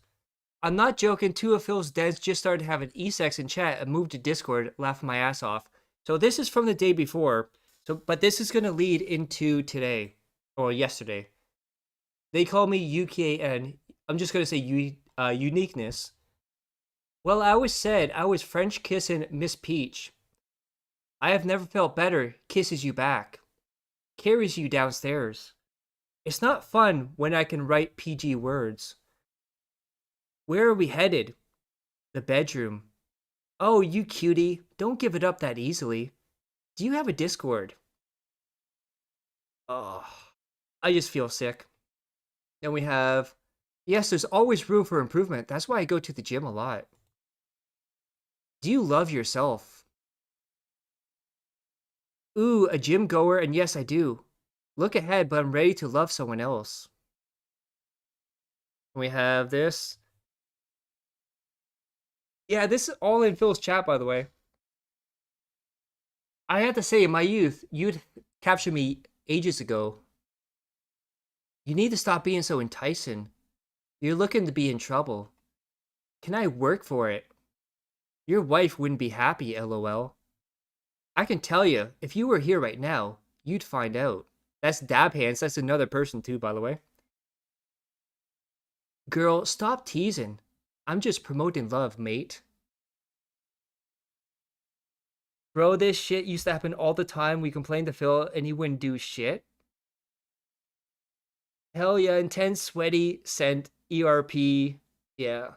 I'm not joking. Two of Phil's dads just started having e-sex in chat and moved to Discord, laughing my ass off. So this is from the day before. But this is going to lead into today. Or yesterday. They call me UKN. I'm just going to say uniqueness. Well, I always said I was French kissing Miss Peach. I have never felt better. Kisses you back. Carries you downstairs. It's not fun when I can write PG words. Where are we headed? The bedroom. Oh, you cutie. Don't give it up that easily. Do you have a Discord? Oh, I just feel sick. Then we have, yes, there's always room for improvement. That's why I go to the gym a lot. Do you love yourself? Ooh, a gym goer, and yes, I do. Look ahead, but I'm ready to love someone else. We have this. Yeah, this is all in Phil's chat, by the way. I have to say, in my youth, you'd captured me ages ago. You need to stop being so enticing. You're looking to be in trouble. Can I work for it? Your wife wouldn't be happy, lol. I can tell you, if you were here right now, you'd find out. That's Dab Hands. That's another person too, by the way. Girl, stop teasing. I'm just promoting love, mate. Bro, this shit used to happen all the time. We complained to Phil and he wouldn't do shit. Hell yeah, intense, sweaty, scent, ERP. Yeah.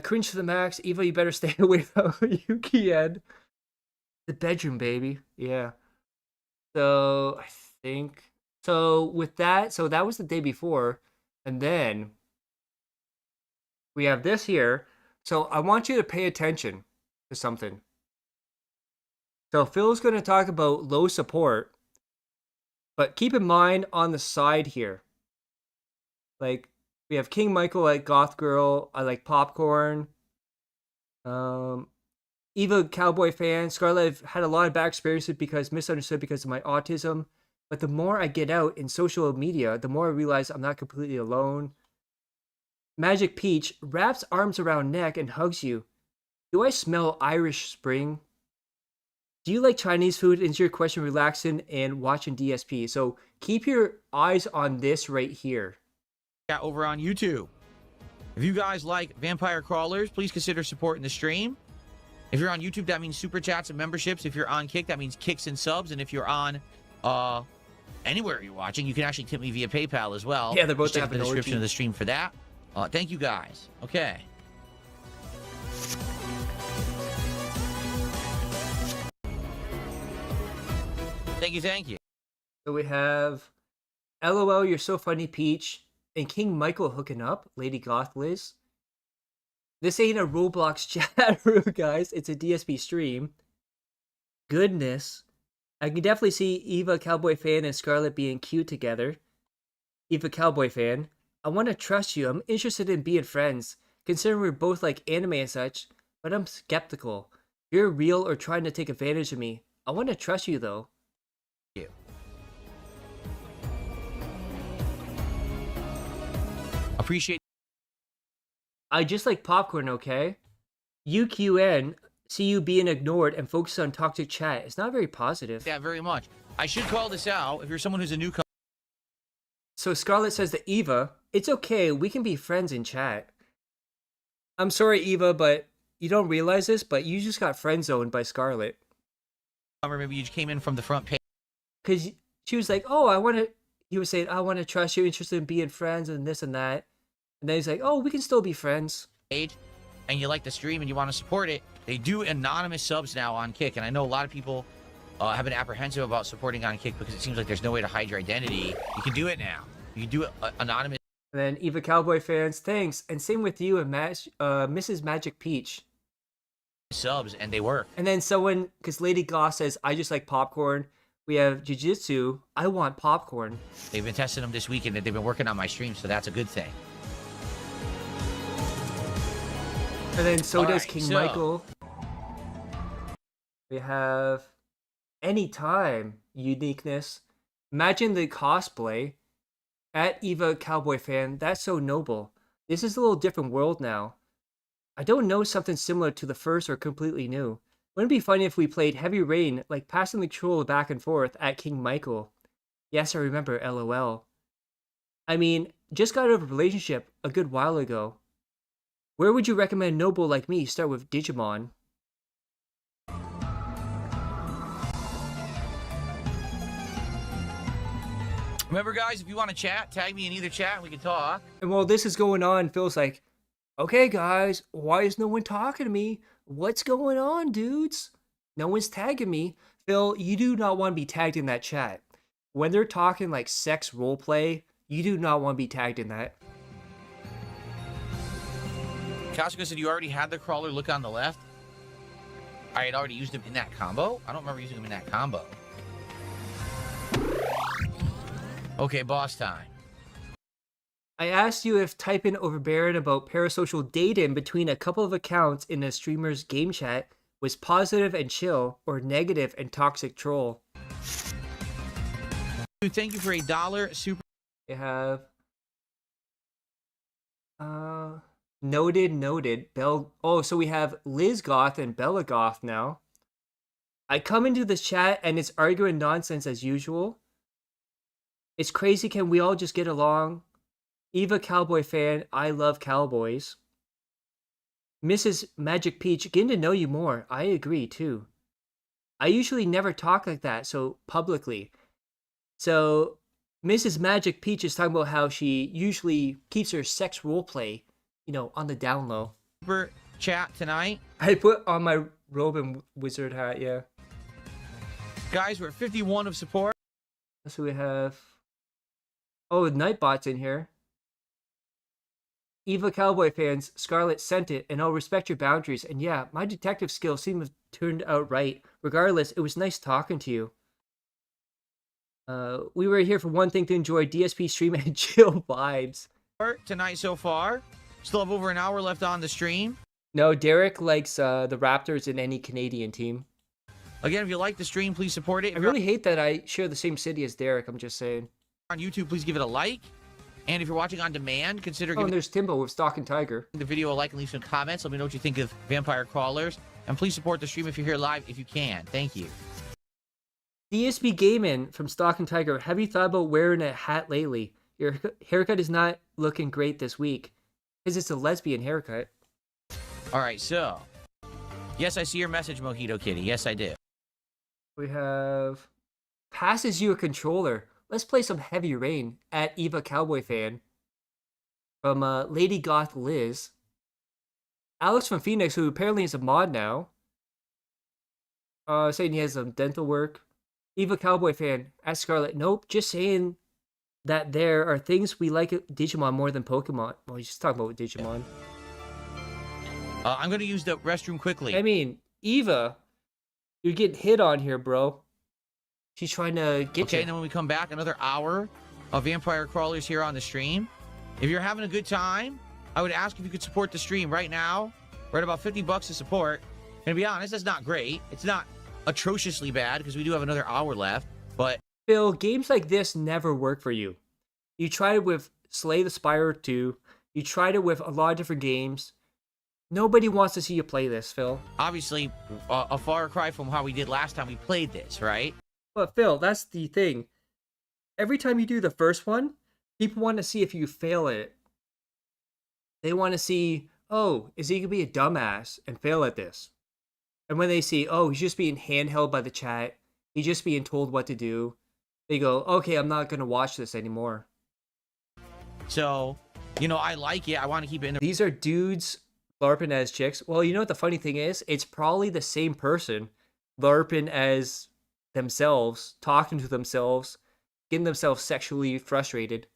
Cringe to the max. Eva, you better stay away from Yuki Ed. The bedroom, baby. Yeah. So, I think... So, with that... So, that was the day before. And then... We have this here. So, I want you to pay attention to something. So, Phil's going to talk about low support. But keep in mind on the side here. Like, we have King Michael like Goth Girl. I like Popcorn. Eva Cowboy fan. Scarlett, I've had a lot of bad experiences because misunderstood because of my autism. But the more I get out in social media, the more I realize I'm not completely alone. Magic Peach wraps arms around neck and hugs you. Do I smell Irish Spring? Do you like Chinese food? Is your question relaxing and watching DSP? So keep your eyes on this right here. Yeah, over on YouTube. If you guys like vampire crawlers, please consider supporting the stream. If you're on YouTube, that means super chats and memberships. If you're on Kick, that means kicks and subs. And if you're on anywhere you're watching, you can actually tip me via PayPal as well. Yeah, they're both Just check having the an description orgy. of the stream for that. Thank you guys. Okay. Thank you. So we have LOL, you're so funny, Peach, and King Michael hooking up, Lady Goth Liz. This ain't a Roblox chat room, guys. It's a DSP stream. Goodness. I can definitely see Eva Cowboy Fan and Scarlett being cute together. Eva Cowboy Fan, I want to trust you. I'm interested in being friends, considering we're both like anime and such, but I'm skeptical. You're real or trying to take advantage of me. I want to trust you though. Appreciate. I just like popcorn, okay? UQN, see you being ignored and focus on toxic chat. It's not very positive. that very much. I should call this out if you're someone who's a newcomer. So Scarlett says to Eva, it's okay, we can be friends in chat. I'm sorry, Eva, but you don't realize this, but you just got friend zoned by Scarlett. Maybe you came in from the front page. Because she was like, he was saying, I want to trust you, interested in being friends and this and that. And then he's like, oh, we can still be friends. And you like the stream and you want to support it. They do anonymous subs now on Kick. And I know a lot of people have been apprehensive about supporting on Kick because it seems like there's no way to hide your identity. You can do it now. You can do it anonymous. And then Eva Cowboy fans, thanks. And same with you and Mrs. Magic Peach. Subs, and they work. And then someone, because Lady Goss says, I just like popcorn. We have Jiu-Jitsu. I want popcorn. They've been testing them this week and they've been working on my stream, so that's a good thing. And then so does Alright, King so- Michael. We have Anytime Uniqueness. Imagine the cosplay. At Eva Cowboy fan, that's so noble. This is a little different world now. I don't know something similar to the first or completely new. Wouldn't it be funny if we played Heavy Rain, like passing the control back and forth at King Michael? Yes, I remember, LOL. I mean, just got out of a relationship a good while ago. Where would you recommend Noble like me start with Digimon? Remember, guys, if you want to chat, tag me in either chat and we can talk. And while this is going on, Phil's like, okay, guys, why is no one talking to me? What's going on, dudes? No one's tagging me. Phil, you do not want to be tagged in that chat. When they're talking like sex roleplay, you do not want to be tagged in that. Kasuga said you already had the crawler look on the left. I had already used him in that combo. I don't remember using him in that combo. Okay, boss time. I asked you if typing overbearing about parasocial dating between a couple of accounts in a streamer's game chat was positive and chill or negative and toxic troll. Thank you for $1 super. We have noted so we have Liz Goth and Bella Goth now. I come into this chat and it's arguing nonsense as usual. It's crazy, can we all just get along? Eva Cowboy fan, I love cowboys. Mrs. Magic Peach, getting to know you more. I agree too. I usually never talk like that, so publicly. So Mrs. Magic Peach is talking about how she usually keeps her sex roleplay, on the down low. Super chat tonight. I put on my robe and wizard hat, yeah. Guys, we're at 51 of support. So we have... Oh, Nightbot's in here. Eva Cowboy fans, Scarlett sent it, and I'll respect your boundaries. And yeah, my detective skills seem to have turned out right. Regardless, it was nice talking to you. We were here for one thing, to enjoy DSP stream and chill vibes. Tonight so far. Still have over an hour left on the stream. No, Derek likes the Raptors in any Canadian team. Again, if you like the stream, please support it. I really hate that I share the same city as Derek, I'm just saying. On YouTube, please give it a like. And if you're watching on demand, consider Oh, giving and there's Timbo with Stalking Tiger. the video a like and leave some comments. Let me know what you think of Vampire Crawlers. And please support the stream if you're here live, if you can. Thank you. DSP Gaming from Stalking Tiger, have you thought about wearing a hat lately? Your haircut is not looking great this week. Because it's a lesbian haircut. All right, so. Yes, I see your message, Mojito Kitty. Yes, I do. We have... Passes you a controller. Let's play some Heavy Rain at Eva Cowboy fan. From Lady Goth Liz. Alex from Phoenix, who apparently is a mod now. Saying he has some dental work. Eva Cowboy fan. Ask Scarlett. Nope, just saying that there are things we like at Digimon more than Pokemon. Well, he's just talking about Digimon. I'm going to use the restroom quickly. I mean, Eva, you're getting hit on here, bro. She's trying to get Okay, you. and then when we come back, another hour of Vampire Crawlers here on the stream. If you're having a good time, I would ask if you could support the stream right now. We're at about $50 to support. And to be honest, that's not great. It's not atrociously bad because we do have another hour left. But Phil, games like this never work for you. You tried it with Slay the Spire 2. You tried it with a lot of different games. Nobody wants to see you play this, Phil. Obviously, a far cry from how we did last time we played this, right? But Phil, that's the thing. Every time you do the first one, people want to see if you fail at it. They want to see, oh, is he going to be a dumbass and fail at this? And when they see, oh, he's just being handheld by the chat, he's just being told what to do, they go, okay, I'm not going to watch this anymore. So, you know, I like it. I want to keep it in the... These are dudes LARPing as chicks. Well, you know what the funny thing is? It's probably the same person LARPing as themselves, talking to themselves, getting themselves sexually frustrated.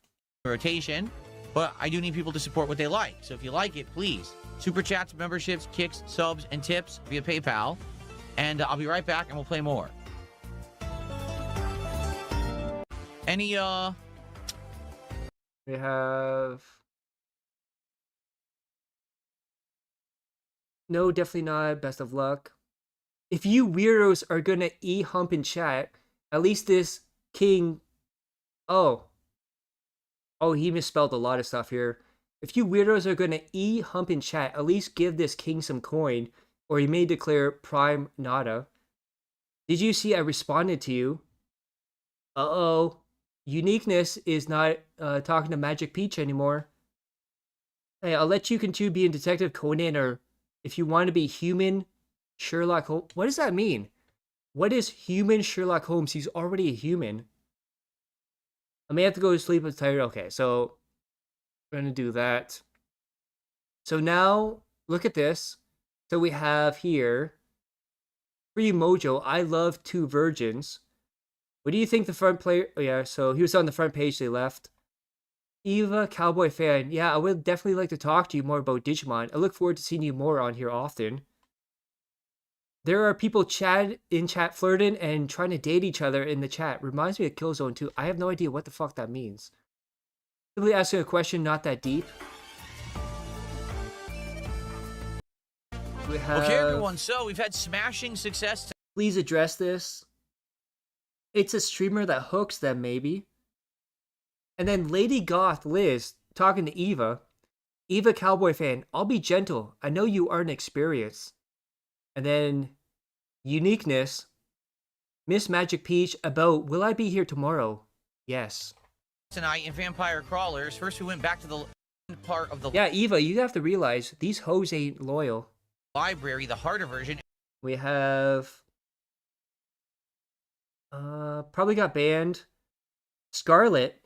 rotation, but I do need people to support what they like. So if you like it, please. Super chats, memberships, kicks, subs, and tips via PayPal. And I'll be right back and we'll play more. Any, We have... No, definitely not. Best of luck. If you weirdos are gonna e-hump in chat, at least this king... Oh, he misspelled a lot of stuff here. If you weirdos are gonna e-hump in chat, at least give this king some coin, or he may declare Pragmata. Did you see I responded to you? Uh-oh. Uniqueness is not talking to Magic Peach anymore. Hey, I'll let you continue being Detective Conan, or if you want to be human Sherlock Holmes. What does that mean? What is human Sherlock Holmes? He's already a human. I may have to go to sleep. I'm tired. Okay, so we're going to do that. So now, look at this. So we have here, Free Mojo, I love two virgins. What do you think the front player... Oh, yeah, so he was on the front page, they left. Eva, Cowboy Fan. Yeah, I would definitely like to talk to you more about Digimon. I look forward to seeing you more on here often. There are people in chat flirting and trying to date each other in the chat. Reminds me of Killzone 2. I have no idea what the fuck that means. Simply asking a question, not that deep. We have... Okay, everyone, so we've had smashing success. Please address this. It's a streamer that hooks them, maybe. And then Lady Goth Liz talking to Eva. Eva, Cowboy Fan, I'll be gentle. I know you aren't experienced. And then Uniqueness, Miss Magic Peach about, will I be here tomorrow? Yes. Tonight in Vampire Crawlers, first we went back to the part of the Yeah, Eva, you have to realize these hoes ain't loyal. library, the harder version. We have... probably got banned. Scarlet,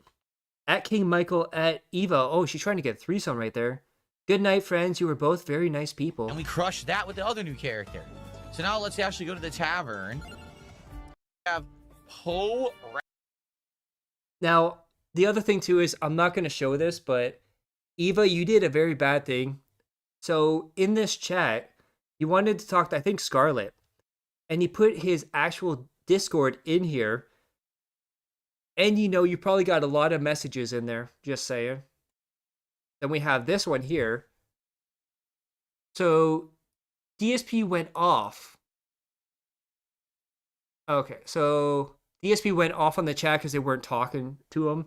at King Michael, at Eva. Oh, she's trying to get a threesome right there. Good night, friends. You were both very nice people. And we crushed that with the other new character. So now let's actually go to the tavern. We have Poe. Now, the other thing too is, I'm not going to show this, but Eva, you did a very bad thing. So in this chat, you wanted to talk to, I think, Scarlet. And he put his actual Discord in here. And you know, you probably got a lot of messages in there, just saying. Then we have this one here. So DSP went off. Okay, so DSP went off on the chat because they weren't talking to him.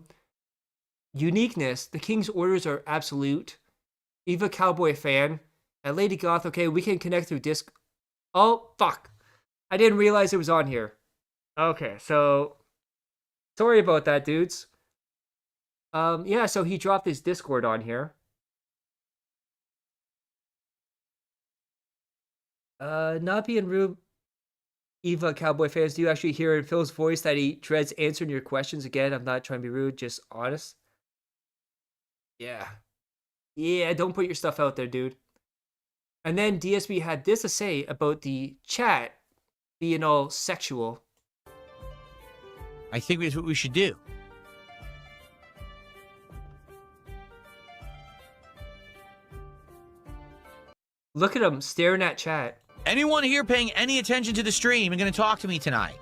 Uniqueness, the king's orders are absolute. Eva, Cowboy Fan, and Lady Goth, okay, we can connect through disc. Oh, fuck. I didn't realize it was on here. Okay, so sorry about that, dudes. Yeah, so he dropped his Discord on here. Not being rude, Eva, Cowboy Fans, do you actually hear in Phil's voice that he dreads answering your questions again? I'm not trying to be rude, just honest. Yeah. Yeah, don't put your stuff out there, dude. And then DSP had this to say about the chat being all sexual. I think that's what we should do. Look at him staring at chat. Anyone here paying any attention to the stream and going to talk to me tonight?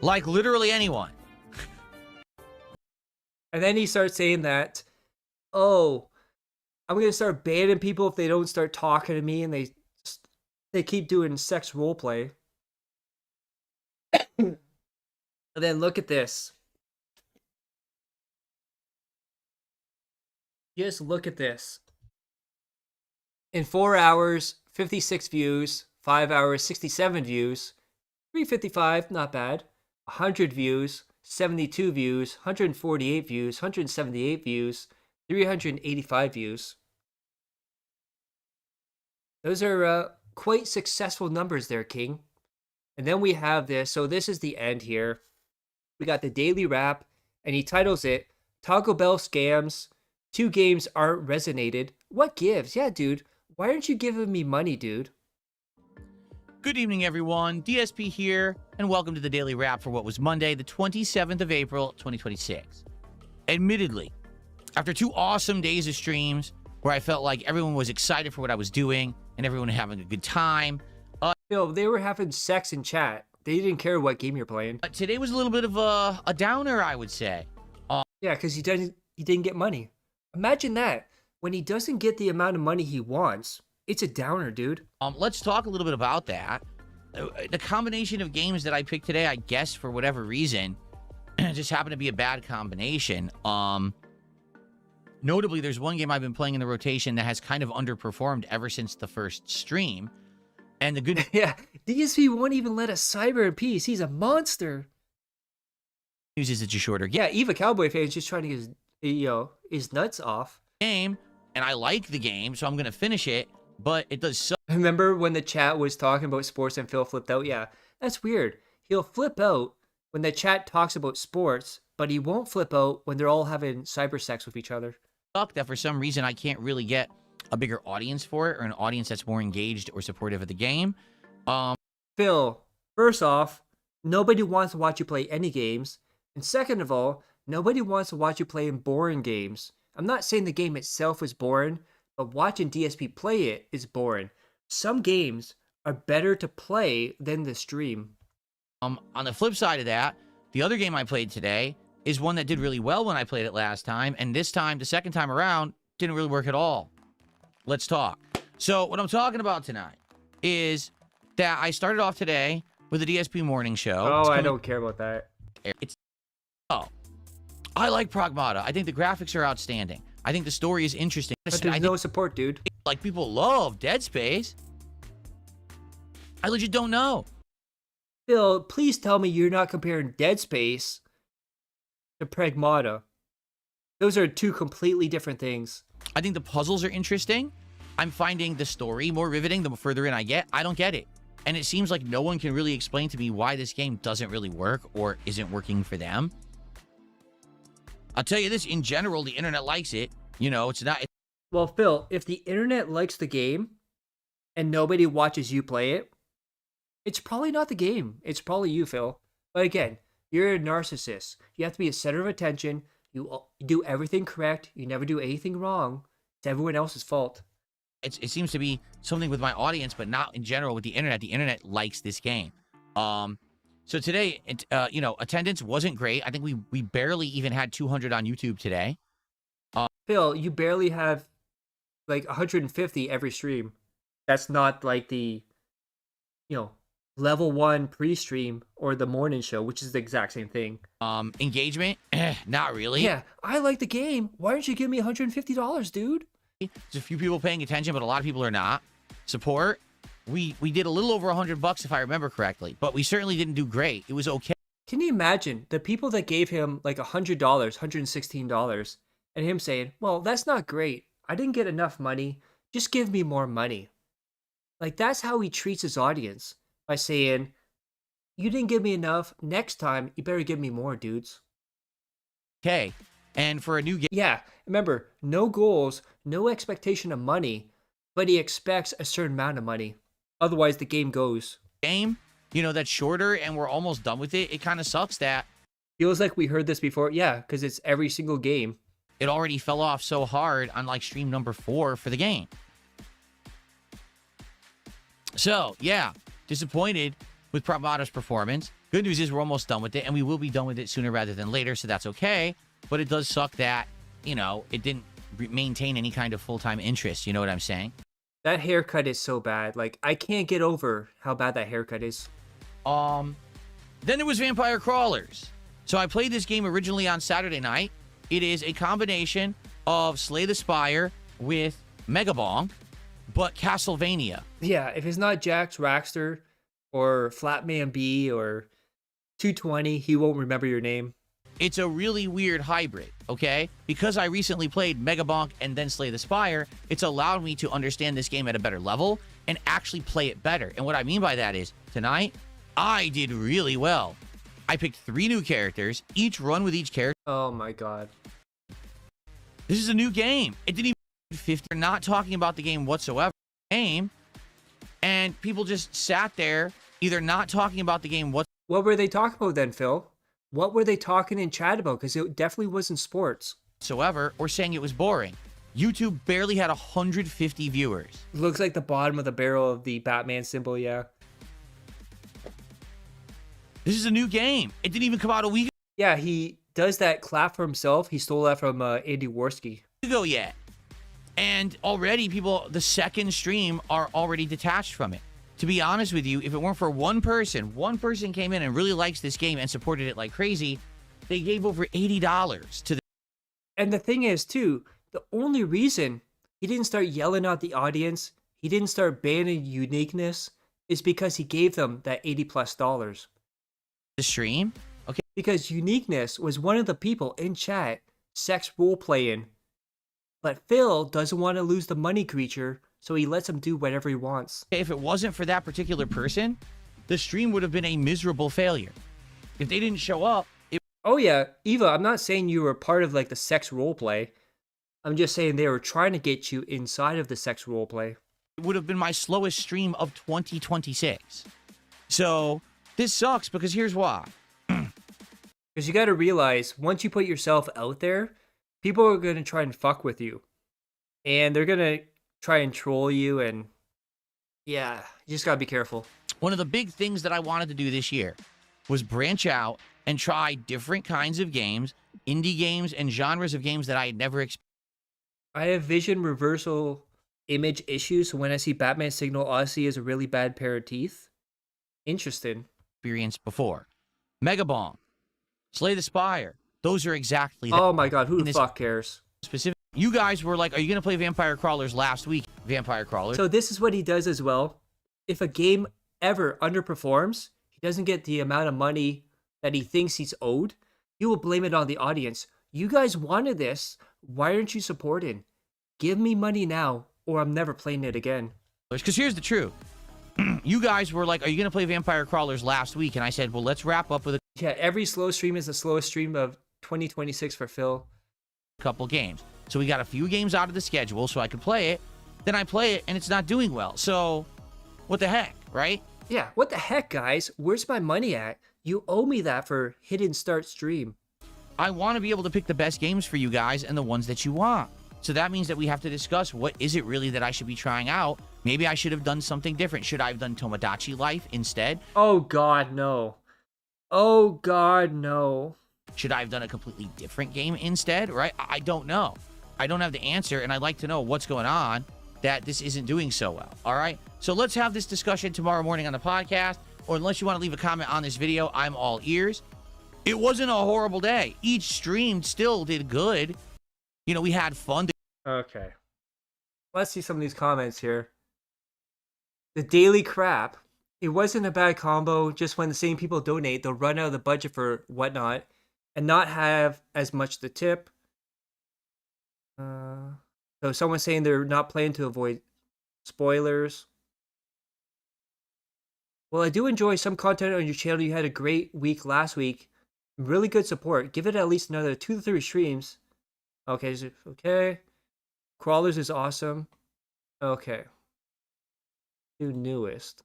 Like, literally anyone. And then he starts saying that, oh, I'm going to start banning people if they don't start talking to me and they keep doing sex roleplay. And then look at this. Just look at this. In 4 hours, 56 views. 5 hours, 67 views. 355, not bad. 100 views. 72 views. 148 views. 178 views. 385 views. Those are quite successful numbers there, King. And then we have this. So this is the end here. We got the daily wrap, and he titles it Taco Bell Scams. 2 games aren't resonated. What gives? Yeah, dude. Why aren't you giving me money, dude? Good evening, everyone. DSP here, and welcome to the Daily Wrap for what was Monday, the 27th of April, 2026. Admittedly, after 2 awesome days of streams where I felt like everyone was excited for what I was doing and everyone having a good time, Yo, they were having sex in chat. They didn't care what game you're playing. today was a little bit of a downer, I would say. Yeah, because he didn't get money. Imagine that. When he doesn't get the amount of money he wants, it's a downer, dude. Let's talk a little bit about that. The combination of games that I picked today, I guess for whatever reason, just happened to be a bad combination. Notably, there's one game I've been playing in the rotation that has kind of underperformed ever since the first stream. And the good Yeah, DSP won't even let us cyber in peace. He's a monster. news is it's a shorter Yeah, Eva Cowboy fan's just trying to get his nuts off. game, and I like the game, so I'm going to finish it, but it does suck. Remember when the chat was talking about sports and Phil flipped out? Yeah, that's weird. He'll flip out when the chat talks about sports, but he won't flip out when they're all having cyber sex with each other. That for some reason I can't really get a bigger audience for it, or an audience that's more engaged or supportive of the game. Phil, first off, nobody wants to watch you play any games. And second of all, nobody wants to watch you play in boring games. I'm not saying the game itself is boring, but watching DSP play it is boring. Some games are better to play than the stream. On the flip side of that, the other game I played today is one that did really well when I played it last time, and this time, the second time around, didn't really work at all. Let's talk. So what I'm talking about tonight is that I started off today with the DSP morning show. Oh, I don't care about that. I like Pragmata. I think the graphics are outstanding. I think the story is interesting. But there's no support, dude. Like, people love Dead Space. I legit don't know. Phil, please tell me you're not comparing Dead Space to Pragmata. Those are 2 completely different things. I think the puzzles are interesting. I'm finding the story more riveting the further in I get. I don't get it. And it seems like no one can really explain to me why this game doesn't really work or isn't working for them. I'll tell you this, in general, the internet likes it. You know, it's not... Well, Phil, if the internet likes the game and nobody watches you play it, it's probably not the game. It's probably you, Phil. But again, you're a narcissist. You have to be a center of attention. You do everything correct. You never do anything wrong. It's everyone else's fault. It seems to be something with my audience, but not in general with the internet. The internet likes this game. So today, attendance wasn't great. I think we barely even had 200 on YouTube today. Phil, you barely have like 150 every stream. That's not like the, level 1 pre-stream or the morning show, which is the exact same thing. Engagement? Not really. Yeah, I like the game. Why don't you give me $150, dude? There's a few people paying attention, but a lot of people are not. Support? We did a little over $100 if I remember correctly, but we certainly didn't do great. It was okay. Can you imagine the people that gave him like $100, $116, and him saying, well, that's not great. I didn't get enough money. Just give me more money. Like, that's how he treats his audience, by saying, you didn't give me enough. Next time, you better give me more, dudes. Okay. And for a new game... Yeah, remember, no goals, no expectation of money, but he expects a certain amount of money. Otherwise, the game goes. Game, that's shorter and we're almost done with it. It kind of sucks that... Feels like we heard this before. Yeah, because it's every single game. It already fell off so hard on like stream number 4 for the game. So, yeah, disappointed with Pragmata's performance. Good news is we're almost done with it, and we will be done with it sooner rather than later, so that's okay. But it does suck that, it didn't maintain any kind of full-time interest. You know what I'm saying? That haircut is so bad. Like, I can't get over how bad that haircut is. Then there was Vampire Crawlers. So I played this game originally on Saturday night. It is a combination of Slay the Spire with Megabonk, but Castlevania. Yeah, if it's not Jax Raxter or Flatman B or 220, he won't remember your name. It's a really weird hybrid, okay? Because I recently played Megabonk and then Slay the Spire, it's allowed me to understand this game at a better level and actually play it better. And what I mean by that is, tonight, I did really well. I picked 3 new characters, each run with each character. Oh my god. This is a new game. It didn't even 50. They're not talking about the game whatsoever. Game, and people just sat there, either not talking about the game whatsoever. What were they talking about then, Phil? What were they talking in chat about? Because it definitely wasn't sports. Or saying it was boring. YouTube barely had 150 viewers. Looks like the bottom of the barrel of the Batman symbol, yeah. This is a new game. It didn't even come out a week Yeah, he does that clap for himself. He stole that from Andy Worski. ago yet. And already people, the second stream, are already detached from it. To be honest with you, if it weren't for one person came in and really likes this game and supported it like crazy, they gave over $80 to the... And the thing is, too, the only reason he didn't start yelling at the audience, he didn't start banning uniqueness, is because he gave them that $80+. The stream? Okay. Because uniqueness was one of the people in chat sex role-playing. But Phil doesn't want to lose the money creature, so he lets him do whatever he wants. If it wasn't for that particular person, the stream would have been a miserable failure. If they didn't show up, it... Oh yeah, Eva, I'm not saying you were part of like the sex roleplay. I'm just saying they were trying to get you inside of the sex roleplay. It would have been my slowest stream of 2026. So this sucks because here's why. Because you got to realize, once you put yourself out there, people are going to try and fuck with you. And they're going to try and troll you, and yeah, you just got to be careful. One of the big things that I wanted to do this year was branch out and try different kinds of games, indie games, and genres of games that I had never experienced. I have vision reversal image issues, so when I see Batman Signal, all I see is a really bad pair of teeth. Interesting. Before. Megabonk, Slay the Spire, those are exactly that. Oh my god, who the fuck cares? Specific. You guys were like, are you going to play Vampire Crawlers last week? Vampire Crawlers. So this is what he does as well. If a game ever underperforms, he doesn't get the amount of money that he thinks he's owed, he will blame it on the audience. You guys wanted this. Why aren't you supporting? Give me money now, or I'm never playing it again. Because here's the truth. You guys were like, are you going to play Vampire Crawlers last week? And I said, well, let's wrap up with a Yeah, every slow stream is the slowest stream of 2026 for Phil. couple games. So we got a few games out of the schedule so I could play it. Then I play it and it's not doing well. So what the heck, right? Yeah, what the heck, guys? Where's my money at? You owe me that for hidden start stream. I want to be able to pick the best games for you guys and the ones that you want. So that means that we have to discuss, what is it really that I should be trying out? Maybe I should have done something different. Should I have done Tomodachi Life instead? Oh god, no. Oh god, no. Should I have done a completely different game instead, right? I don't know. I don't have the answer, and I'd like to know what's going on that this isn't doing so well, all right? So let's have this discussion tomorrow morning on the podcast, or unless you want to leave a comment on this video, I'm all ears. It wasn't a horrible day. Each stream still did good. You know, we had fun. Okay. Let's see some of these comments here. The daily crap. It wasn't a bad combo, just when the same people donate, they'll run out of the budget for whatnot and not have as much to tip. So someone's saying they're not playing to avoid spoilers. Well, I do enjoy some content on your channel. You had a great week last week. Really good support. Give it at least another 2 to 3 streams. Okay, okay. Crawlers is awesome. Okay. New newest.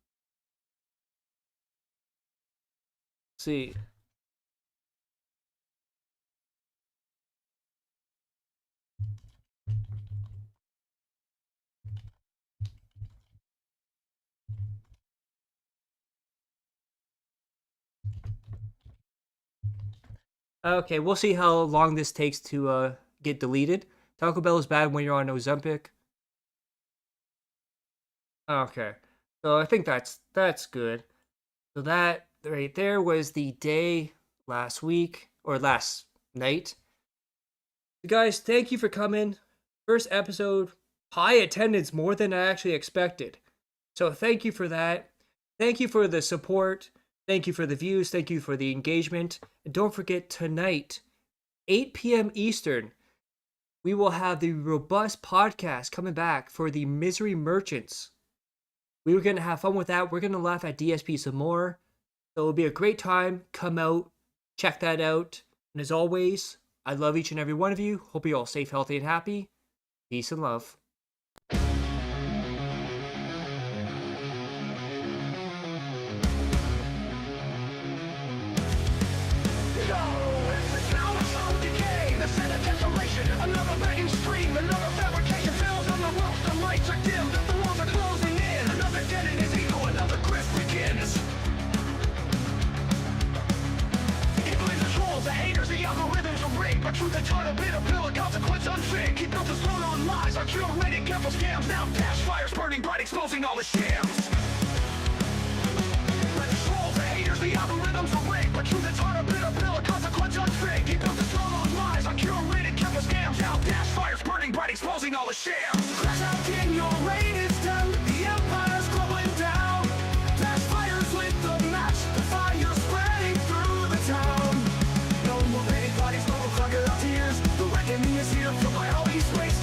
Let's see. Okay, we'll see how long this takes to get deleted. Taco Bell is bad when you're on Ozempic. Okay, so I think that's good. So that right there was the day last week or last night. Guys, thank you for coming. First episode, high attendance, more than I actually expected. So thank you for that. Thank you for the support. Thank you for the views. Thank you for the engagement. And don't forget, tonight, 8 p.m. Eastern, we will have the Robust podcast coming back for the Misery Merchants. We were going to have fun with that. We're going to laugh at DSP some more. So it'll be a great time. Come out, check that out. And as always, I love each and every one of you. Hope you're all safe, healthy, and happy. Peace and love. Another begging stream, another fabrication fails on the roof. The lights are dim, the walls are closing in. Another dead in his ego, another grip begins. He blames the trolls, the haters, the algorithms are rigged. But truth is taught a bitter pill, a consequence unfit. He built his throne on lies, on curated careful scams. Now dash fires burning bright, exposing all the shams. But the trolls, the haters, the algorithms are rigged. But truth is taught a bitter pill, a consequence unfit. He built his throne on lies, on curated scams. Now dash fires burning bright, exposing all the shams.